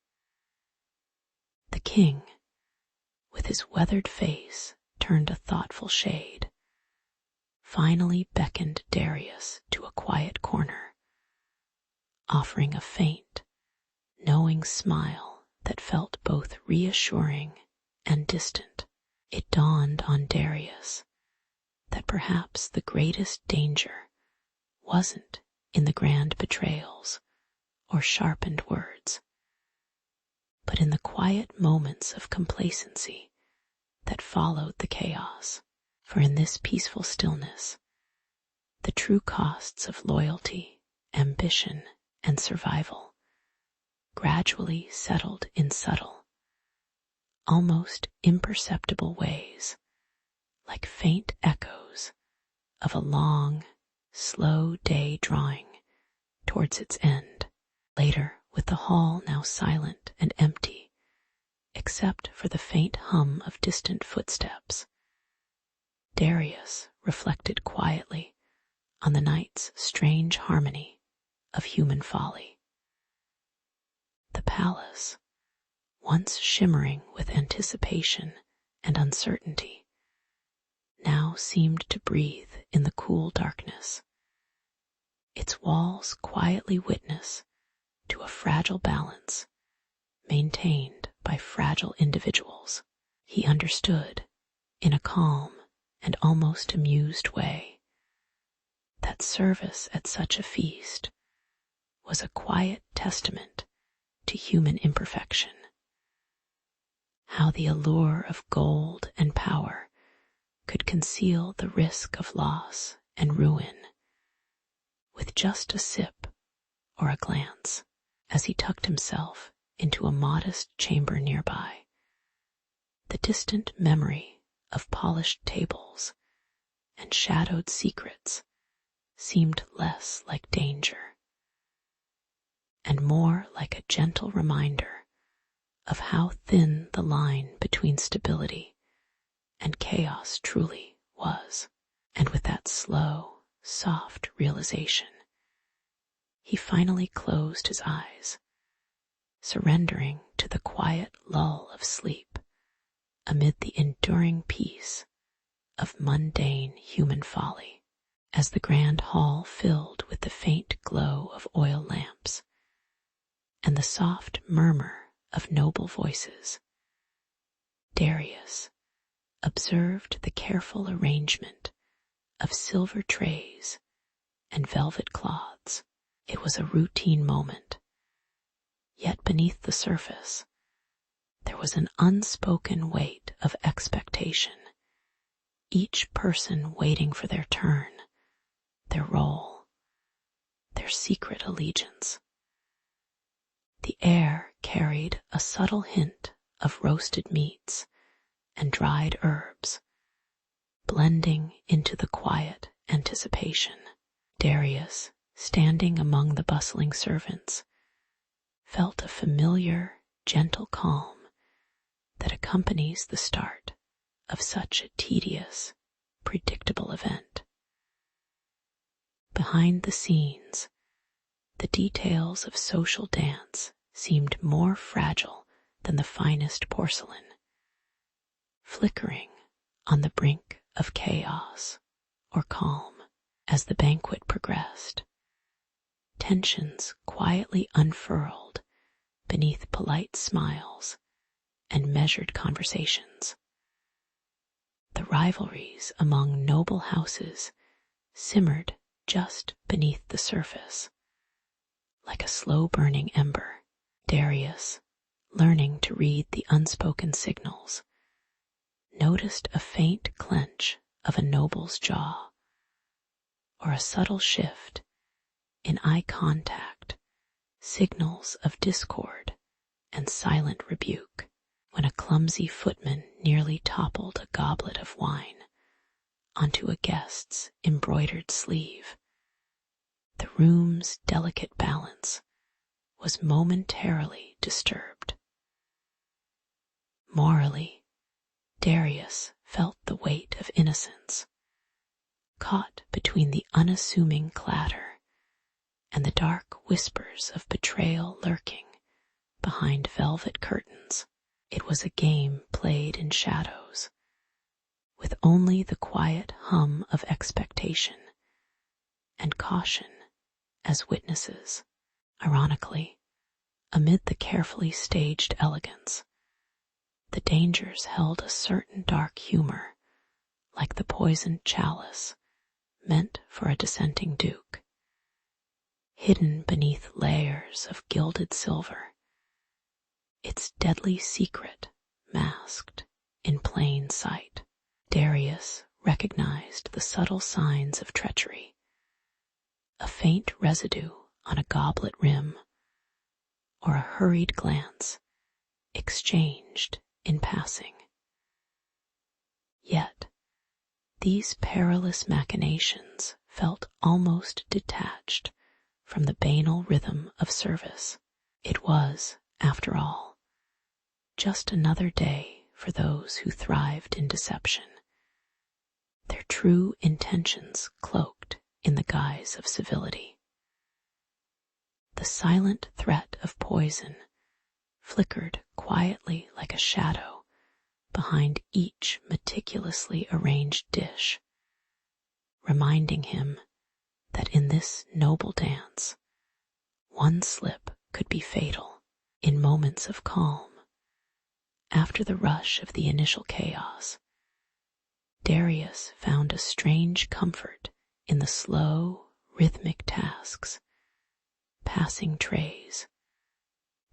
The king, with his weathered face turned a thoughtful shade, finally beckoned Darius to a quiet corner, offering a faint, knowing smile that felt both reassuring and distant. It dawned on Darius that perhaps the greatest danger wasn't in the grand betrayals or sharpened words, but in the quiet moments of complacency that followed the chaos. For in this peaceful stillness, the true costs of loyalty, ambition, and survival gradually settled in subtle, almost imperceptible ways, like faint echoes of a long, slow day drawing towards its end. Later, with the hall now silent and empty, except for the faint hum of distant footsteps, Darius reflected quietly on the night's strange harmony of human folly. The palace, once shimmering with anticipation and uncertainty, now seemed to breathe in the cool darkness, its walls quietly witness to a fragile balance maintained by fragile individuals. He understood, in a calm and almost amused way, that service at such a feast was a quiet testament to human imperfection, how the allure of gold and power could conceal the risk of loss and ruin with just a sip or a glance. As he tucked himself into a modest chamber nearby, the distant memory of polished tables and shadowed secrets seemed less like danger and more like a gentle reminder of how thin the line between stability and chaos truly was. And with that slow, soft realization, he finally closed his eyes, surrendering to the quiet lull of sleep amid the enduring peace of mundane human folly. As the grand hall filled with the faint glow of oil lamps and the soft murmur of noble voices, Darius observed the careful arrangement of silver trays and velvet cloths. It was a routine moment, yet beneath the surface there was an unspoken weight of expectation, each person waiting for their turn, their role, their secret allegiance. The air carried a subtle hint of roasted meats and dried herbs, blending into the quiet anticipation. Darius, standing among the bustling servants, felt a familiar, gentle calm that accompanies the start of such a tedious, predictable event. Behind the scenes, the details of social dance seemed more fragile than the finest porcelain, flickering on the brink of chaos or calm. As the banquet progressed, tensions quietly unfurled beneath polite smiles and measured conversations. The rivalries among noble houses simmered just beneath the surface, like a slow-burning ember. Darius, learning to read the unspoken signals, noticed a faint clench of a noble's jaw, or a subtle shift in eye contact, signals of discord and silent rebuke. When a clumsy footman nearly toppled a goblet of wine onto a guest's embroidered sleeve, the room's delicate balance was momentarily disturbed. Morally, Darius felt the weight of innocence, caught between the unassuming clatter and the dark whispers of betrayal lurking behind velvet curtains. It was a game played in shadows, with only the quiet hum of expectation and caution as witnesses. Ironically, amid the carefully staged elegance, the dangers held a certain dark humor, like the poisoned chalice meant for a dissenting duke. Hidden beneath layers of gilded silver, its deadly secret masked in plain sight. Darius recognized the subtle signs of treachery, a faint residue on a goblet rim, or a hurried glance exchanged in passing. Yet, these perilous machinations felt almost detached from the banal rhythm of service. It was, after all, just another day for those who thrived in deception, their true intentions cloaked in the guise of civility. The silent threat of poison flickered quietly like a shadow behind each meticulously arranged dish, reminding him that in this noble dance, one slip could be fatal. In moments of calm, after the rush of the initial chaos, Darius found a strange comfort in the slow, rhythmic tasks, passing trays,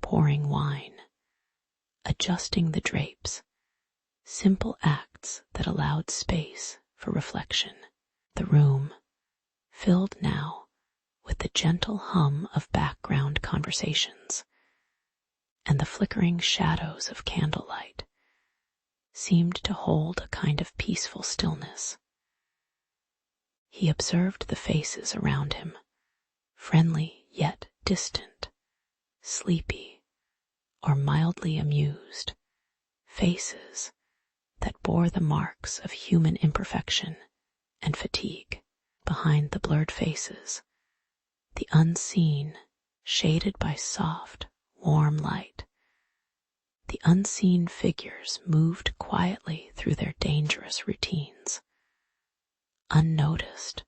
pouring wine, adjusting the drapes, simple acts that allowed space for reflection. The room, filled now with the gentle hum of background conversations and the flickering shadows of candlelight, seemed to hold a kind of peaceful stillness. He observed the faces around him, friendly yet distant, sleepy or mildly amused, faces that bore the marks of human imperfection and fatigue. Behind the blurred faces, the unseen, shaded by soft, warm light, the unseen figures moved quietly through their dangerous routines, unnoticed,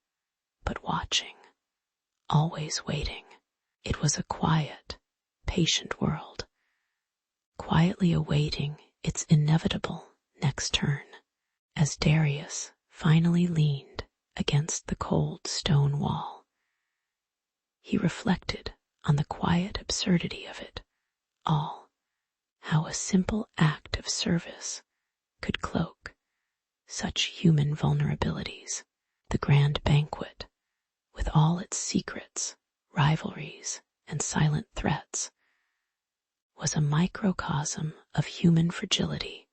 but watching, always waiting. It was a quiet, patient world, quietly awaiting its inevitable next turn. As Darius finally leaned against the cold stone wall, he reflected on the quiet absurdity of it all, how a simple act of service could cloak such human vulnerabilities. The grand banquet, with all its secrets, rivalries, and silent threats, was a microcosm of human fragility,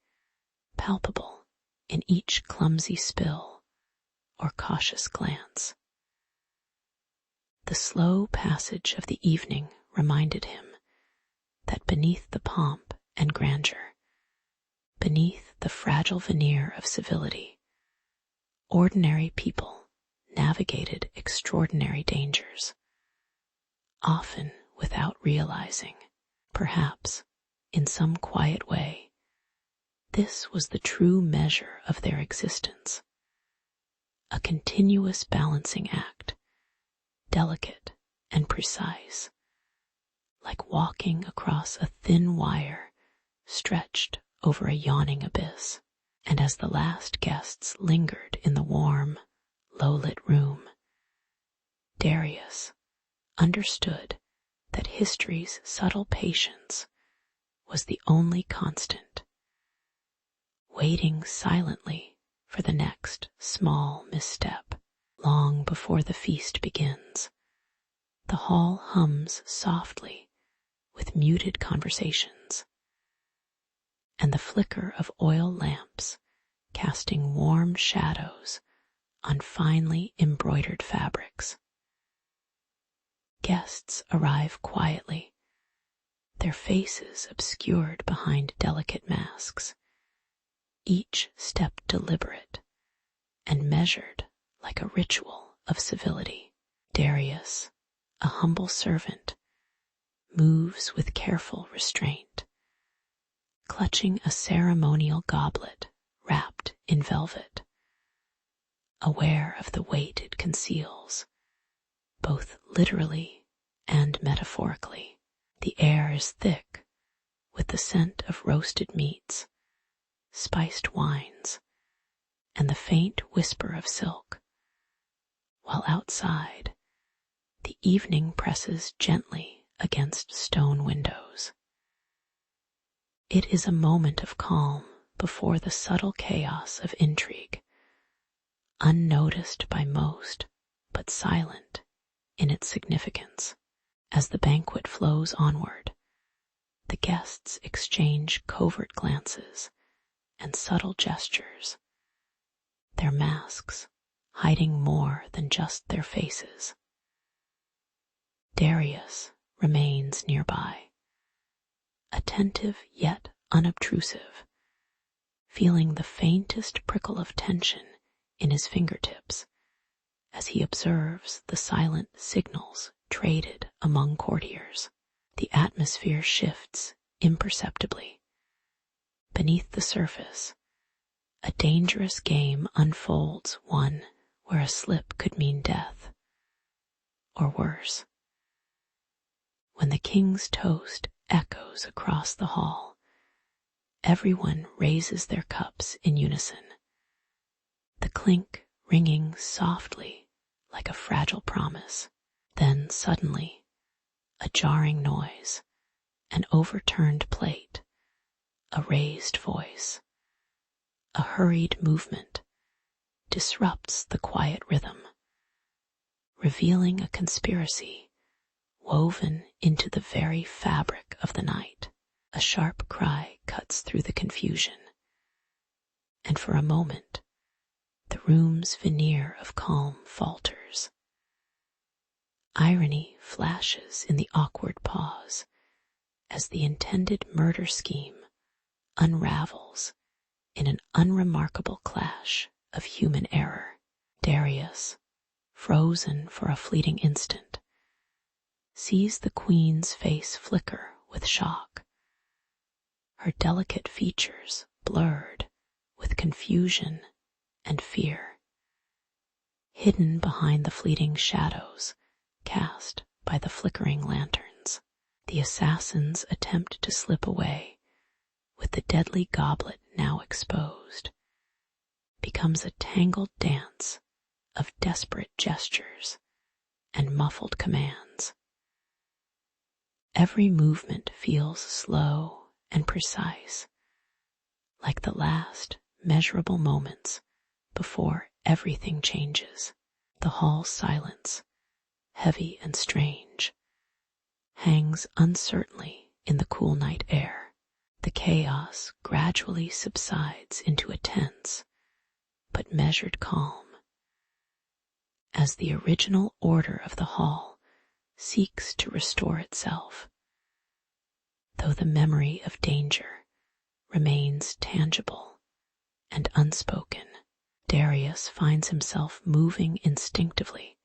palpable in each clumsy spill or cautious glance. The slow passage of the evening reminded him that beneath the pomp and grandeur, beneath the fragile veneer of civility, ordinary people navigated extraordinary dangers, often without realizing. Perhaps, in some quiet way, This was the true measure of their existence, a continuous balancing act, delicate and precise, like walking across a thin wire stretched over a yawning abyss. And as the last guests lingered in the warm, low-lit room, Darius understood that history's subtle patience was the only constant, waiting silently for the next small misstep. Long before the feast begins, the hall hums softly with muted conversations, and the flicker of oil lamps casting warm shadows on finely embroidered fabrics. Guests arrive quietly, their faces obscured behind delicate masks, each step deliberate and measured like a ritual of civility. Darius, a humble servant, moves with careful restraint, clutching a ceremonial goblet wrapped in velvet, aware of the weight it conceals, both literally and metaphorically. The air is thick with the scent of roasted meats, spiced wines, and the faint whisper of silk, while outside the evening presses gently against stone windows. It is a moment of calm before the subtle chaos of intrigue, unnoticed by most, but silent in its significance. As the banquet flows onward, the guests exchange covert glances and subtle gestures, their masks hiding more than just their faces. Darius remains nearby, attentive yet unobtrusive, feeling the faintest prickle of tension in his fingertips as he observes the silent signals traded among courtiers. The atmosphere shifts imperceptibly. Beneath the surface, a dangerous game unfolds, one where a slip could mean death, or worse. When the king's toast echoes across the hall, everyone raises their cups in unison, the clink ringing softly like a fragile promise. Then suddenly, a jarring noise, an overturned plate, a raised voice, a hurried movement disrupts the quiet rhythm, revealing a conspiracy woven into the very fabric of the night. A sharp cry cuts through the confusion, and for a moment, the room's veneer of calm falters. Irony flashes in the awkward pause as the intended murder scheme unravels in an unremarkable clash of human error. Darius, frozen for a fleeting instant, sees the queen's face flicker with shock, her delicate features blurred with confusion and fear. Hidden behind the fleeting shadows cast by the flickering lanterns, the assassins attempt to slip away, with the deadly goblet now exposed, becomes a tangled dance of desperate gestures and muffled commands. Every movement feels slow and precise, like the last measurable moments before everything changes. The hall's silence, heavy and strange, hangs uncertainly in the cool night air. The chaos gradually subsides into a tense but measured calm, as the original order of the hall seeks to restore itself, though the memory of danger remains tangible and unspoken. Darius finds himself moving instinctively,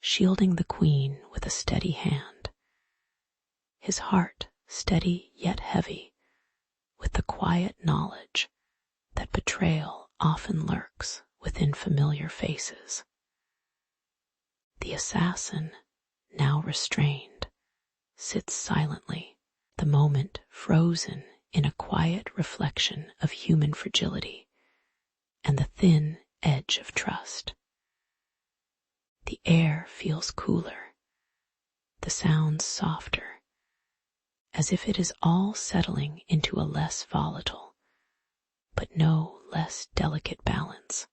shielding the queen with a steady hand, his heart steady yet heavy with the quiet quiet knowledge that betrayal often lurks within familiar faces. The assassin, now restrained, sits silently, the moment frozen in a quiet reflection of human fragility and the thin edge of trust. The air feels cooler, the sounds softer, as if it is all settling into a less volatile, but no less delicate balance,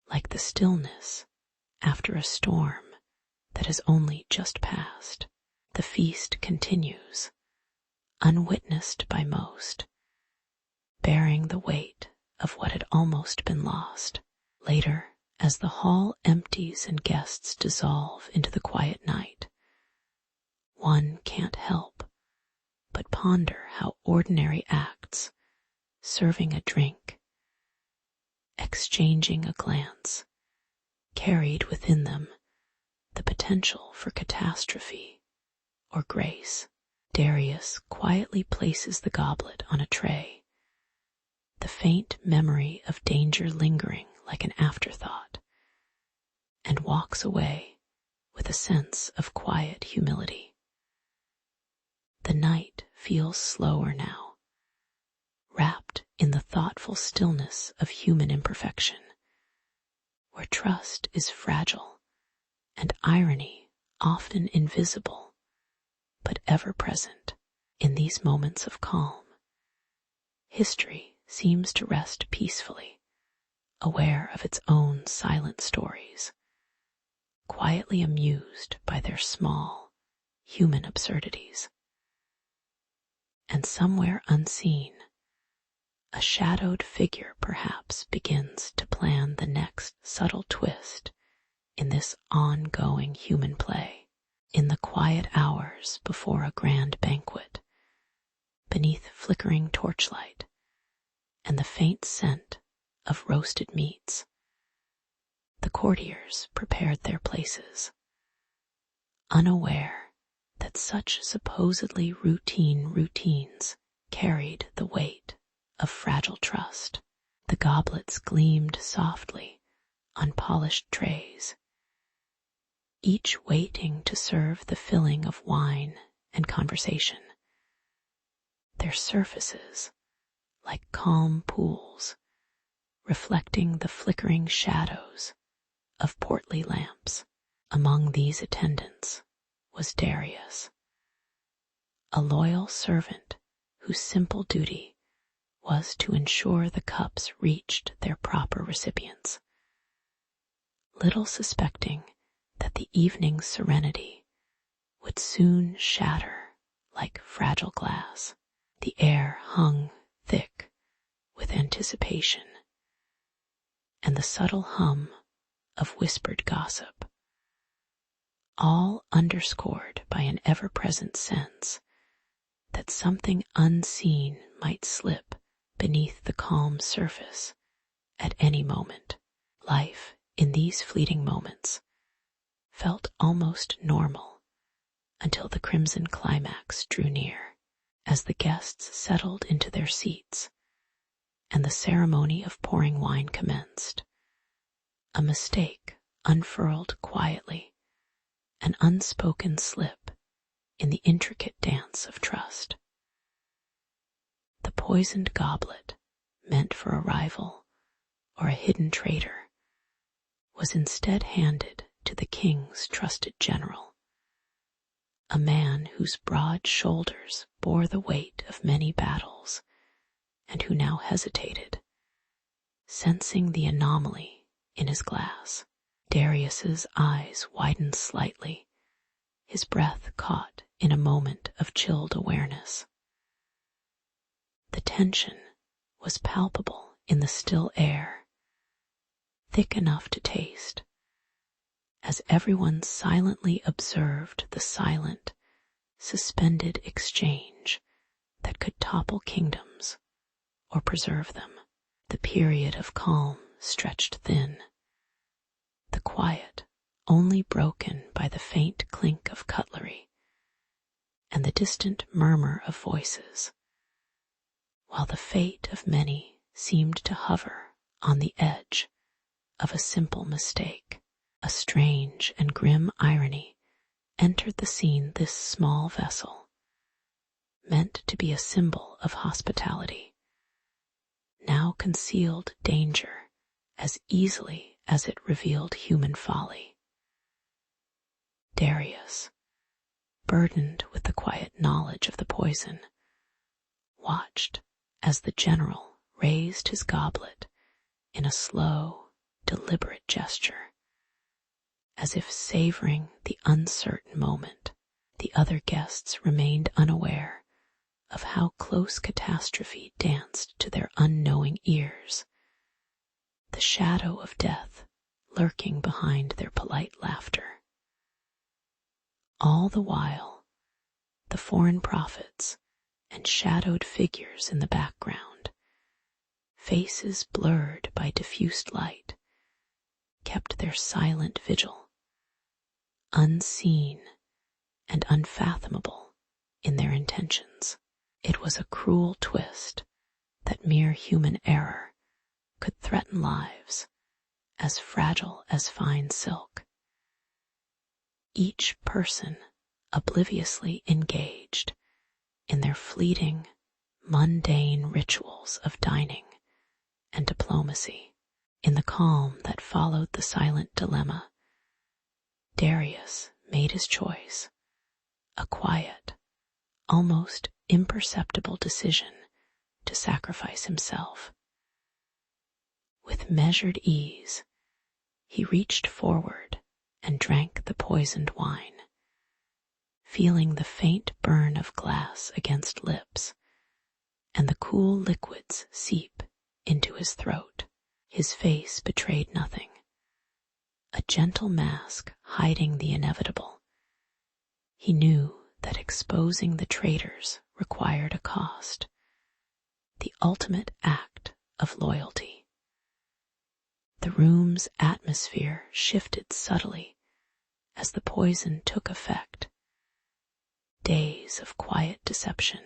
like the stillness after a storm that has only just passed. The feast continues, unwitnessed by most, bearing the weight of what had almost been lost. Later, as the hall empties and guests dissolve into the quiet night, one can't help but ponder how ordinary acts, serving a drink, exchanging a glance, carried within them the potential for catastrophe or grace. Darius quietly places the goblet on a tray, the faint memory of danger lingering like an afterthought, and walks away with a sense of quiet humility. The night feels slower now, wrapped in the thoughtful stillness of human imperfection, where trust is fragile and irony often invisible but ever present. In these moments of calm, history seems to rest peacefully, aware of its own silent stories, quietly amused by their small, human absurdities. And somewhere unseen, a shadowed figure perhaps begins to plan the next subtle twist in this ongoing human play. In the quiet hours before a grand banquet, beneath flickering torchlight and the faint scent of roasted meats, the courtiers prepared their places, unaware that such supposedly routine routines carried the weight of fragile trust. The goblets gleamed softly on polished trays, each waiting to serve the filling of wine and conversation. Their surfaces, like calm pools, reflecting the flickering shadows of portly lamps. Among these attendants was Darius, a loyal servant whose simple duty was to ensure the cups reached their proper recipients, little suspecting that the evening's serenity would soon shatter like fragile glass. The air hung thick with anticipation and the subtle hum of whispered gossip, all underscored by an ever-present sense that something unseen might slip beneath the calm surface at any moment. Life in these fleeting moments felt almost normal until the crimson climax drew near. As the guests settled into their seats and the ceremony of pouring wine commenced, a mistake unfurled quietly, an unspoken slip in the intricate dance of trust. The poisoned goblet, meant for a rival or a hidden traitor, was instead handed to the king's trusted general, a man whose broad shoulders bore the weight of many battles and who now hesitated, sensing the anomaly in his glass. Darius's eyes widened slightly, his breath caught in a moment of chilled awareness. The tension was palpable in the still air, thick enough to taste, as everyone silently observed the silent, suspended exchange that could topple kingdoms or preserve them. The period of calm stretched thin, the quiet only broken by the faint clink of cutlery and the distant murmur of voices, while the fate of many seemed to hover on the edge of a simple mistake. A strange and grim irony entered the scene. This small vessel, meant to be a symbol of hospitality, now concealed danger as easily as it revealed human folly. Darius, burdened with the quiet knowledge of the poison, watched as the general raised his goblet in a slow, deliberate gesture, as if savoring the uncertain moment. The other guests remained unaware of how close catastrophe danced to their unknowing ears, the shadow of death lurking behind their polite laughter. All the while, the foreign prophets and shadowed figures in the background, faces blurred by diffused light, kept their silent vigil, unseen and unfathomable in their intentions. It was a cruel twist that mere human error could threaten lives as fragile as fine silk. Each person obliviously engaged in their fleeting, mundane rituals of dining and diplomacy. In the calm that followed the silent dilemma, Darius made his choice, a quiet, almost imperceptible decision to sacrifice himself. With measured ease, he reached forward and drank the poisoned wine, feeling the faint burn of glass against lips and the cool liquids seep into his throat. His face betrayed nothing, a gentle mask hiding the inevitable. He knew that exposing the traitors required a cost, the ultimate act of loyalty. The room's atmosphere shifted subtly as the poison took effect. Days of quiet deception,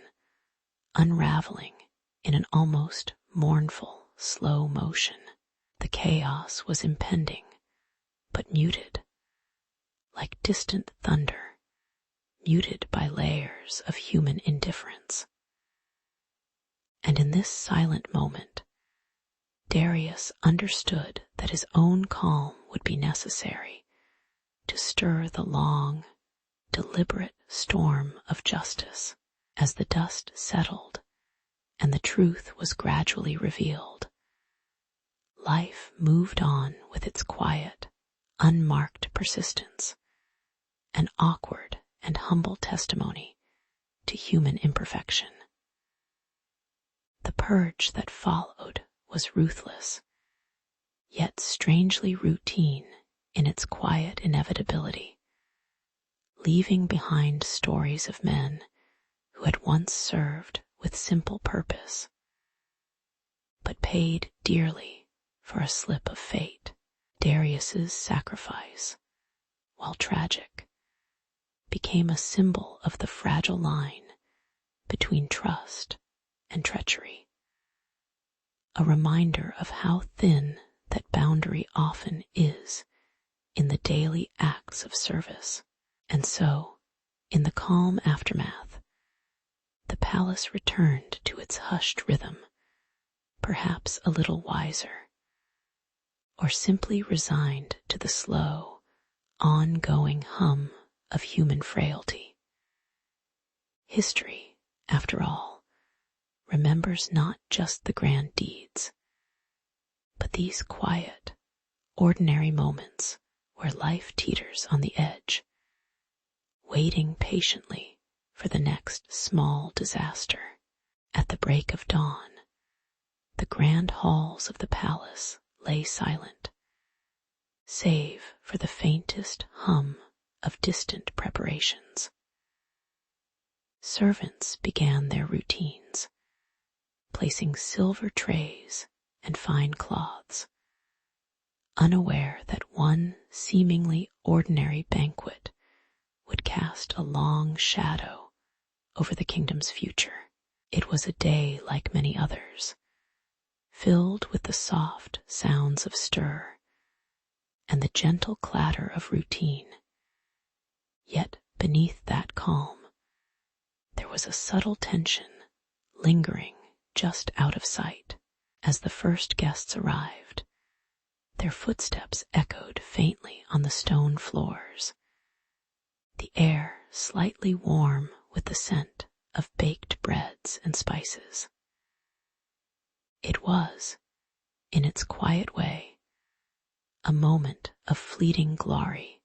unraveling in an almost mournful, slow motion. The chaos was impending, but muted, like distant thunder, muted by layers of human indifference. And in this silent moment, Darius understood that his own calm would be necessary to stir the long, deliberate storm of justice. As the dust settled and the truth was gradually revealed, life moved on with its quiet, unmarked persistence, an awkward and humble testimony to human imperfection. The purge that followed was ruthless, yet strangely routine in its quiet inevitability, leaving behind stories of men who had once served with simple purpose, but paid dearly for a slip of fate. Darius's sacrifice, while tragic, became a symbol of the fragile line between trust and treachery, a reminder of how thin that boundary often is in the daily acts of service. And so, in the calm aftermath, the palace returned to its hushed rhythm, perhaps a little wiser, or simply resigned to the slow, ongoing hum of human frailty. History, after all, remembers not just the grand deeds, but these quiet, ordinary moments where life teeters on the edge, waiting patiently for the next small disaster. At the break of dawn, the grand halls of the palace lay silent, save for the faintest hum of distant preparations. Servants began their routines, placing silver trays and fine cloths, unaware that one seemingly ordinary banquet would cast a long shadow over the kingdom's future. It was a day like many others, filled with the soft sounds of stir and the gentle clatter of routine. Yet beneath that calm, there was a subtle tension lingering just out of sight. As the first guests arrived, their footsteps echoed faintly on the stone floors, the air slightly warm with the scent of baked breads and spices. It was, in its quiet way, a moment of fleeting glory,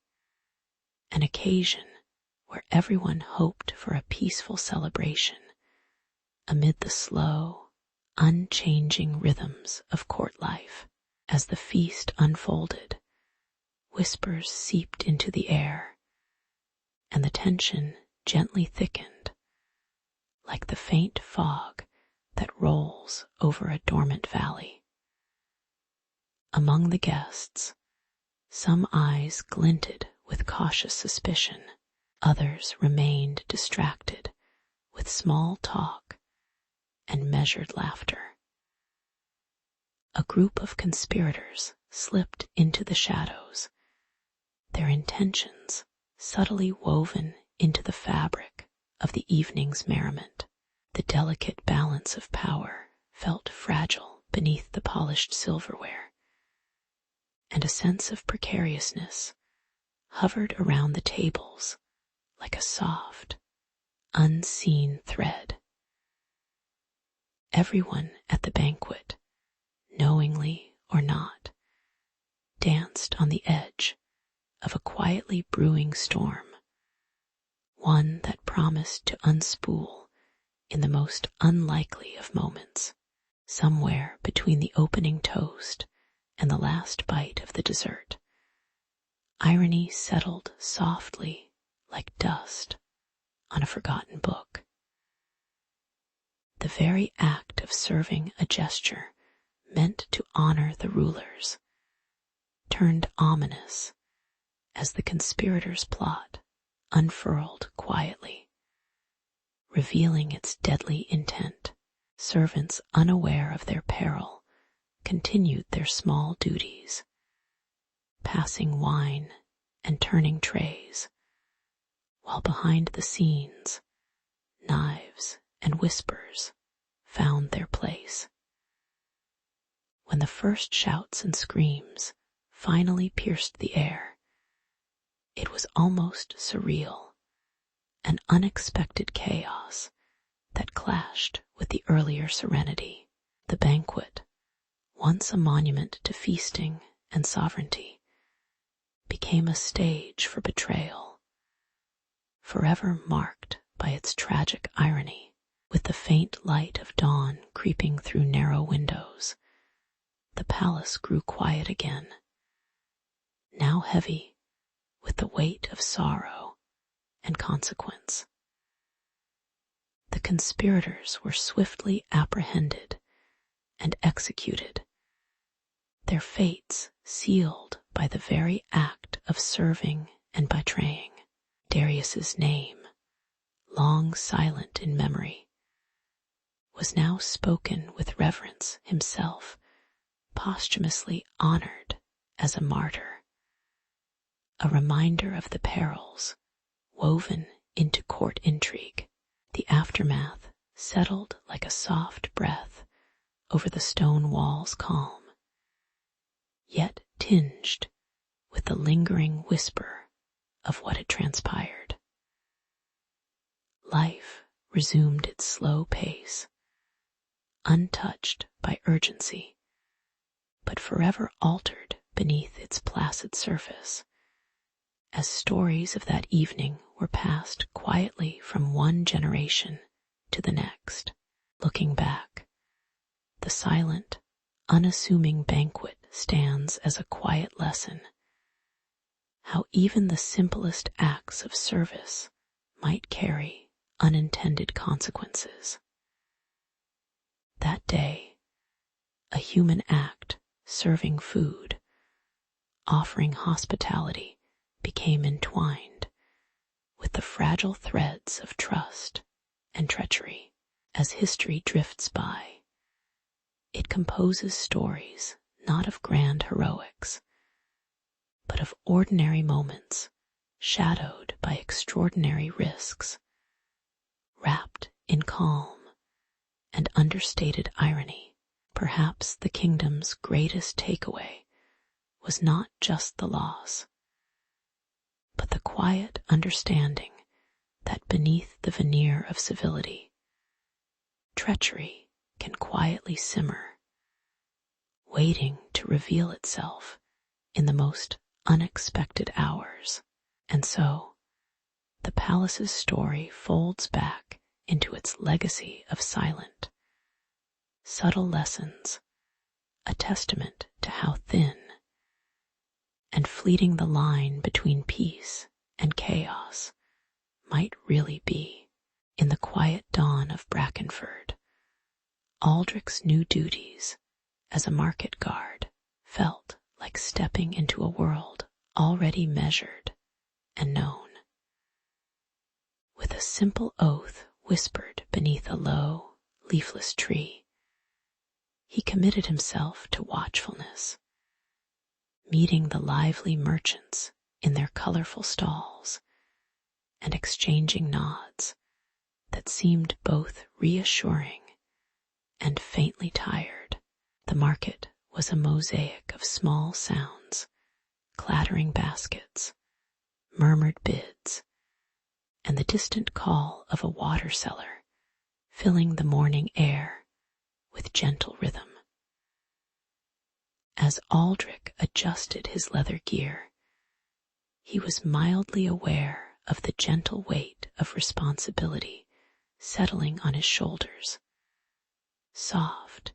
an occasion where everyone hoped for a peaceful celebration amid the slow, unchanging rhythms of court life. As the feast unfolded, whispers seeped into the air, and the tension gently thickened, like the faint fog that rolls over a dormant valley. Among the guests, some eyes glinted with cautious suspicion, others remained distracted with small talk and measured laughter. A group of conspirators slipped into the shadows, their intentions subtly woven into the fabric of the evening's merriment. The delicate balance of power felt fragile beneath the polished silverware, and a sense of precariousness hovered around the tables like a soft, unseen thread. Everyone at the banquet, knowingly or not, danced on the edge of a quietly brewing storm, one that promised to unspool in the most unlikely of moments. Somewhere between the opening toast and the last bite of the dessert, irony settled softly like dust on a forgotten book. The very act of serving a gesture meant to honor the rulers turned ominous as the conspirators' plot unfurled quietly, revealing its deadly intent. Servants unaware of their peril continued their small duties, passing wine and turning trays, while behind the scenes, knives and whispers found their place. When the first shouts and screams finally pierced the air, it was almost surreal, an unexpected chaos that clashed with the earlier serenity. The banquet, once a monument to feasting and sovereignty, became a stage for betrayal, forever marked by its tragic irony. With the faint light of dawn creeping through narrow windows, the palace grew quiet again, now heavy with the weight of sorrow and consequence. The conspirators were swiftly apprehended and executed, their fates sealed by the very act of serving and betraying. Darius's name, long silent in memory, was now spoken with reverence, himself posthumously honored as a martyr, a reminder of the perils woven into court intrigue. The aftermath settled like a soft breath over the stone wall's calm, yet tinged with the lingering whisper of what had transpired. Life resumed its slow pace, untouched by urgency, but forever altered beneath its placid surface, as stories of that evening were passed quietly from one generation to the next. Looking back, the silent, unassuming banquet stands as a quiet lesson, how even the simplest acts of service might carry unintended consequences. That day, a human act, serving food, offering hospitality, became entwined with the fragile threads of trust and treachery. As history drifts by, it composes stories not of grand heroics, but of ordinary moments shadowed by extraordinary risks, wrapped in calm and understated irony. Perhaps the kingdom's greatest takeaway was not just the loss, but the quiet understanding that beneath the veneer of civility, treachery can quietly simmer, waiting to reveal itself in the most unexpected hours. And so, the palace's story folds back into its legacy of silent, subtle lessons, a testament to how thin and fleeting the line between peace and chaos might really be. In the quiet dawn of Brackenford, Aldrich's new duties as a market guard felt like stepping into a world already measured and known. With a simple oath whispered beneath a low, leafless tree, he committed himself to watchfulness, meeting the lively merchants in their colorful stalls and exchanging nods that seemed both reassuring and faintly tired. The market was a mosaic of small sounds, clattering baskets, murmured bids, and the distant call of a water seller filling the morning air with gentle rhythm. As Aldrich adjusted his leather gear, he was mildly aware of the gentle weight of responsibility settling on his shoulders, soft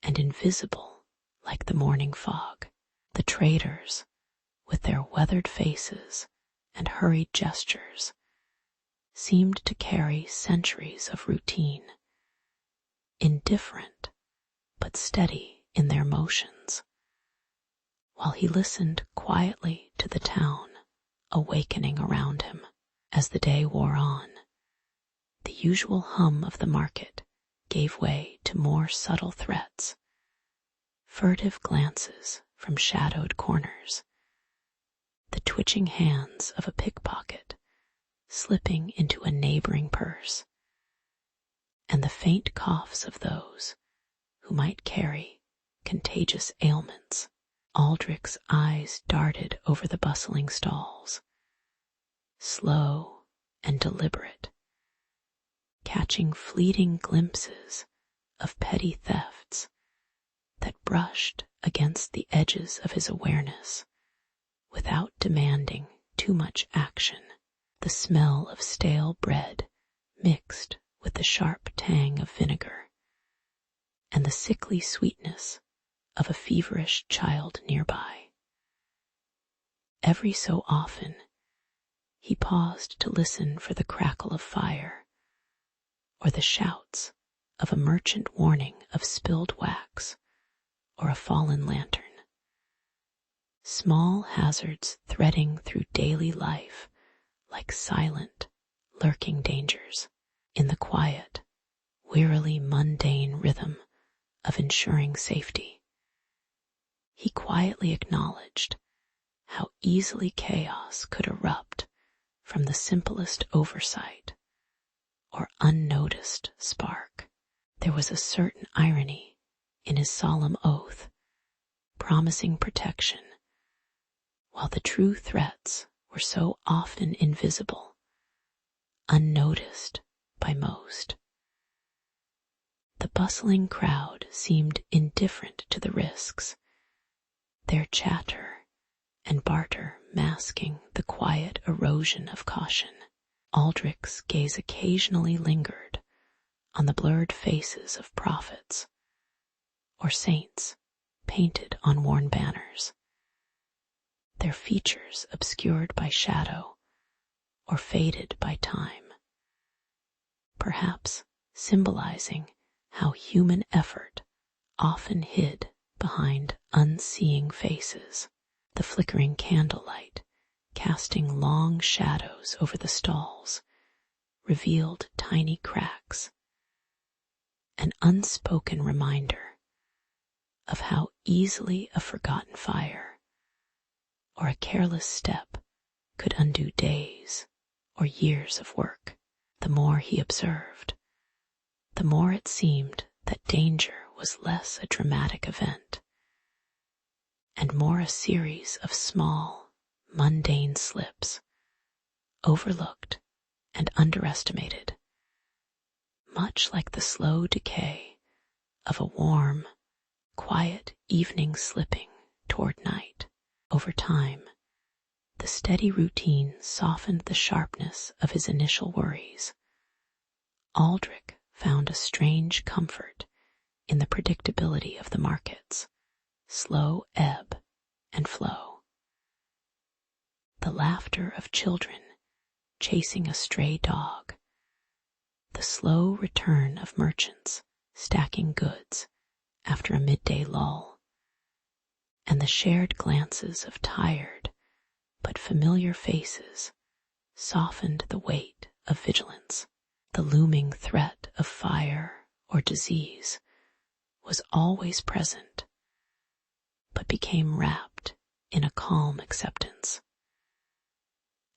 and invisible like the morning fog. The traders, with their weathered faces and hurried gestures, seemed to carry centuries of routine, indifferent but steady in their motions, while he listened quietly to the town awakening around him. As the day wore on, the usual hum of the market gave way to more subtle threats, furtive glances from shadowed corners, the twitching hands of a pickpocket slipping into a neighboring purse, and the faint coughs of those who might carry contagious ailments. Aldrich's eyes darted over the bustling stalls, slow and deliberate, catching fleeting glimpses of petty thefts that brushed against the edges of his awareness without demanding too much action. The smell of stale bread mixed with the sharp tang of vinegar and the sickly sweetness of a feverish child nearby. Every so often, he paused to listen for the crackle of fire or the shouts of a merchant warning of spilled wax or a fallen lantern. Small hazards threading through daily life like silent, lurking dangers in the quiet, wearily mundane rhythm of ensuring safety. He quietly acknowledged how easily chaos could erupt from the simplest oversight or unnoticed spark. There was a certain irony in his solemn oath, promising protection, while the true threats were so often invisible, unnoticed by most. The bustling crowd seemed indifferent to the risks, their chatter and barter masking the quiet erosion of caution. Aldrich's gaze occasionally lingered on the blurred faces of prophets or saints painted on worn banners, their features obscured by shadow or faded by time, perhaps symbolizing how human effort often hid behind unseeing faces. The flickering candlelight, casting long shadows over the stalls, revealed tiny cracks, an unspoken reminder of how easily a forgotten fire or a careless step could undo days or years of work. The more he observed, the more it seemed that danger was less a dramatic event and more a series of small, mundane slips, overlooked and underestimated, much like the slow decay of a warm, quiet evening slipping toward night. Over time, the steady routine softened the sharpness of his initial worries. Aldrich found a strange comfort in the predictability of the markets, slow ebb and flow. The laughter of children chasing a stray dog, the slow return of merchants stacking goods after a midday lull, and the shared glances of tired but familiar faces softened the weight of vigilance. The looming threat of fire or disease was always present, but became wrapped in a calm acceptance.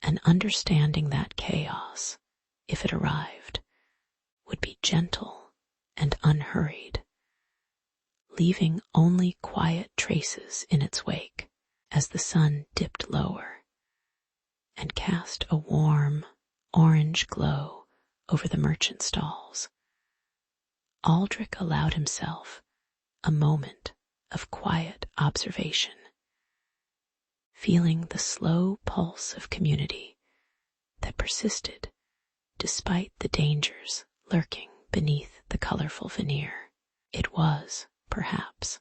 An understanding that chaos, if it arrived, would be gentle and unhurried, leaving only quiet traces in its wake as the sun dipped lower and cast a warm, orange glow over the merchant stalls. Aldrich allowed himself a moment of quiet observation, feeling the slow pulse of community that persisted despite the dangers lurking beneath the colorful veneer. It was, perhaps,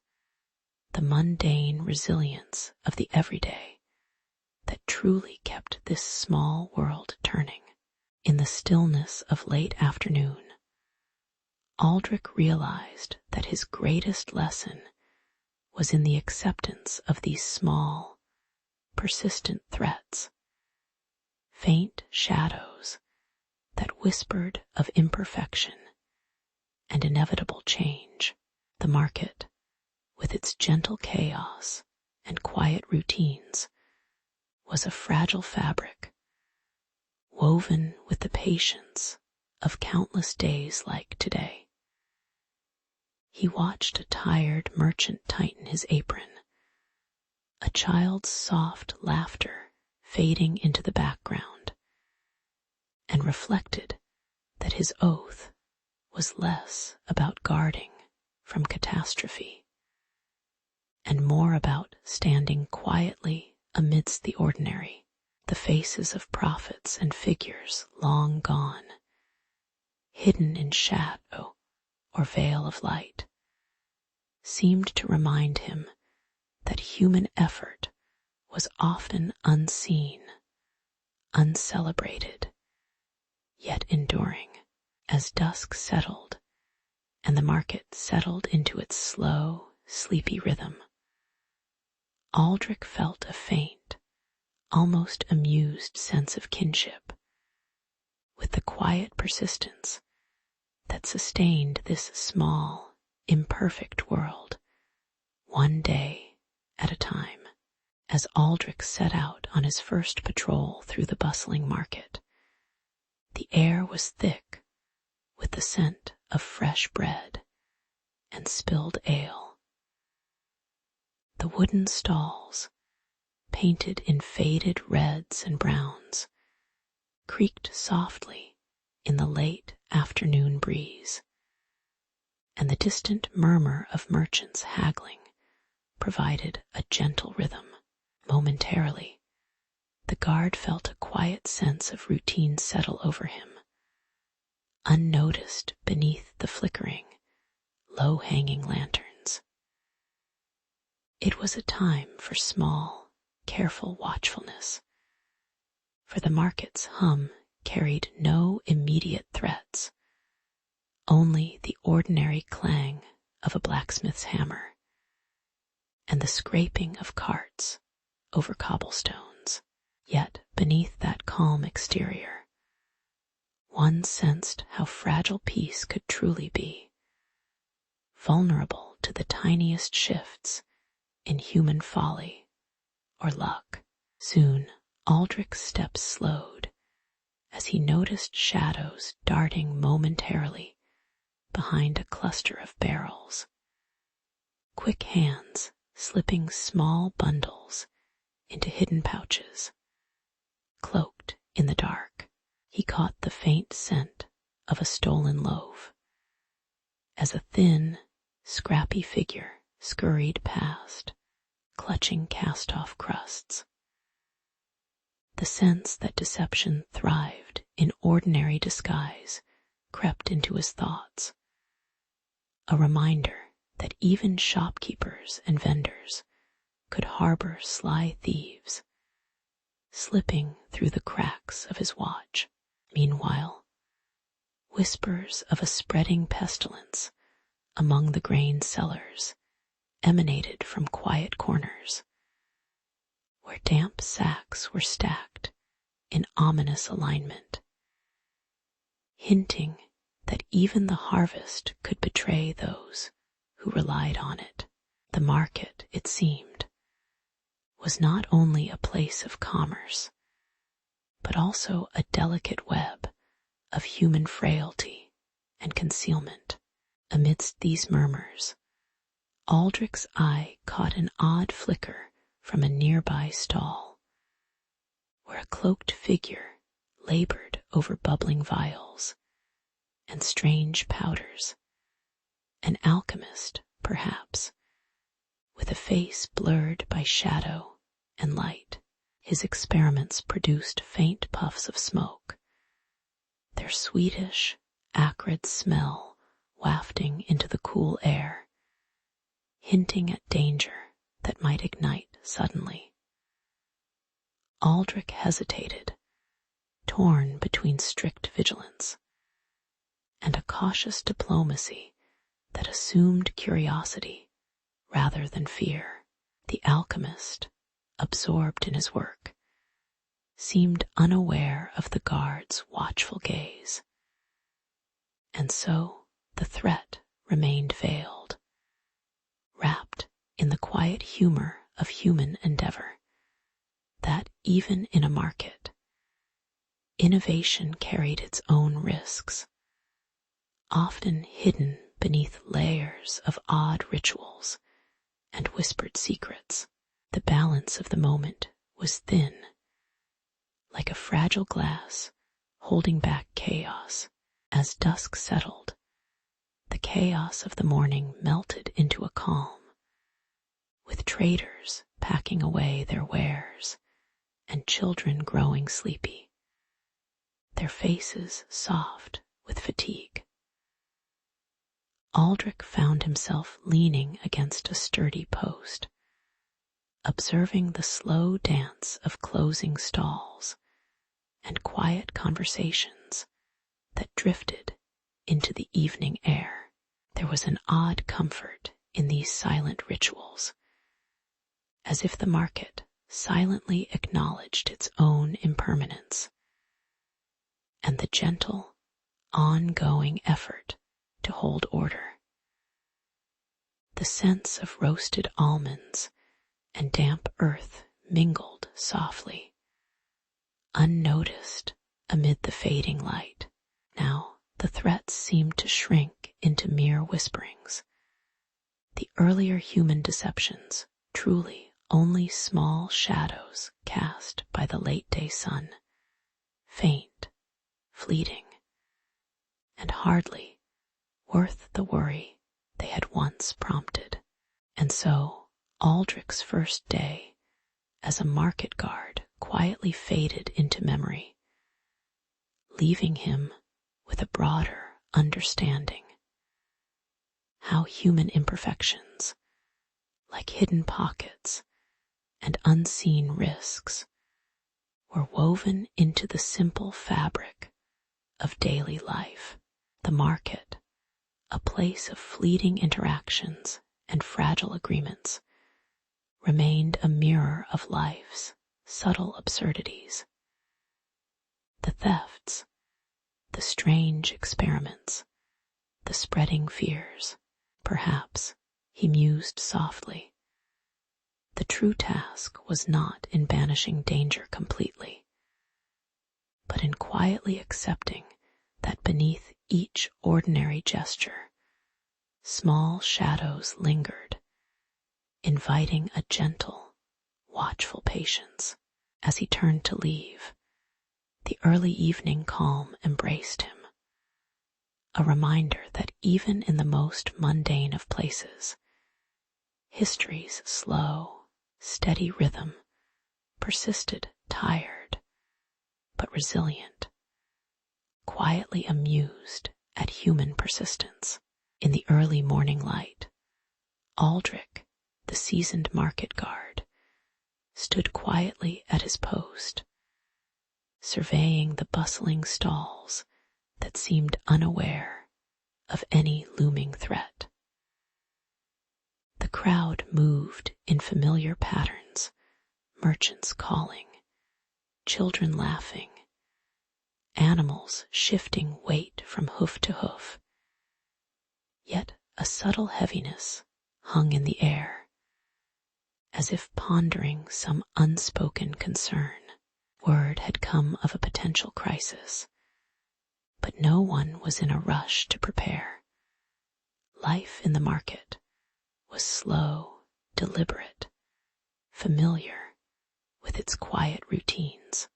the mundane resilience of the everyday that truly kept this small world turning. In the stillness of late afternoon, Aldrich realized that his greatest lesson was in the acceptance of these small, persistent threats, faint shadows that whispered of imperfection and inevitable change. The market, with its gentle chaos and quiet routines, was a fragile fabric, woven with the patience of countless days like today. He watched a tired merchant tighten his apron, a child's soft laughter fading into the background, and reflected that his oath was less about guarding from catastrophe and more about standing quietly amidst the ordinary. The faces of prophets and figures long gone, hidden in shadow or veil of light, seemed to remind him that human effort was often unseen, uncelebrated, yet enduring. As dusk settled and the market settled into its slow, sleepy rhythm, Aldrich felt a faint, almost amused sense of kinship with the quiet persistence that sustained this small, imperfect world, one day at a time. As Aldrich set out on his first patrol through the bustling market, the air was thick with the scent of fresh bread and spilled ale. The wooden stalls, painted in faded reds and browns, creaked softly in the late afternoon breeze, and the distant murmur of merchants haggling provided a gentle rhythm. Momentarily, the guard felt a quiet sense of routine settle over him, unnoticed beneath the flickering, low-hanging lanterns. It was a time for small, careful watchfulness, for the market's hum carried no immediate threats, only the ordinary clang of a blacksmith's hammer and the scraping of carts over cobblestones. Yet beneath that calm exterior, one sensed how fragile peace could truly be. vulnerable to the tiniest shifts in human folly or luck. Soon, Aldrich's steps slowed as he noticed shadows darting momentarily behind a cluster of barrels. Quick hands slipping small bundles into hidden pouches. Cloaked in the dark, he caught the faint scent of a stolen loaf as a thin, scrappy figure scurried past, clutching cast-off crusts. The sense that deception thrived in ordinary disguise crept into his thoughts, a reminder that even shopkeepers and vendors could harbor sly thieves, slipping through the cracks of his watch. Meanwhile, whispers of a spreading pestilence among the grain sellers emanated from quiet corners, where damp sacks were stacked in ominous alignment, hinting that even the harvest could betray those who relied on it. The market, it seemed, was not only a place of commerce, but also a delicate web of human frailty and concealment. Amidst these murmurs, Aldrich's eye caught an odd flicker from a nearby stall, where a cloaked figure labored over bubbling vials and strange powders. An alchemist, perhaps, with a face blurred by shadow and light. His experiments produced faint puffs of smoke, their sweetish, acrid smell wafting into the cool air, hinting at danger that might ignite suddenly. Aldrich hesitated, torn between strict vigilance and a cautious diplomacy that assumed curiosity rather than fear. The alchemist, absorbed in his work, seemed unaware of the guard's watchful gaze, and so the threat remained veiled, wrapped in the quiet humor of human endeavor, that even in a market, innovation carried its own risks, often hidden beneath layers of odd rituals and whispered secrets. The balance of the moment was thin, like a fragile glass holding back chaos. As dusk settled, the chaos of the morning melted into a calm, with traders packing away their wares and children growing sleepy, their faces soft with fatigue. Aldrich found himself leaning against a sturdy post, observing the slow dance of closing stalls and quiet conversations that drifted into the evening air. There was an odd comfort in these silent rituals, as if the market silently acknowledged its own impermanence and the gentle, ongoing effort to hold order. The sense of roasted almonds and damp earth mingled softly, unnoticed amid the fading light. Now the threats seemed to shrink into mere whisperings. The earlier human deceptions, truly only small shadows cast by the late-day sun, faint, fleeting, and hardly worth the worry they had once prompted. And so Aldrich's first day as a market guard quietly faded into memory, leaving him with a broader understanding. How human imperfections, like hidden pockets and unseen risks, were woven into the simple fabric of daily life. The market, a place of fleeting interactions and fragile agreements, remained a mirror of life's subtle absurdities. The thefts, the strange experiments, the spreading fears, Perhaps, he mused softly, the true task was not in banishing danger completely, but in quietly accepting that beneath each ordinary gesture, small shadows lingered, inviting a gentle, watchful patience. As he turned to leave, the early evening calm embraced him, a reminder that even in the most mundane of places, history's slow, steady rhythm persisted, tired, but resilient, quietly amused at human persistence. In the early morning light, Aldrich, the seasoned market guard, stood quietly at his post, surveying the bustling stalls that seemed unaware of any looming threat. The crowd moved in familiar patterns, merchants calling, children laughing, animals shifting weight from hoof to hoof. Yet a subtle heaviness hung in the air, as if pondering some unspoken concern. Word had come of a potential crisis, but no one was in a rush to prepare. Life in the market was slow, deliberate, familiar with its quiet routines.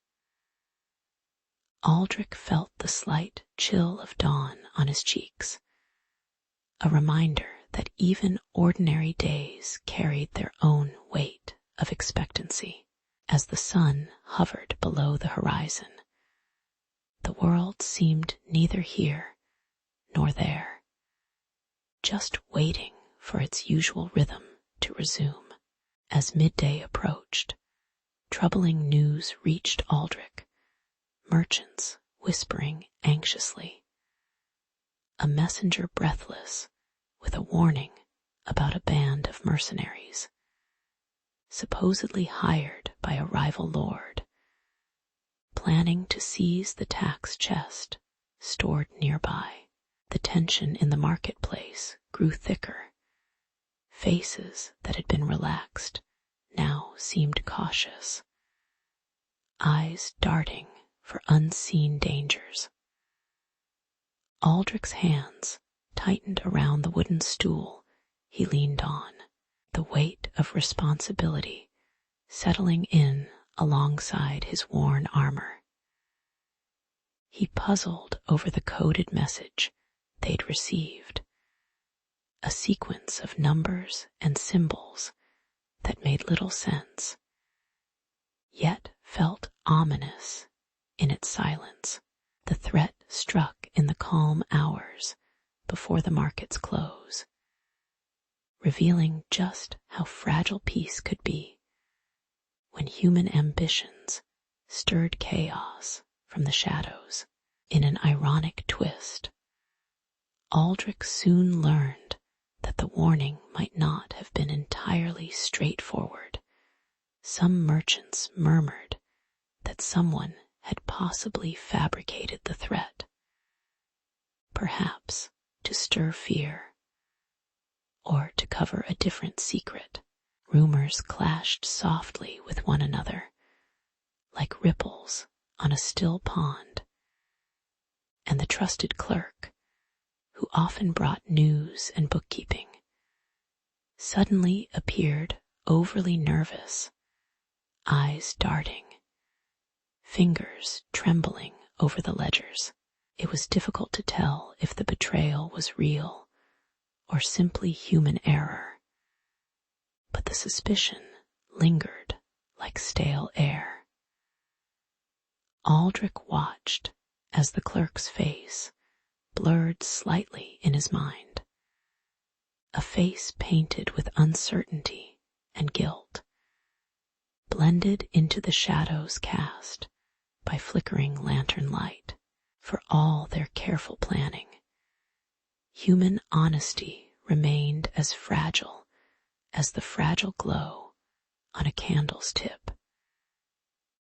Aldrich felt the slight chill of dawn on his cheeks, a reminder that even ordinary days carried their own weight of expectancy. As the sun hovered below the horizon, the world seemed neither here nor there, just waiting for its usual rhythm to resume. As midday approached, troubling news reached Aldrich, merchants whispering anxiously, a messenger breathless with a warning about a band of mercenaries, supposedly hired by a rival lord, planning to seize the tax chest stored nearby. The tension in the marketplace grew thicker. Faces that had been relaxed now seemed cautious, eyes darting for unseen dangers. Aldrich's hands tightened around the wooden stool he leaned on, the weight of responsibility settling in alongside his worn armor. He puzzled over the coded message they'd received, a sequence of numbers and symbols that made little sense, yet felt ominous in its silence. The threat struck in the calm hours before the market's close, revealing just how fragile peace could be when human ambitions stirred chaos from the shadows. In an ironic twist, Aldrich soon learned that the warning might not have been entirely straightforward. Some merchants murmured that someone had possibly fabricated the threat, perhaps to stir fear or to cover a different secret. Rumors clashed softly with one another, like ripples on a still pond, and the trusted clerk, who often brought news and bookkeeping, suddenly appeared overly nervous, eyes darting, fingers trembling over the ledgers. It was difficult to tell if the betrayal was real or simply human error, but the suspicion lingered like stale air. Aldrich watched as the clerk's face blurred slightly in his mind, a face painted with uncertainty and guilt, blended into the shadows cast by flickering lantern light. For all their careful planning, human honesty remained as fragile as the fragile glow on a candle's tip,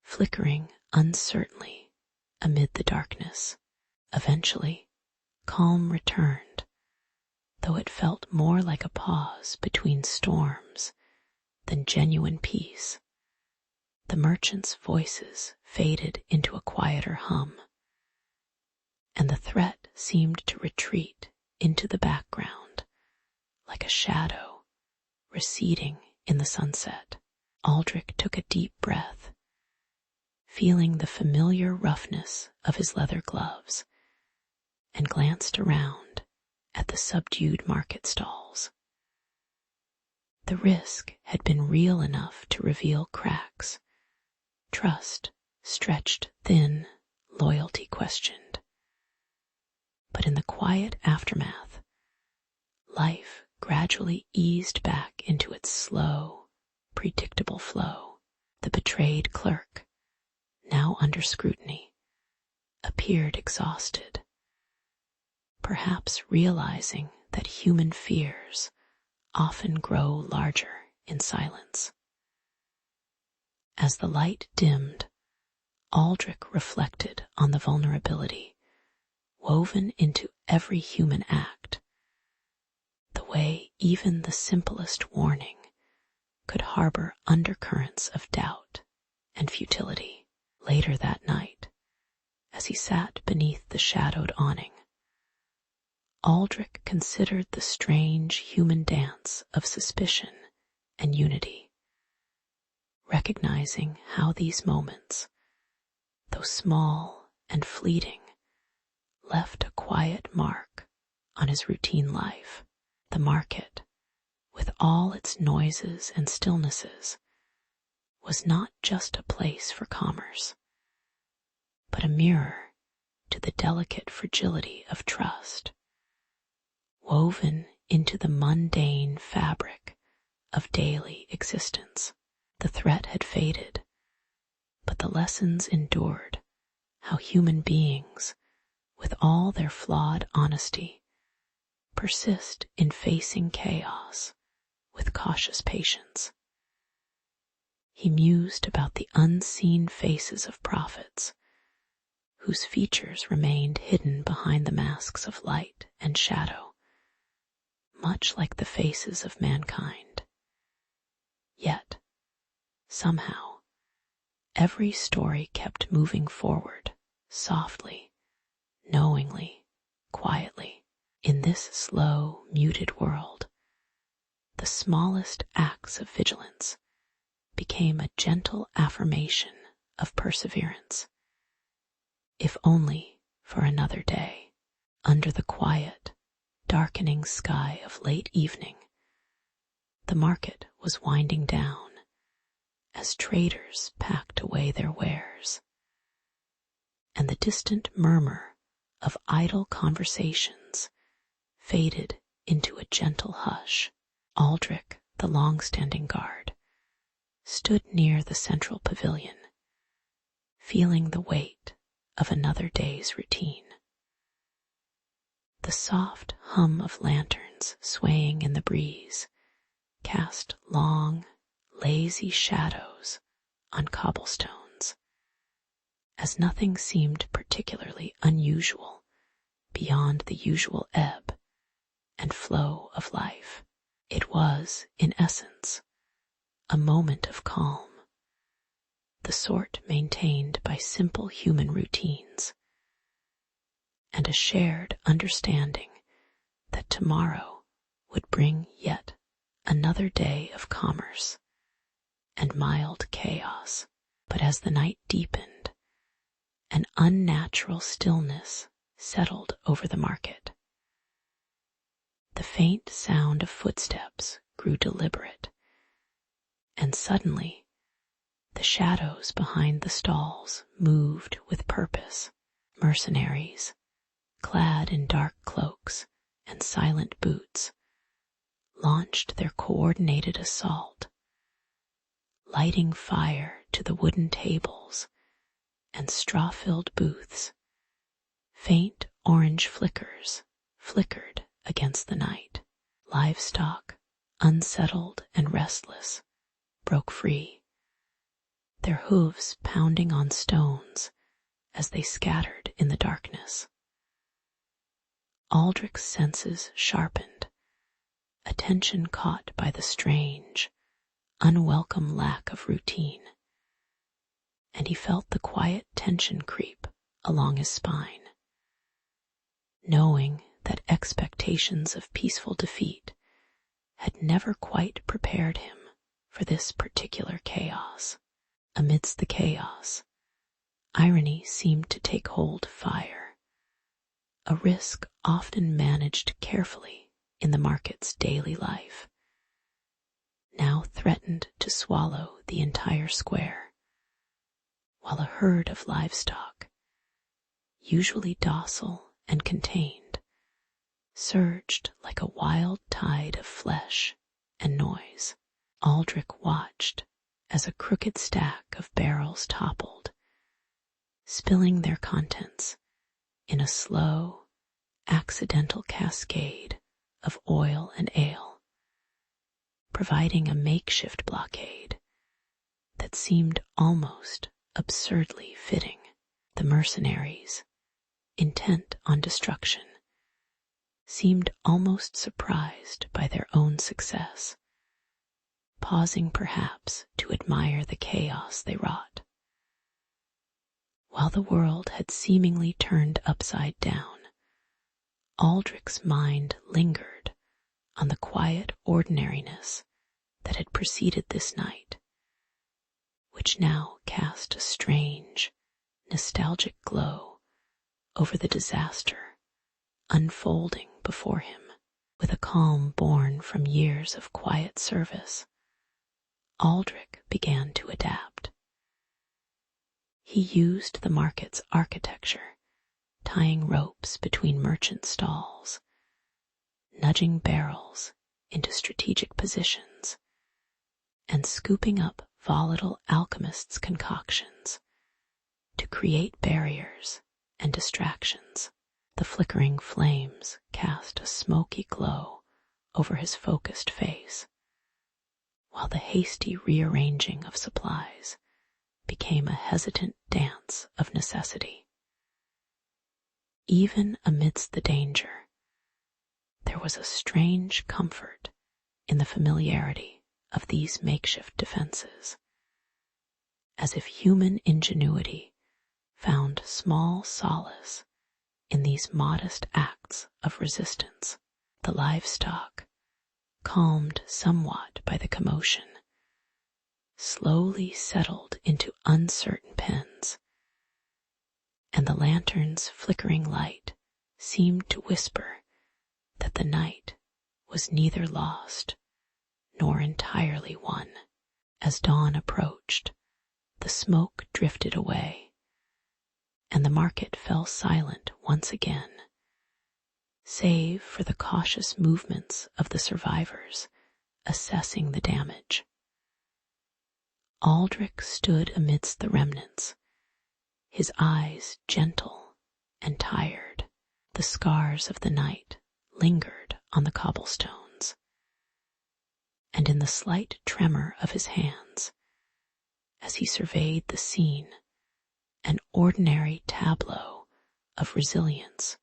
flickering uncertainly amid the darkness. Eventually, calm returned, though it felt more like a pause between storms than genuine peace. The merchants' voices faded into a quieter hum, and the threat seemed to retreat into the background like a shadow receding in the sunset. Aldrich took a deep breath, feeling the familiar roughness of his leather gloves, and glanced around at the subdued market stalls. The risk had been real enough to reveal cracks. Trust stretched thin, loyalty questioned. But in the quiet aftermath, life gradually eased back into its slow, predictable flow. The betrayed clerk, now under scrutiny, appeared exhausted, perhaps realizing that human fears often grow larger in silence. As the light dimmed, Aldrich reflected on the vulnerability woven into every human act, the way even the simplest warning could harbor undercurrents of doubt and futility. Later that night, as he sat beneath the shadowed awning, Aldrich considered the strange human dance of suspicion and unity, recognizing how these moments, though small and fleeting, left a quiet mark on his routine life. The market, with all its noises and stillnesses, was not just a place for commerce, but a mirror to the delicate fragility of trust, woven into the mundane fabric of daily existence. The threat had faded, but the lessons endured, how human beings, with all their flawed honesty, persist in facing chaos with cautious patience. He mused about the unseen faces of prophets, whose features remained hidden behind the masks of light and shadow, much like the faces of mankind. Yet, somehow, every story kept moving forward, softly, knowingly, quietly. In this slow, muted world, the smallest acts of vigilance became a gentle affirmation of perseverance, if only for another day. Under the quiet, darkening sky of late evening, the market was winding down as traders packed away their wares, and the distant murmur of idle conversations faded into a gentle hush. Aldrich, the long-standing guard, stood near the central pavilion, feeling the weight of another day's routine. The soft hum of lanterns swaying in the breeze cast long, lazy shadows on cobblestones, as nothing seemed particularly unusual beyond the usual ebb and flow of life. It was, in essence, a moment of calm, the sort maintained by simple human routines, and a shared understanding that tomorrow would bring yet another day of commerce and mild chaos. But as the night deepened, an unnatural stillness settled over the market. The faint sound of footsteps grew deliberate, and suddenly the shadows behind the stalls moved with purpose. Mercenaries, clad in dark cloaks and silent boots, launched their coordinated assault, lighting fire to the wooden tables and straw-filled booths. Faint orange flickers flickered against the night. Livestock, unsettled and restless, broke free, their hooves pounding on stones as they scattered in the darkness. Aldrich's senses sharpened, attention caught by the strange, unwelcome lack of routine, and he felt the quiet tension creep along his spine, knowing that expectations of peaceful defeat had never quite prepared him for this particular chaos. Amidst the chaos, irony seemed to take hold of fire, a risk often managed carefully in the market's daily life, now threatened to swallow the entire square, while a herd of livestock, usually docile and contained, surged like a wild tide of flesh and noise. Aldrich watched as a crooked stack of barrels toppled, spilling their contents in a slow, accidental cascade of oil and ale, providing a makeshift blockade that seemed almost absurdly fitting. The mercenaries, intent on destruction, seemed almost surprised by their own success, pausing perhaps to admire the chaos they wrought. While the world had seemingly turned upside down, Aldrich's mind lingered on the quiet ordinariness that had preceded this night, which now cast a strange, nostalgic glow over the disaster unfolding before him. With a calm born from years of quiet service, Aldrich began to adapt. He used the market's architecture, tying ropes between merchant stalls, nudging barrels into strategic positions, and scooping up volatile alchemists' concoctions to create barriers and distractions. The flickering flames cast a smoky glow over his focused face, while the hasty rearranging of supplies became a hesitant dance of necessity. Even amidst the danger, there was a strange comfort in the familiarity of these makeshift defenses, as if human ingenuity found small solace in these modest acts of resistance. The livestock, calmed somewhat by the commotion, slowly settled into uncertain pens, and the lantern's flickering light seemed to whisper that the night was neither lost nor entirely won. As dawn approached, the smoke drifted away, and the market fell silent once again, save for the cautious movements of the survivors assessing the damage. Aldrich stood amidst the remnants, his eyes gentle and tired. The scars of the night lingered on the cobblestones, and in the slight tremor of his hands, as he surveyed the scene, an ordinary tableau of resilience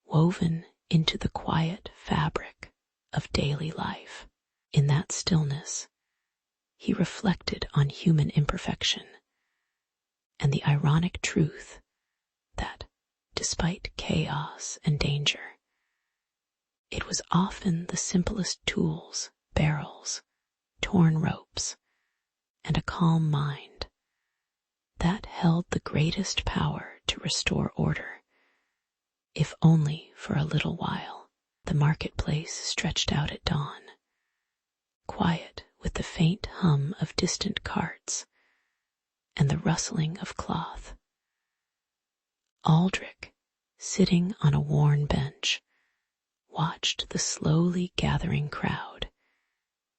woven into the quiet fabric of daily life. In that stillness, he reflected on human imperfection and the ironic truth that, despite chaos and danger, it was often the simplest tools, barrels, torn ropes, and a calm mind that held the greatest power to restore order, if only for a little while. The marketplace stretched out at dawn, quiet with the faint hum of distant carts and the rustling of cloth. Aldrich, sitting on a worn bench, watched the slowly gathering crowd,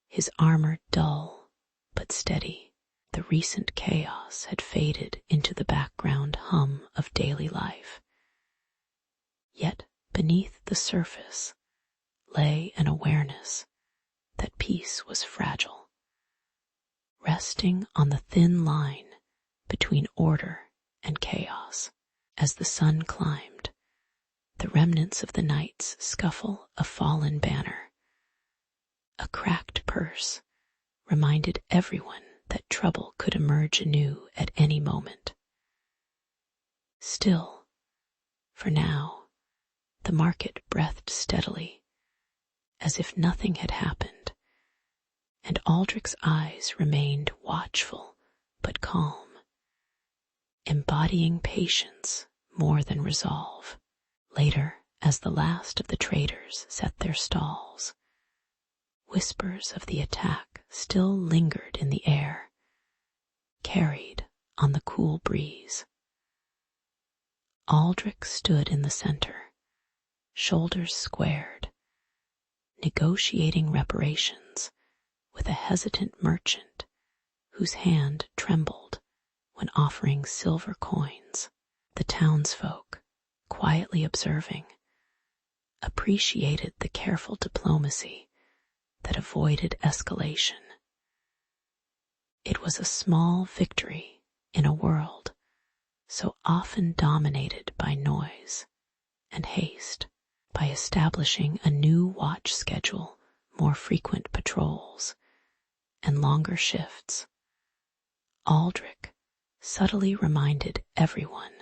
his armor dull but steady. The recent chaos had faded into the background hum of daily life. Yet beneath the surface lay an awareness that peace was fragile, resting on the thin line between order and chaos. As the sun climbed, the remnants of the night's scuffle a fallen banner, A cracked purse reminded everyone that trouble could emerge anew at any moment. Still, for now, the market breathed steadily, as if nothing had happened, and Aldrich's eyes remained watchful but calm, embodying patience more than resolve. Later, as the last of the traders set their stalls, whispers of the attack still lingered in the air, carried on the cool breeze. Aldrich stood in the center, shoulders squared, negotiating reparations with a hesitant merchant whose hand trembled when offering silver coins. The townsfolk, quietly observing, appreciated the careful diplomacy that avoided escalation. It was a small victory in a world so often dominated by noise and haste. By establishing a new watch schedule, more frequent patrols, and longer shifts, Aldrich subtly reminded everyone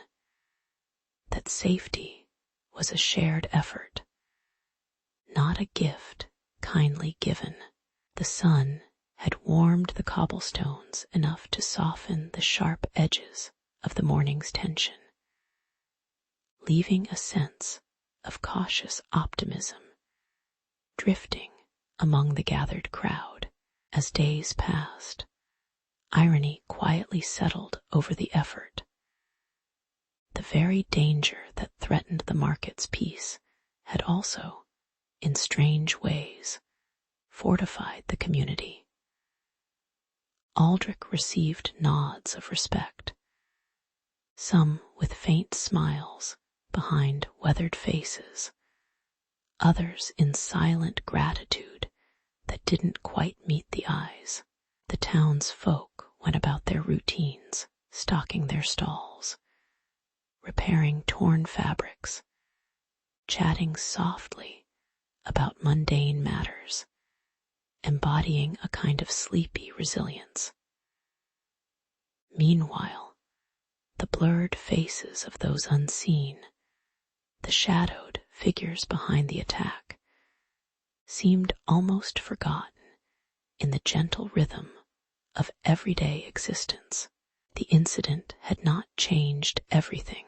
that safety was a shared effort, not a gift kindly given. The sun had warmed the cobblestones enough to soften the sharp edges of the morning's tension, leaving a sense of cautious optimism drifting among the gathered crowd. As days passed, irony quietly settled over the effort. The very danger that threatened the market's peace had also, in strange ways, fortified the community. Aldrich received nods of respect, some with faint smiles behind weathered faces, others in silent gratitude that didn't quite meet the eyes. The townsfolk went about their routines, stocking their stalls, repairing torn fabrics, chatting softly about mundane matters, embodying a kind of sleepy resilience. Meanwhile, the blurred faces of those unseen, the shadowed figures behind the attack, seemed almost forgotten in the gentle rhythm of everyday existence. The incident had not changed everything,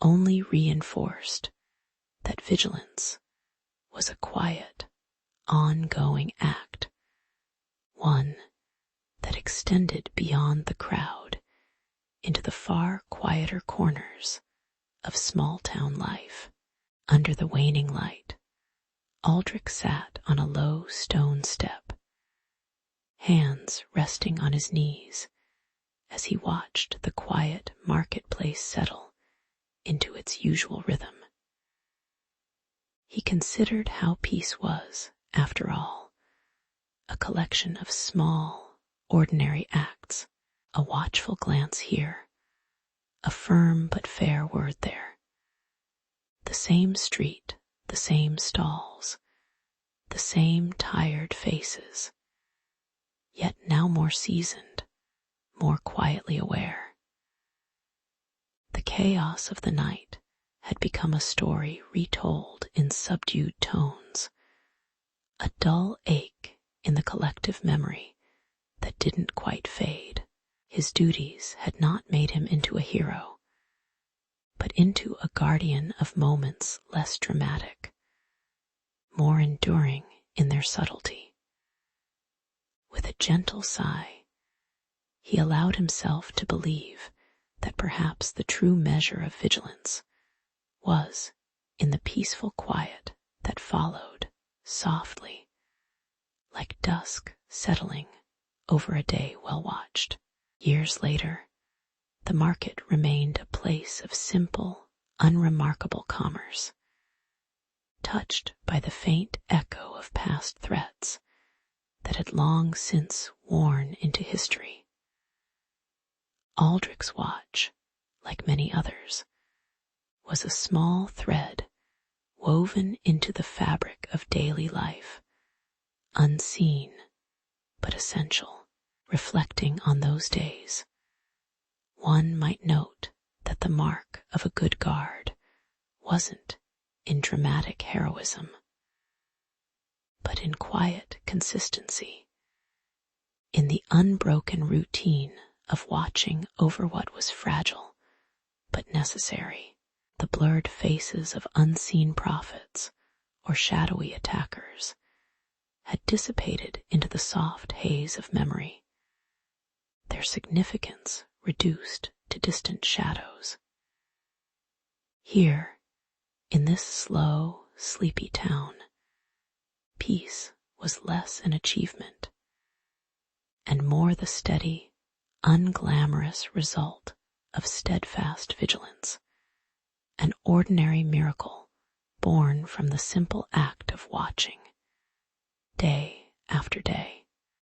only reinforced that vigilance was a quiet, ongoing act, one that extended beyond the crowd into the far quieter corners of small-town life. Under the waning light, Aldrich sat on a low stone step, hands resting on his knees as he watched the quiet marketplace settle into its usual rhythm. He considered how peace was, after all, a collection of small, ordinary acts, a watchful glance here, a firm but fair word there. The same street, the same stalls, the same tired faces, yet now more seasoned, more quietly aware. The chaos of the night had become a story retold in subdued tones, a dull ache in the collective memory that didn't quite fade. His duties had not made him into a hero, but into a guardian of moments less dramatic, more enduring in their subtlety. With a gentle sigh, he allowed himself to believe that perhaps the true measure of vigilance was in the peaceful quiet that followed softly, like dusk settling over a day well watched. Years later, the market remained a place of simple, unremarkable commerce, touched by the faint echo of past threats that had long since worn into history. Aldrich's watch, like many others, was a small thread woven into the fabric of daily life, unseen but essential. Reflecting on those days, one might note that the mark of a good guard wasn't in dramatic heroism, but in quiet consistency, in the unbroken routine of watching over what was fragile but necessary. The blurred faces of unseen prophets or shadowy attackers had dissipated into the soft haze of memory, their significance reduced to distant shadows. Here, in this slow, sleepy town, peace was less an achievement and more the steady, unglamorous result of steadfast vigilance, an ordinary miracle born from the simple act of watching, day after day.